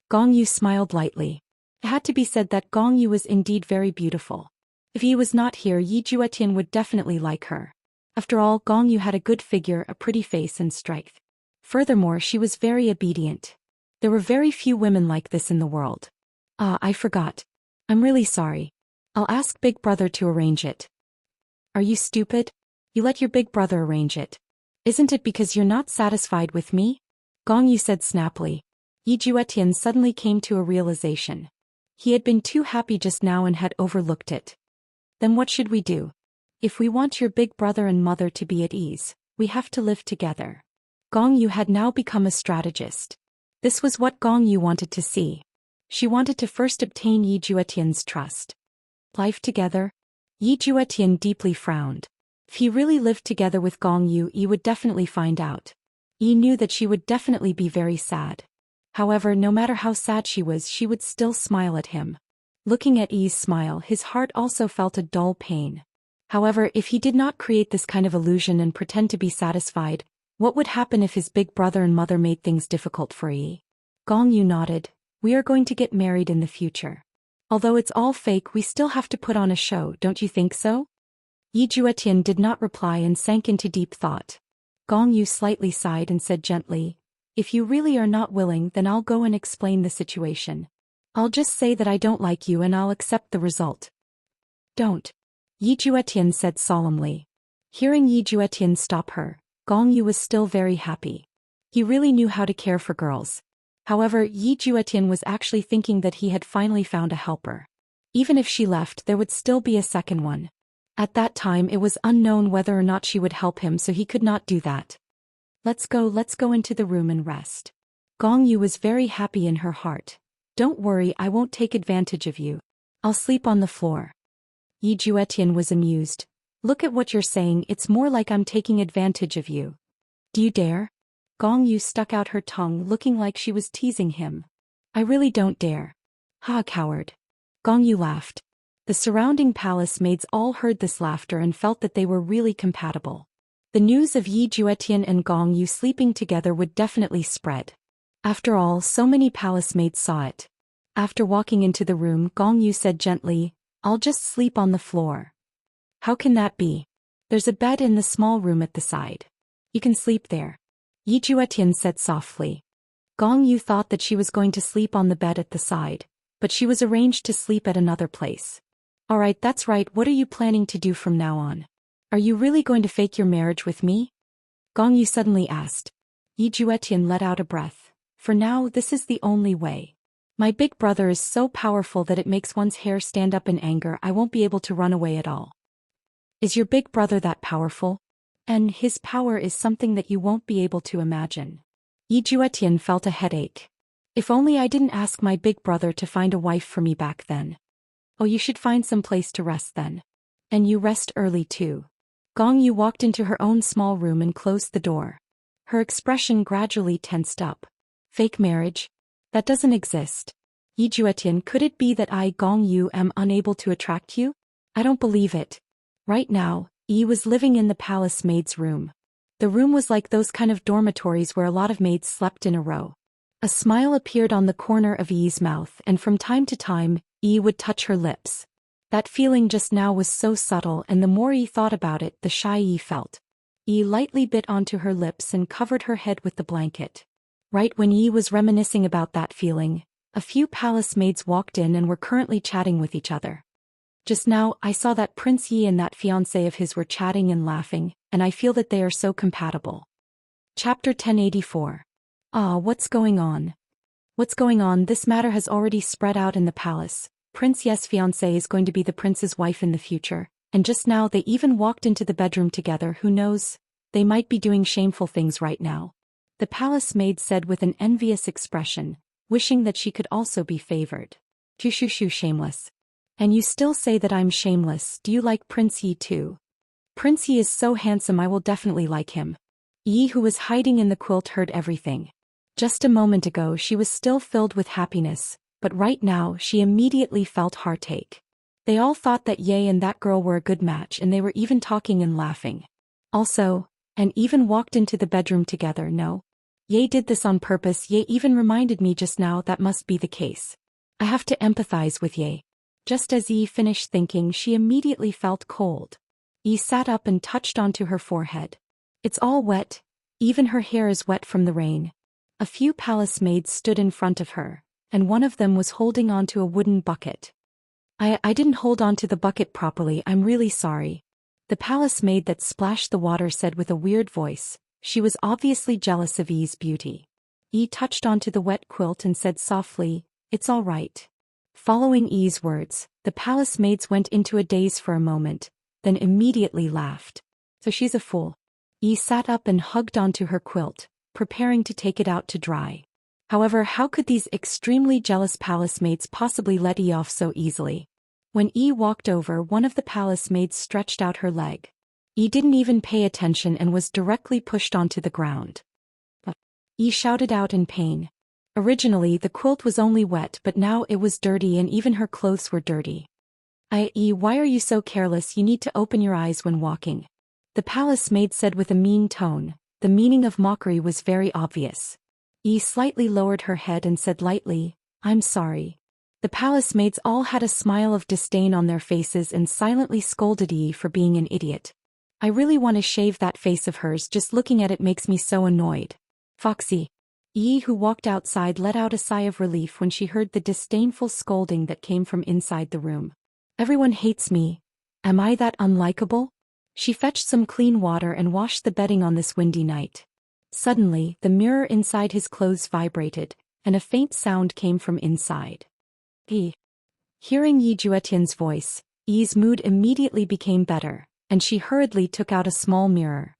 Gong Yu smiled lightly. It had to be said that Gong Yu was indeed very beautiful. If Yi was not here, Yi Juetian would definitely like her. After all, Gong Yu had a good figure, a pretty face, and strength. Furthermore, she was very obedient. There were very few women like this in the world. "Ah, I forgot. I'm really sorry. I'll ask Big Brother to arrange it." "Are you stupid? You let your big brother arrange it. Isn't it because you're not satisfied with me?" Gong Yu said snappily. Yi Juetian suddenly came to a realization. He had been too happy just now and had overlooked it. "Then what should we do? If we want your big brother and mother to be at ease, we have to live together." Gong Yu had now become a strategist. This was what Gong Yu wanted to see. She wanted to first obtain Yi Juetian's trust. Life together? Yi Juetian deeply frowned. If he really lived together with Gong Yu, Yi would definitely find out. Yi knew that she would definitely be very sad. However, no matter how sad she was, she would still smile at him. Looking at Yi's smile, his heart also felt a dull pain. However, if he did not create this kind of illusion and pretend to be satisfied, what would happen if his big brother and mother made things difficult for Yi? Gong Yu nodded. "We are going to get married in the future. Although it's all fake, we still have to put on a show, don't you think so?" Yi Juetian did not reply and sank into deep thought. Gong Yu slightly sighed and said gently, "If you really are not willing, then I'll go and explain the situation. I'll just say that I don't like you and I'll accept the result." "Don't," Yi Juetian said solemnly. Hearing Yi Juetian stop her, Gong Yu was still very happy. He really knew how to care for girls. However, Yi Juetian was actually thinking that he had finally found a helper. Even if she left, there would still be a second one. At that time, it was unknown whether or not she would help him, so he could not do that. Let's go into the room and rest." Gong Yu was very happy in her heart. "Don't worry, I won't take advantage of you. I'll sleep on the floor." Yi Juetian was amused. "Look at what you're saying, it's more like I'm taking advantage of you. Do you dare?" Gong Yu stuck out her tongue, looking like she was teasing him. "I really don't dare." "Ha, coward." Gong Yu laughed. The surrounding palace maids all heard this laughter and felt that they were really compatible. The news of Yi Juetian and Gong Yu sleeping together would definitely spread. After all, so many palace maids saw it. After walking into the room, Gong Yu said gently, "I'll just sleep on the floor." "How can that be? There's a bed in the small room at the side. You can sleep there," Yi Juetian said softly. Gong Yu thought that she was going to sleep on the bed at the side, but she was arranged to sleep at another place. "Alright, that's right, what are you planning to do from now on? Are you really going to fake your marriage with me?" Gong Yu suddenly asked. Yi Juetian let out a breath. "For now, this is the only way. My big brother is so powerful that it makes one's hair stand up in anger. I won't be able to run away at all." "Is your big brother that powerful?" "And his power is something that you won't be able to imagine." Yi Juetian felt a headache. "If only I didn't ask my big brother to find a wife for me back then." "Oh, you should find some place to rest then. And you rest early too." Gong Yu walked into her own small room and closed the door. Her expression gradually tensed up. "Fake marriage? That doesn't exist. Yi Juetian, could it be that I, Gong Yu, am unable to attract you? I don't believe it." Right now, Yi was living in the palace maid's room. The room was like those kind of dormitories where a lot of maids slept in a row. A smile appeared on the corner of Yi's mouth, and from time to time, Yi would touch her lips. That feeling just now was so subtle, and the more Yi thought about it, the shy Yi felt. Yi lightly bit onto her lips and covered her head with the blanket. Right when Yi was reminiscing about that feeling, a few palace maids walked in and were currently chatting with each other. "Just now, I saw that Prince Yi and that fiancé of his were chatting and laughing, and I feel that they are so compatible." Chapter 1084. Ah, what's going on? What's going on? This matter has already spread out in the palace. Prince Ye's fiancée is going to be the prince's wife in the future, and just now they even walked into the bedroom together. Who knows? They might be doing shameful things right now. The palace maid said with an envious expression, wishing that she could also be favored. "Shoo, shameless. And you still say that I'm shameless. Do you like Prince Yi too?" "Prince Yi is so handsome, I will definitely like him." Yi, who was hiding in the quilt, heard everything. Just a moment ago she was still filled with happiness, but right now she immediately felt heartache. They all thought that Ye and that girl were a good match, and they were even talking and laughing. And even walked into the bedroom together. No. Ye did this on purpose. Ye even reminded me just now that must be the case. I have to empathize with Ye. Just as Yi finished thinking, she immediately felt cold. Yi sat up and touched onto her forehead. It's all wet. Even her hair is wet from the rain. A few palace maids stood in front of her, and one of them was holding onto a wooden bucket. I didn't hold onto the bucket properly, I'm really sorry." The palace maid that splashed the water said with a weird voice. She was obviously jealous of Yi's beauty. Yi touched onto the wet quilt and said softly, "It's all right." Following Yi's words, the palace maids went into a daze for a moment, then immediately laughed. "So she's a fool." Yi sat up and hugged onto her quilt, preparing to take it out to dry. However, how could these extremely jealous palace maids possibly let Yi off so easily? When Yi walked over, one of the palace maids stretched out her leg. Yi didn't even pay attention and was directly pushed onto the ground. Yi shouted out in pain. Originally the quilt was only wet, but now it was dirty and even her clothes were dirty. Yi, why are you so careless? You need to open your eyes when walking." The palace maid said with a mean tone. The meaning of mockery was very obvious. Yi slightly lowered her head and said lightly, "I'm sorry." The palace maids all had a smile of disdain on their faces and silently scolded Yi for being an idiot. "I really want to shave that face of hers, just looking at it makes me so annoyed." "Foxy." Yi, who walked outside, let out a sigh of relief when she heard the disdainful scolding that came from inside the room. "Everyone hates me. Am I that unlikable?" She fetched some clean water and washed the bedding on this windy night. Suddenly, the mirror inside his clothes vibrated, and a faint sound came from inside. Hearing Yi Juetian's voice, Yi's mood immediately became better, and she hurriedly took out a small mirror.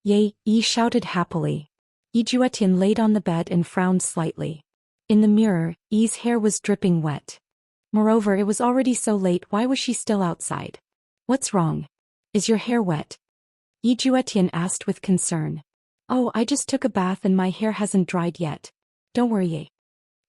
"Yay!" Yi shouted happily. Yi Juetian laid on the bed and frowned slightly. In the mirror, Yi's hair was dripping wet. Moreover, it was already so late. Why was she still outside? "What's wrong? Is your hair wet?" Yi Juetian asked with concern. "Oh, I just took a bath and my hair hasn't dried yet. Don't worry."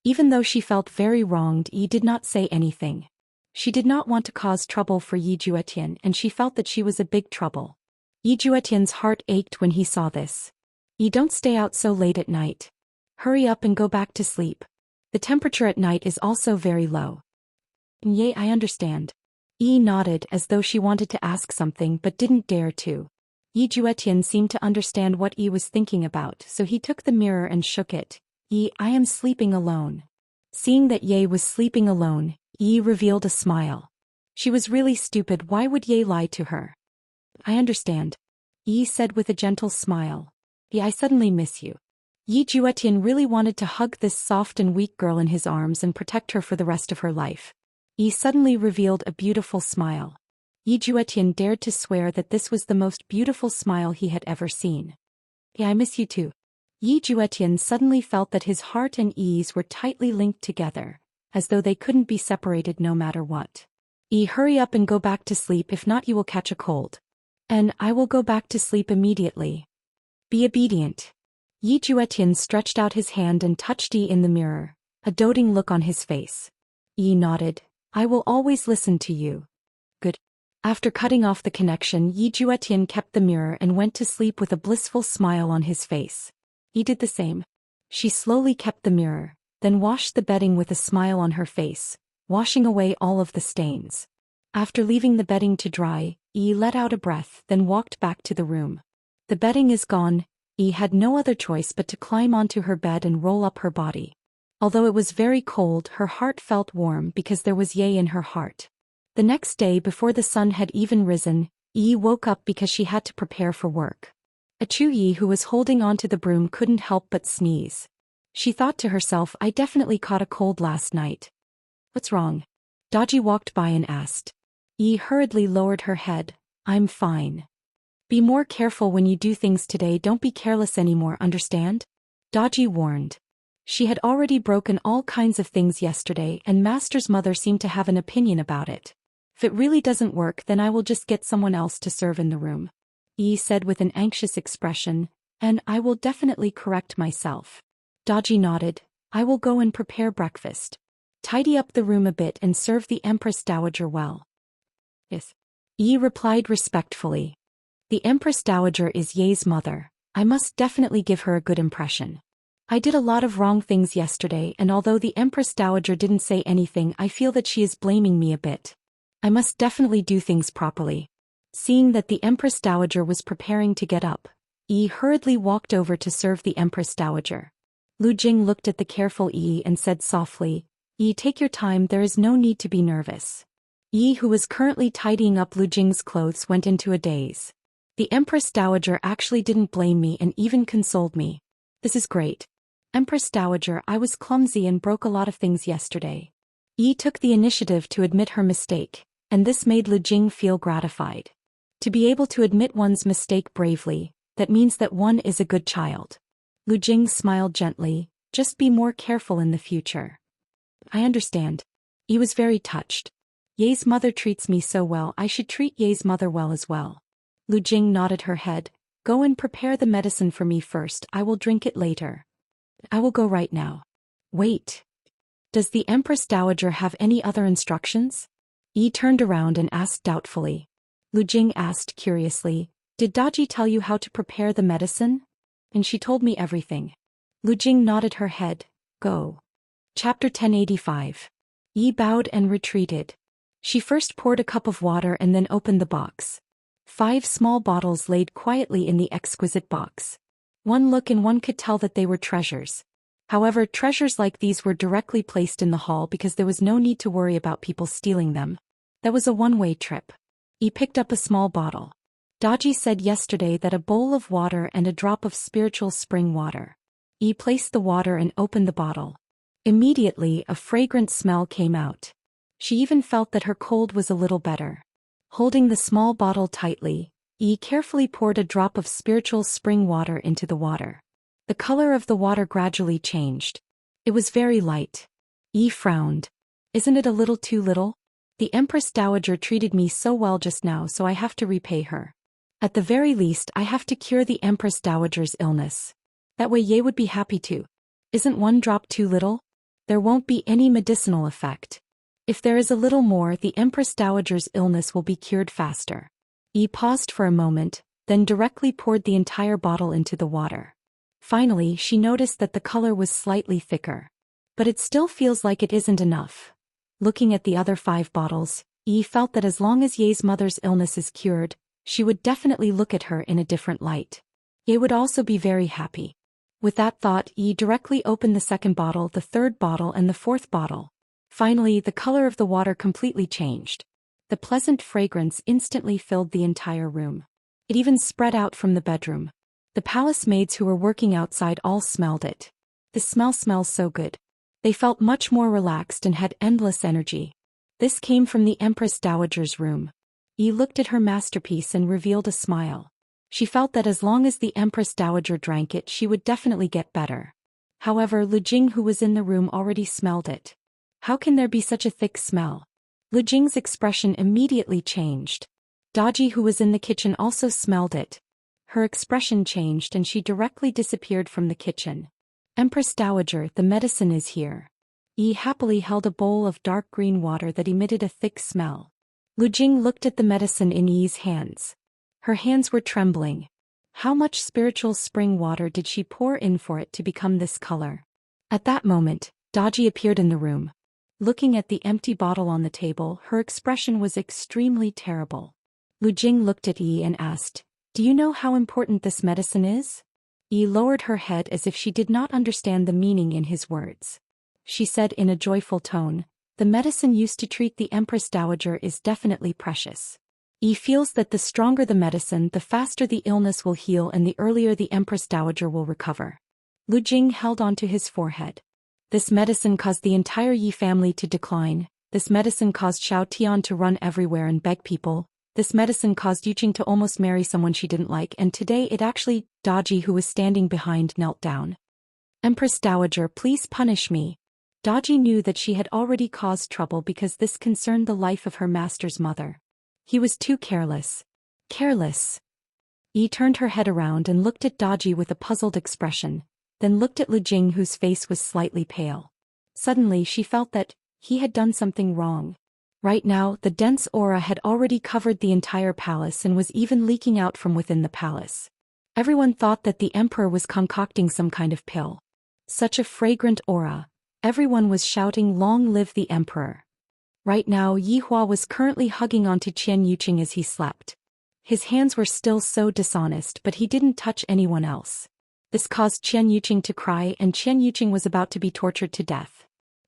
Even though she felt very wronged, Yi did not say anything. She did not want to cause trouble for Yi Juetian, and she felt that she was a big trouble. Yi Juetian's heart ached when he saw this. Yi, don't stay out so late at night. Hurry up and go back to sleep. The temperature at night is also very low. Yay, I understand. Yi nodded as though she wanted to ask something but didn't dare to. Yi Juetian seemed to understand what Yi was thinking about, so he took the mirror and shook it. Yi, I am sleeping alone. Seeing that Ye was sleeping alone, Yi revealed a smile. She was really stupid. Why would Ye lie to her? I understand. Yi said with a gentle smile. I suddenly miss you. Yi Juetian really wanted to hug this soft and weak girl in his arms and protect her for the rest of her life. Yi suddenly revealed a beautiful smile. Yi Juetian dared to swear that this was the most beautiful smile he had ever seen. I miss you too. Yi Juetian suddenly felt that his heart and Yi's were tightly linked together, as though they couldn't be separated no matter what. Yi, hurry up and go back to sleep, if not you will catch a cold. And I will go back to sleep immediately. Be obedient. Yi Juetian stretched out his hand and touched Yi in the mirror, a doting look on his face. Yi nodded. I will always listen to you. Good. After cutting off the connection, Yi Juetian kept the mirror and went to sleep with a blissful smile on his face. Yi did the same. She slowly kept the mirror, then washed the bedding with a smile on her face, washing away all of the stains. After leaving the bedding to dry, Yi let out a breath, then walked back to the room. The bedding is gone. Yi had no other choice but to climb onto her bed and roll up her body. Although it was very cold, her heart felt warm because there was Ye in her heart. The next day, before the sun had even risen, Yi woke up because she had to prepare for work. Yi, who was holding onto the broom, couldn't help but sneeze. She thought to herself, I definitely caught a cold last night. What's wrong? Daoji walked by and asked. Yi hurriedly lowered her head. I'm fine. Be more careful when you do things today, don't be careless anymore, understand? Daoji warned. She had already broken all kinds of things yesterday, and Master's mother seemed to have an opinion about it. If it really doesn't work, then I will just get someone else to serve in the room. Yi said with an anxious expression, and I will definitely correct myself. Daoji nodded. I will go and prepare breakfast. Tidy up the room a bit and serve the Empress Dowager well. Yes. Yi replied respectfully. The Empress Dowager is Ye's mother. I must definitely give her a good impression. I did a lot of wrong things yesterday, and although the Empress Dowager didn't say anything, I feel that she is blaming me a bit. I must definitely do things properly. Seeing that the Empress Dowager was preparing to get up, Yi hurriedly walked over to serve the Empress Dowager. Lu Jing looked at the careful Yi and said softly, Yi, take your time, there is no need to be nervous. Yi, who was currently tidying up Lu Jing's clothes, went into a daze. The Empress Dowager actually didn't blame me and even consoled me. This is great. Empress Dowager, I was clumsy and broke a lot of things yesterday. Yi took the initiative to admit her mistake, and this made Lu Jing feel gratified. To be able to admit one's mistake bravely, that means that one is a good child. Lu Jing smiled gently, just be more careful in the future. I understand. Yi was very touched. Ye's mother treats me so well, I should treat Ye's mother well as well. Lu Jing nodded her head. Go and prepare the medicine for me first, I will drink it later. I will go right now. Wait. Does the Empress Dowager have any other instructions? Yi turned around and asked doubtfully. Lu Jing asked curiously, did Daoji tell you how to prepare the medicine? And she told me everything. Lu Jing nodded her head. Go. Chapter 1085. Yi bowed and retreated. She first poured a cup of water and then opened the box. 5 small bottles laid quietly in the exquisite box. One look and one could tell that they were treasures. However, treasures like these were directly placed in the hall because there was no need to worry about people stealing them. That was a one-way trip. He picked up a small bottle. Daoji said yesterday that a bowl of water and a drop of spiritual spring water. He placed the water and opened the bottle. Immediately, a fragrant smell came out. She even felt that her cold was a little better. Holding the small bottle tightly, Yi carefully poured a drop of spiritual spring water into the water. The color of the water gradually changed. It was very light. Yi frowned. Isn't it a little too little? The Empress Dowager treated me so well just now, so I have to repay her. At the very least, I have to cure the Empress Dowager's illness. That way Ye would be happy too. Isn't one drop too little? There won't be any medicinal effect. If there is a little more, the Empress Dowager's illness will be cured faster. Yi paused for a moment, then directly poured the entire bottle into the water. Finally, she noticed that the color was slightly thicker. But it still feels like it isn't enough. Looking at the other 5 bottles, Yi felt that as long as Ye's mother's illness is cured, she would definitely look at her in a different light. Ye would also be very happy. With that thought, Yi directly opened the 2nd bottle, the 3rd bottle and the 4th bottle. Finally, the color of the water completely changed. The pleasant fragrance instantly filled the entire room. It even spread out from the bedroom. The palace maids who were working outside all smelled it. The smell smells so good. They felt much more relaxed and had endless energy. This came from the Empress Dowager's room. Yi looked at her masterpiece and revealed a smile. She felt that as long as the Empress Dowager drank it, she would definitely get better. However, Lu Jing, who was in the room, already smelled it. How can there be such a thick smell? Lu Jing's expression immediately changed. Daji, who was in the kitchen, also smelled it. Her expression changed and she directly disappeared from the kitchen. Empress Dowager, the medicine is here. Yi happily held a bowl of dark green water that emitted a thick smell. Lu Jing looked at the medicine in Yi's hands. Her hands were trembling. How much spiritual spring water did she pour in for it to become this color? At that moment, Daji appeared in the room. Looking at the empty bottle on the table, her expression was extremely terrible. Lu Jing looked at Yi and asked, "Do you know how important this medicine is?" Yi lowered her head as if she did not understand the meaning in his words. She said in a joyful tone, "The medicine used to treat the Empress Dowager is definitely precious. Yi feels that the stronger the medicine, the faster the illness will heal and the earlier the Empress Dowager will recover." Lu Jing held onto his forehead. This medicine caused the entire Yi family to decline. This medicine caused Xiao Tian to run everywhere and beg people. This medicine caused Yuqing to almost marry someone she didn't like, and today it actually, Daji, who was standing behind, knelt down. "Empress Dowager, please punish me." Daji knew that she had already caused trouble because this concerned the life of her master's mother. He was too careless. Careless. Yi turned her head around and looked at Daji with a puzzled expression, then looked at Lu Jing, whose face was slightly pale. Suddenly she felt that he had done something wrong. Right now, the dense aura had already covered the entire palace and was even leaking out from within the palace. Everyone thought that the emperor was concocting some kind of pill. Such a fragrant aura. Everyone was shouting, "Long live the emperor." Right now, Yi Hua was currently hugging onto Qian Yuqing as he slept. His hands were still so dishonest, but he didn't touch anyone else. This caused Qian Yuqing to cry, and Qian Yuqing was about to be tortured to death.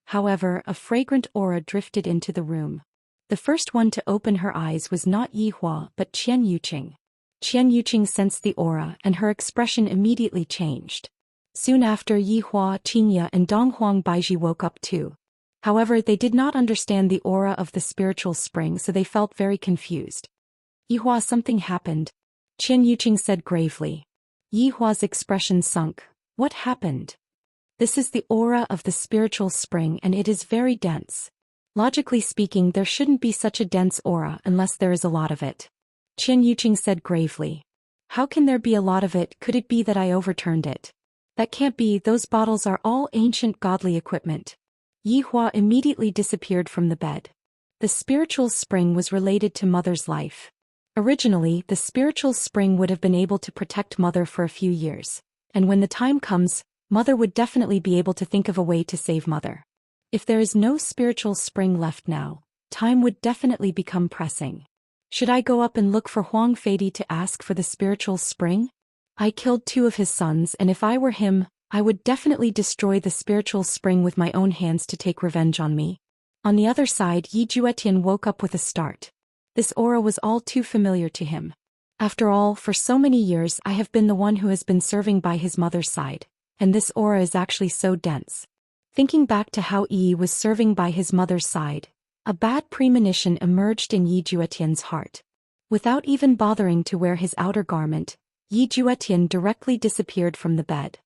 However, a fragrant aura drifted into the room. The first one to open her eyes was not Yi Hua but Qian Yuqing. Qian Yuqing sensed the aura and her expression immediately changed. Soon after, Yi Hua, Xianxia and Donghuang Baiji woke up too. However, they did not understand the aura of the spiritual spring, so they felt very confused. "Yi Hua, something happened," Qian Yuqing said gravely. Yi Hua's expression sunk. "What happened?" "This is the aura of the spiritual spring and it is very dense. Logically speaking, there shouldn't be such a dense aura unless there is a lot of it," Qian Yuqing said gravely. "How can there be a lot of it? Could it be that I overturned it?" "That can't be, those bottles are all ancient godly equipment." Yi Hua immediately disappeared from the bed. The spiritual spring was related to Mother's life. Originally, the spiritual spring would have been able to protect Mother for a few years, and when the time comes, Mother would definitely be able to think of a way to save Mother. If there is no spiritual spring left now, time would definitely become pressing. Should I go up and look for Huang Feidi to ask for the spiritual spring? I killed 2 of his sons, and if I were him, I would definitely destroy the spiritual spring with my own hands to take revenge on me. On the other side, Yi Juetian woke up with a start. This aura was all too familiar to him. After all, for so many years I have been the one who has been serving by his mother's side, and this aura is actually so dense. Thinking back to how Yi was serving by his mother's side, a bad premonition emerged in Yi Juetian's heart. Without even bothering to wear his outer garment, Yi Juetian directly disappeared from the bed.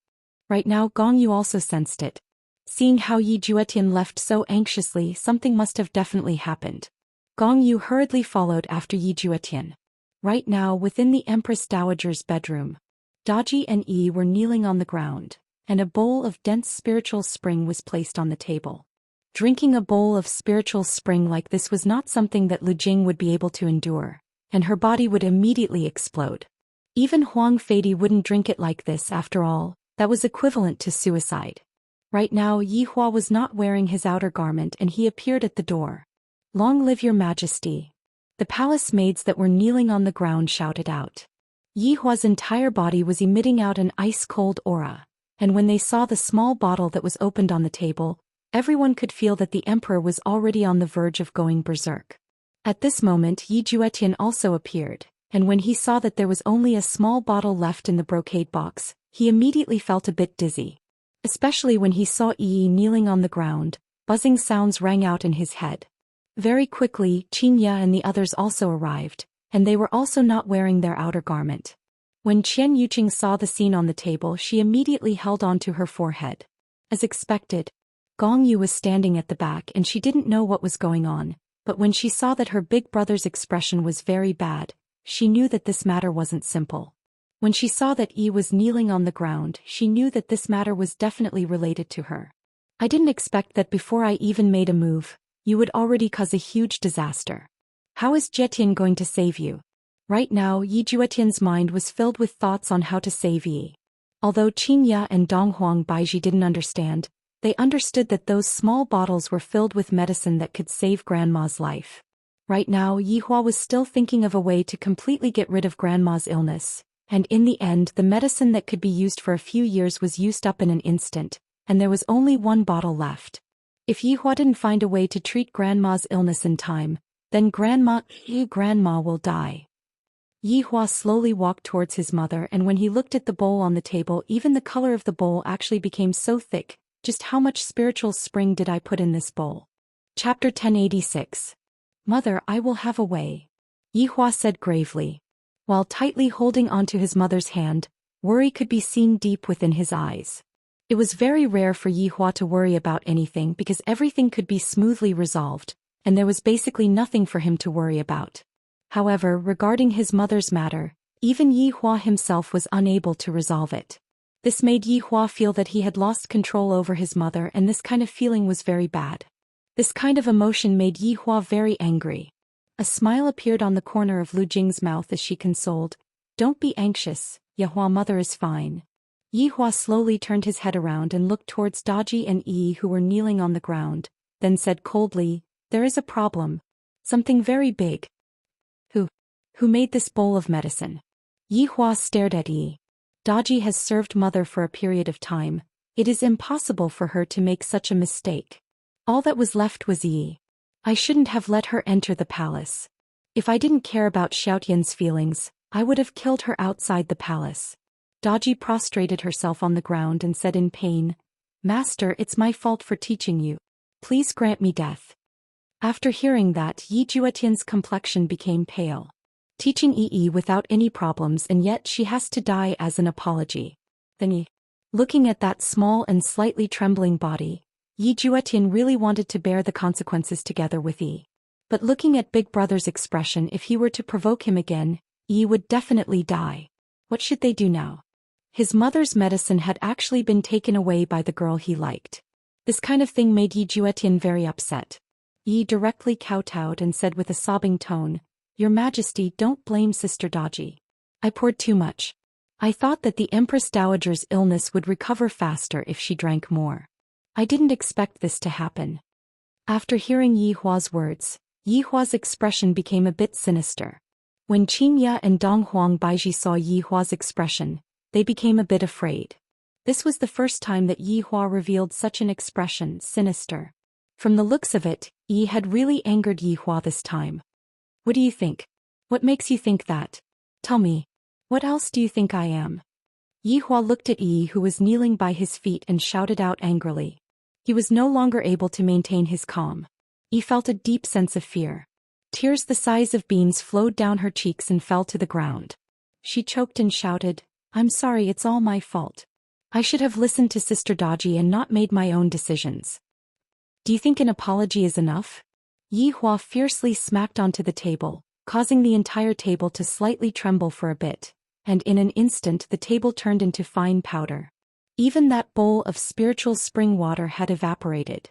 Right now, Gong Yu also sensed it. Seeing how Yi Juetian left so anxiously, something must have definitely happened. Gong Yu hurriedly followed after Yi Juetian. Right now, within the Empress Dowager's bedroom, Daji and Yi were kneeling on the ground, and a bowl of dense spiritual spring was placed on the table. Drinking a bowl of spiritual spring like this was not something that Lu Jing would be able to endure, and her body would immediately explode. Even Huang Feidi wouldn't drink it like this after all, that was equivalent to suicide. Right now Yi Hua was not wearing his outer garment and he appeared at the door. "Long live your majesty." The palace maids that were kneeling on the ground shouted out. Yi Hua's entire body was emitting out an ice-cold aura, and when they saw the small bottle that was opened on the table, everyone could feel that the emperor was already on the verge of going berserk. At this moment Yi Juetian also appeared, and when he saw that there was only a small bottle left in the brocade box, he immediately felt a bit dizzy. Especially when he saw Yi kneeling on the ground, buzzing sounds rang out in his head. Very quickly Xianxia and the others also arrived, and they were also not wearing their outer garment. When Qian Yuqing saw the scene on the table, she immediately held on to her forehead. As expected, Gong Yu was standing at the back and she didn't know what was going on, but when she saw that her big brother's expression was very bad, she knew that this matter wasn't simple. When she saw that Yi was kneeling on the ground, she knew that this matter was definitely related to her. "I didn't expect that before I even made a move, you would already cause a huge disaster. How is Jietian going to save you?" Right now Yi Juetian's mind was filled with thoughts on how to save Yi. Although Xianxia and Donghuang Baiji didn't understand, they understood that those small bottles were filled with medicine that could save Grandma's life. Right now Yi Hua was still thinking of a way to completely get rid of Grandma's illness, and in the end the medicine that could be used for a few years was used up in an instant, and there was only one bottle left. If Yi Hua didn't find a way to treat Grandma's illness in time, then Grandma will die. Yi Hua slowly walked towards his mother, and when he looked at the bowl on the table, even the color of the bowl actually became so thick. Just how much spiritual spring did I put in this bowl? Chapter 1086. "Mother, I will have a way," Yi Hua said gravely. While tightly holding onto his mother's hand, worry could be seen deep within his eyes. It was very rare for Yi Hua to worry about anything because everything could be smoothly resolved, and there was basically nothing for him to worry about. However, regarding his mother's matter, even Yi Hua himself was unable to resolve it. This made Yi Hua feel that he had lost control over his mother, and this kind of feeling was very bad. This kind of emotion made Yi Hua very angry. A smile appeared on the corner of Lu Jing's mouth as she consoled, "Don't be anxious, Yi Hua, mother is fine." Yi Hua slowly turned his head around and looked towards Daji and Yi who were kneeling on the ground, then said coldly, "There is a problem. Something very big." Who made this bowl of medicine?" Yi Hua stared at Yi. Daji has served mother for a period of time. It is impossible for her to make such a mistake. All that was left was Yi. I shouldn't have let her enter the palace. If I didn't care about Xiaotian's feelings, I would have killed her outside the palace. Daji prostrated herself on the ground and said in pain, "Master, it's my fault for teaching you. Please grant me death." After hearing that, Yi Juetian's complexion became pale. Teaching Yi without any problems, and yet she has to die as an apology. Then Yi. Looking at that small and slightly trembling body, Yi Juetian really wanted to bear the consequences together with Yi. But looking at Big Brother's expression, if he were to provoke him again, Yi would definitely die. What should they do now? His mother's medicine had actually been taken away by the girl he liked. This kind of thing made Yi Juetian very upset. Yi directly kowtowed and said with a sobbing tone, "Your Majesty, don't blame Sister Daji. I poured too much. I thought that the Empress Dowager's illness would recover faster if she drank more. I didn't expect this to happen." After hearing Yi Hua's words, Yi Hua's expression became a bit sinister. When Xianxia and Donghuang Baiji saw Yi Hua's expression, they became a bit afraid. This was the first time that Yi Hua revealed such an expression, sinister. From the looks of it, Yi had really angered Yi Hua this time. "What do you think? What makes you think that? Tell me. What else do you think I am?" Yi Hua looked at Yi who was kneeling by his feet and shouted out angrily. He was no longer able to maintain his calm. Yi felt a deep sense of fear. Tears the size of beans flowed down her cheeks and fell to the ground. She choked and shouted, "I'm sorry, it's all my fault. I should have listened to Sister Daji and not made my own decisions." "Do you think an apology is enough?" Yi Hua fiercely smacked onto the table, causing the entire table to slightly tremble for a bit, and in an instant the table turned into fine powder. Even that bowl of spiritual spring water had evaporated.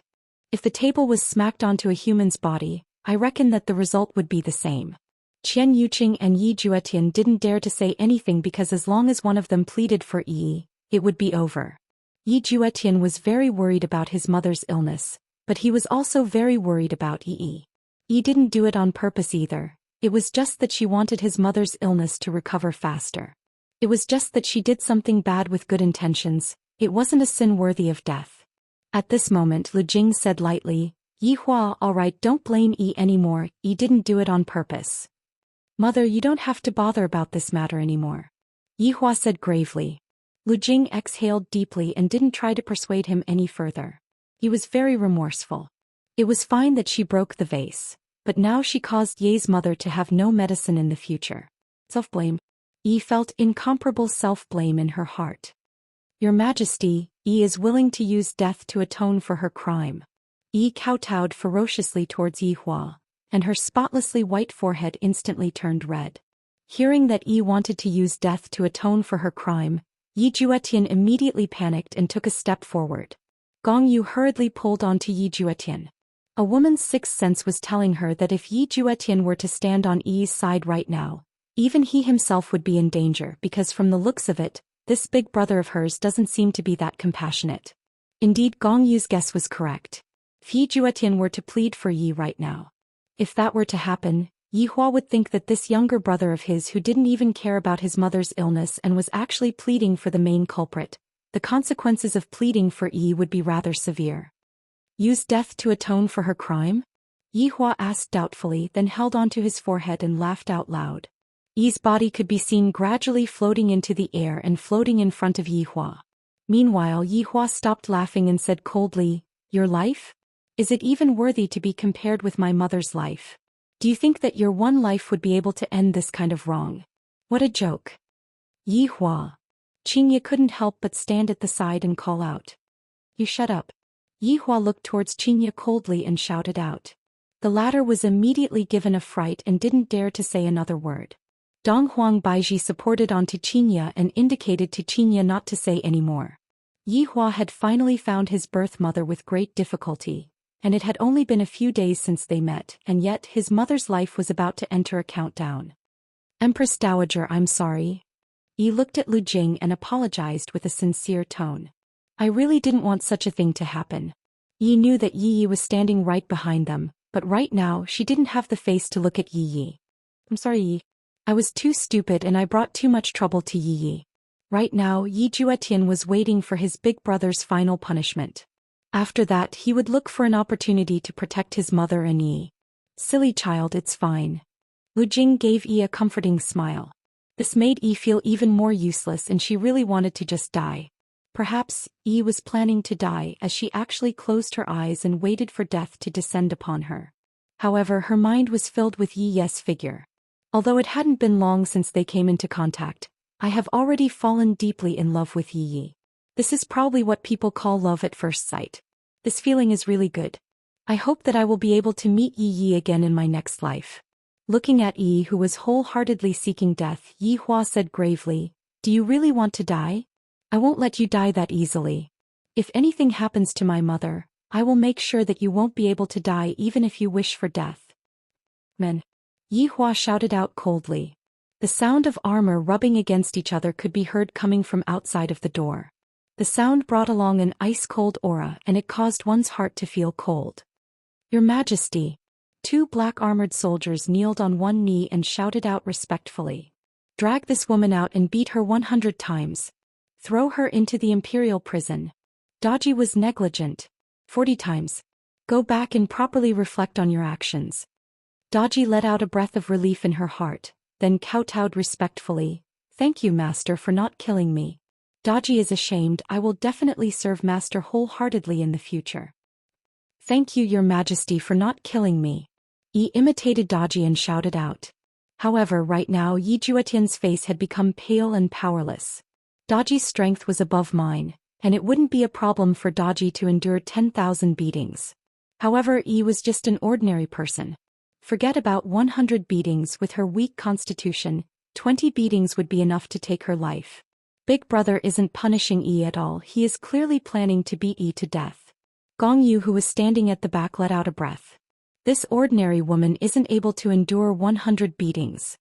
If the table was smacked onto a human's body, I reckon that the result would be the same. Qian Yuqing and Yi Juetian didn't dare to say anything because as long as one of them pleaded for Yi, it would be over. Yi Juetian was very worried about his mother's illness, but he was also very worried about Yi. Yi didn't do it on purpose either, it was just that she wanted his mother's illness to recover faster. It was just that she did something bad with good intentions, it wasn't a sin worthy of death. At this moment Lu Jing said lightly, Yi Hua, alright, don't blame Yi anymore, Yi didn't do it on purpose. Mother, you don't have to bother about this matter anymore. Yi Hua said gravely. Lu Jing exhaled deeply and didn't try to persuade him any further. He was very remorseful. It was fine that she broke the vase, but now she caused Ye's mother to have no medicine in the future. Self-blame. Yi felt incomparable self-blame in her heart. Your Majesty, Yi is willing to use death to atone for her crime. Yi kowtowed ferociously towards Yi Hua, and her spotlessly white forehead instantly turned red. Hearing that Yi wanted to use death to atone for her crime, Yi Juetian immediately panicked and took a step forward. Gong Yu hurriedly pulled onto Yi Juetian. A woman's sixth sense was telling her that if Yi Juetian were to stand on Yi's side right now, even he himself would be in danger because from the looks of it, this big brother of hers doesn't seem to be that compassionate. Indeed, Gong Yu's guess was correct. If Yi Juetian were to plead for Yi right now, if that were to happen, Yi Hua would think that this younger brother of his who didn't even care about his mother's illness and was actually pleading for the main culprit, the consequences of pleading for Yi would be rather severe. Use death to atone for her crime? Yi Hua asked doubtfully, then held onto his forehead and laughed out loud. Yi's body could be seen gradually floating into the air and floating in front of Yi Hua. Meanwhile, Yi Hua stopped laughing and said coldly, Your life? Is it even worthy to be compared with my mother's life? Do you think that your one life would be able to end this kind of wrong? What a joke. Yi Hua. Qingye couldn't help but stand at the side and call out. You shut up. Yi Hua looked towards Qingye coldly and shouted out. The latter was immediately given a fright and didn't dare to say another word. Dong Huang Baiji supported onto Qingye and indicated to Qingye not to say any more. Yi Hua had finally found his birth mother with great difficulty, and it had only been a few days since they met, and yet his mother's life was about to enter a countdown. Empress Dowager, I'm sorry. Yi looked at Lu Jing and apologized with a sincere tone. I really didn't want such a thing to happen. Yi knew that Yi Yi was standing right behind them, but right now she didn't have the face to look at Yi Yi. I'm sorry, Yi. I was too stupid and I brought too much trouble to Yi Yi. Right now Yi Juetian was waiting for his big brother's final punishment. After that he would look for an opportunity to protect his mother and Yi. Silly child, it's fine. Lu Jing gave Yi a comforting smile. This made Yi feel even more useless and she really wanted to just die. Perhaps Yi was planning to die as she actually closed her eyes and waited for death to descend upon her. However, her mind was filled with Yi Ye's figure. Although it hadn't been long since they came into contact, I have already fallen deeply in love with Yi Yi. This is probably what people call love at first sight. This feeling is really good. I hope that I will be able to meet Yi Yi again in my next life. Looking at Yi, who was wholeheartedly seeking death, Yi Hua said gravely, Do you really want to die? I won't let you die that easily. If anything happens to my mother, I will make sure that you won't be able to die even if you wish for death. Men. Yi Hua shouted out coldly. The sound of armor rubbing against each other could be heard coming from outside of the door. The sound brought along an ice-cold aura and it caused one's heart to feel cold. Your Majesty. Two black-armored soldiers kneeled on one knee and shouted out respectfully. Drag this woman out and beat her 100 times. Throw her into the imperial prison. Daji was negligent. 40 times. Go back and properly reflect on your actions. Daji let out a breath of relief in her heart, then kowtowed respectfully. Thank you, Master, for not killing me. Daji is ashamed. I will definitely serve Master wholeheartedly in the future. Thank you, Your Majesty, for not killing me. Yi imitated Daji and shouted out. However, right now Yi Juetian's face had become pale and powerless. Daji's strength was above mine, and it wouldn't be a problem for Daji to endure 10,000 beatings. However, Yi was just an ordinary person. Forget about 100 beatings. With her weak constitution, 20 beatings would be enough to take her life. Big Brother isn't punishing Yi at all. He is clearly planning to beat Yi to death. Gong Yu, who was standing at the back, let out a breath. This ordinary woman isn't able to endure 100 beatings.